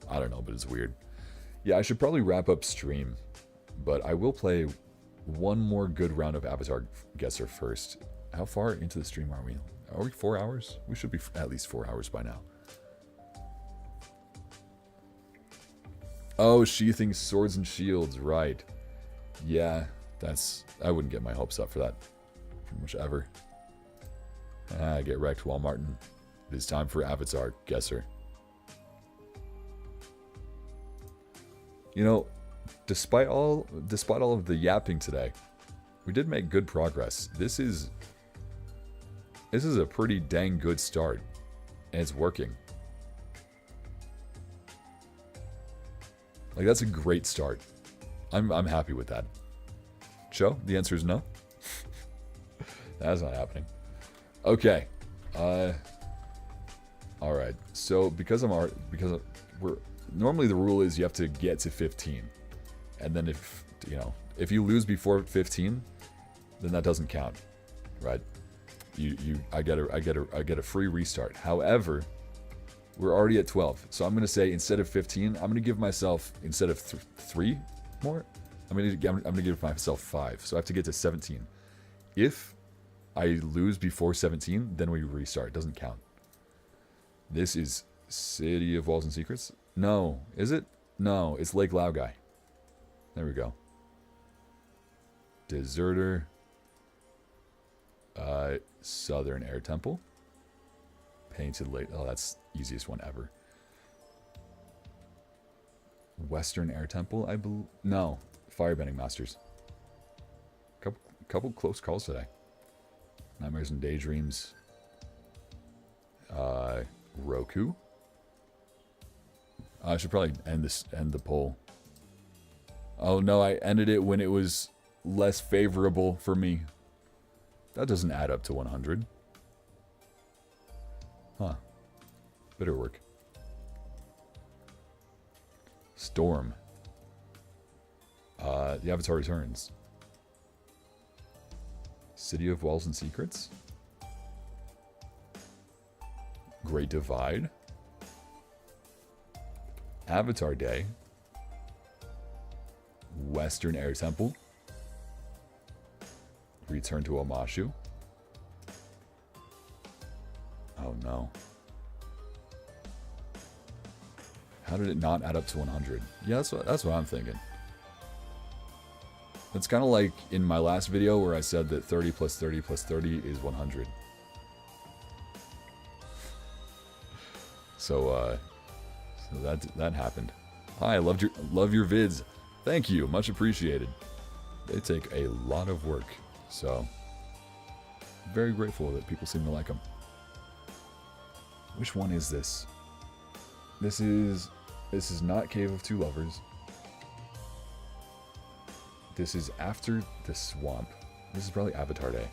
I don't know, but it's weird. Yeah, I should probably wrap up stream, but I will play one more good round of Avatar Guesser first. How far into the stream are we? Are we 4 hours? We should be at least 4 hours by now. Oh, sheathing swords and shields, right. Yeah, I wouldn't get my hopes up for that pretty much ever. Get wrecked, Walmartin. It is time for Avatar Guesser. You know, despite all of the yapping today, we did make good progress. This is a pretty dang good start, and it's working. Like, that's a great start. I'm happy with that. Joe, the answer is no. That's not happening. Okay. All right. So because we're normally the rule is you have to get to 15, and then if you lose before 15, then that doesn't count, right? I get a free restart. However, we're already at 12, so I'm gonna say instead of 15, I'm gonna give myself, instead of 3 more, I'm gonna give myself 5. So I have to get to 17. If I lose before 17, then we restart. It doesn't count. This is City of Walls and Secrets. No, is it? No, it's Lake Laogai. There we go. Deserter. Southern Air Temple. Painted Lake. Oh, that's easiest one ever. Western Air Temple, I believe. No, Firebending Masters. couple close calls today. Nightmares and Daydreams. Roku. I should probably end the poll. Oh no, I ended it when it was less favorable for me. That doesn't add up to 100. Huh. Better work. Storm. The Avatar Returns. City of Walls and Secrets. Great Divide. Avatar Day. Western Air Temple. Return to Omashu. Oh no. How did it not add up to 100? Yeah, that's what I'm thinking. It's kind of like in my last video where I said that 30 plus 30 plus 30 is 100. So that happened. Hi, love your vids. Thank you, much appreciated. They take a lot of work, so very grateful that people seem to like them. Which one is this? This is not Cave of Two Lovers. This is after the swamp. This is probably Avatar Day.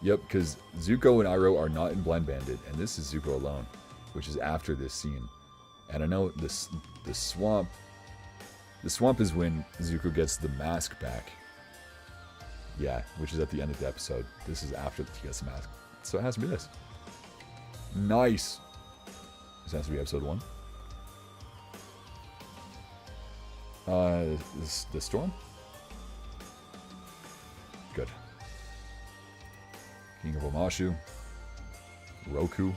Yep, because Zuko and Iroh are not in Blind Bandit, and this is Zuko alone, which is after this scene. And I know the swamp. The swamp is when Zuko gets the mask back. Yeah, which is at the end of the episode. This is after he gets the mask, so it has to be this. Nice. This has to be episode 1. The storm. Good. King of Omashu. Roku.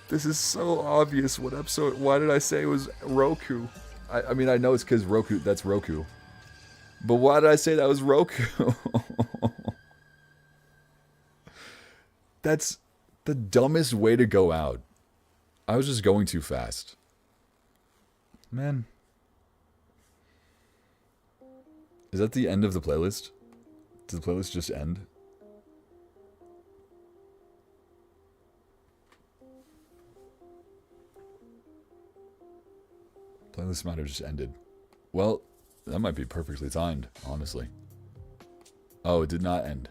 This is so obvious. What episode? Why did I say it was Roku? I mean, I know it's because Roku. That's Roku. But why did I say that was Roku? That's the dumbest way to go out. I was just going too fast. Man. Is that the end of the playlist? Did the playlist just end? Playlist might have just ended. Well, that might be perfectly timed, honestly. Oh, it did not end.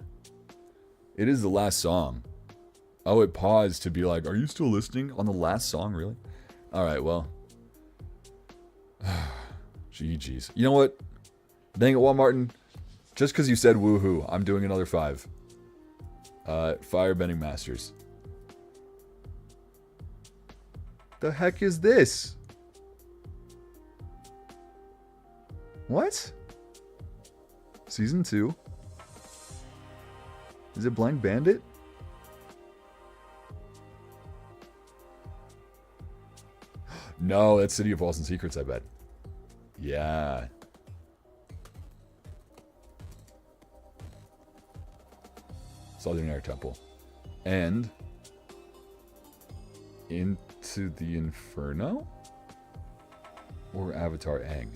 It is the last song. Oh, it paused to be like, are you still listening on the last song, really? Alright, well. GG's. You know what? Dang it, Walmartin. Just because you said woohoo, I'm doing another 5. Firebending Masters. The heck is this? What? Season 2? Is it Blind Bandit? No, that's City of Walls and Secrets, I bet. Yeah. Southern Air Temple. And Into the Inferno? Or Avatar Aang?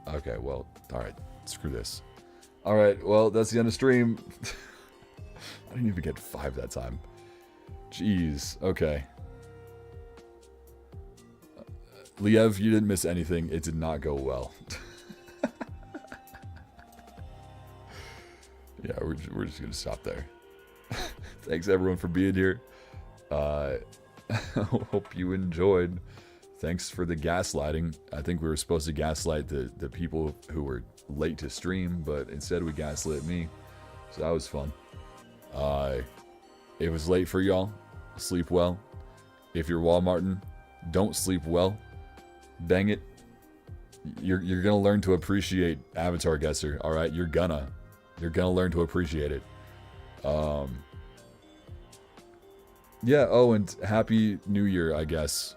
Okay, well, alright. Screw this. Alright, well, that's the end of stream. I didn't even get 5 that time. Jeez, okay. Liev, you didn't miss anything. It did not go well. Yeah, we're just gonna stop there. Thanks everyone for being here. Hope you enjoyed. Thanks for the gaslighting. I think we were supposed to gaslight the people who were late to stream, but instead we gaslit me. So that was fun. It was late for y'all. Sleep well. If you're Walmartin, don't sleep well. Dang it. You're gonna learn to appreciate Avatar Guesser. Alright, you're gonna learn to appreciate it. Yeah, oh, and Happy New Year, I guess.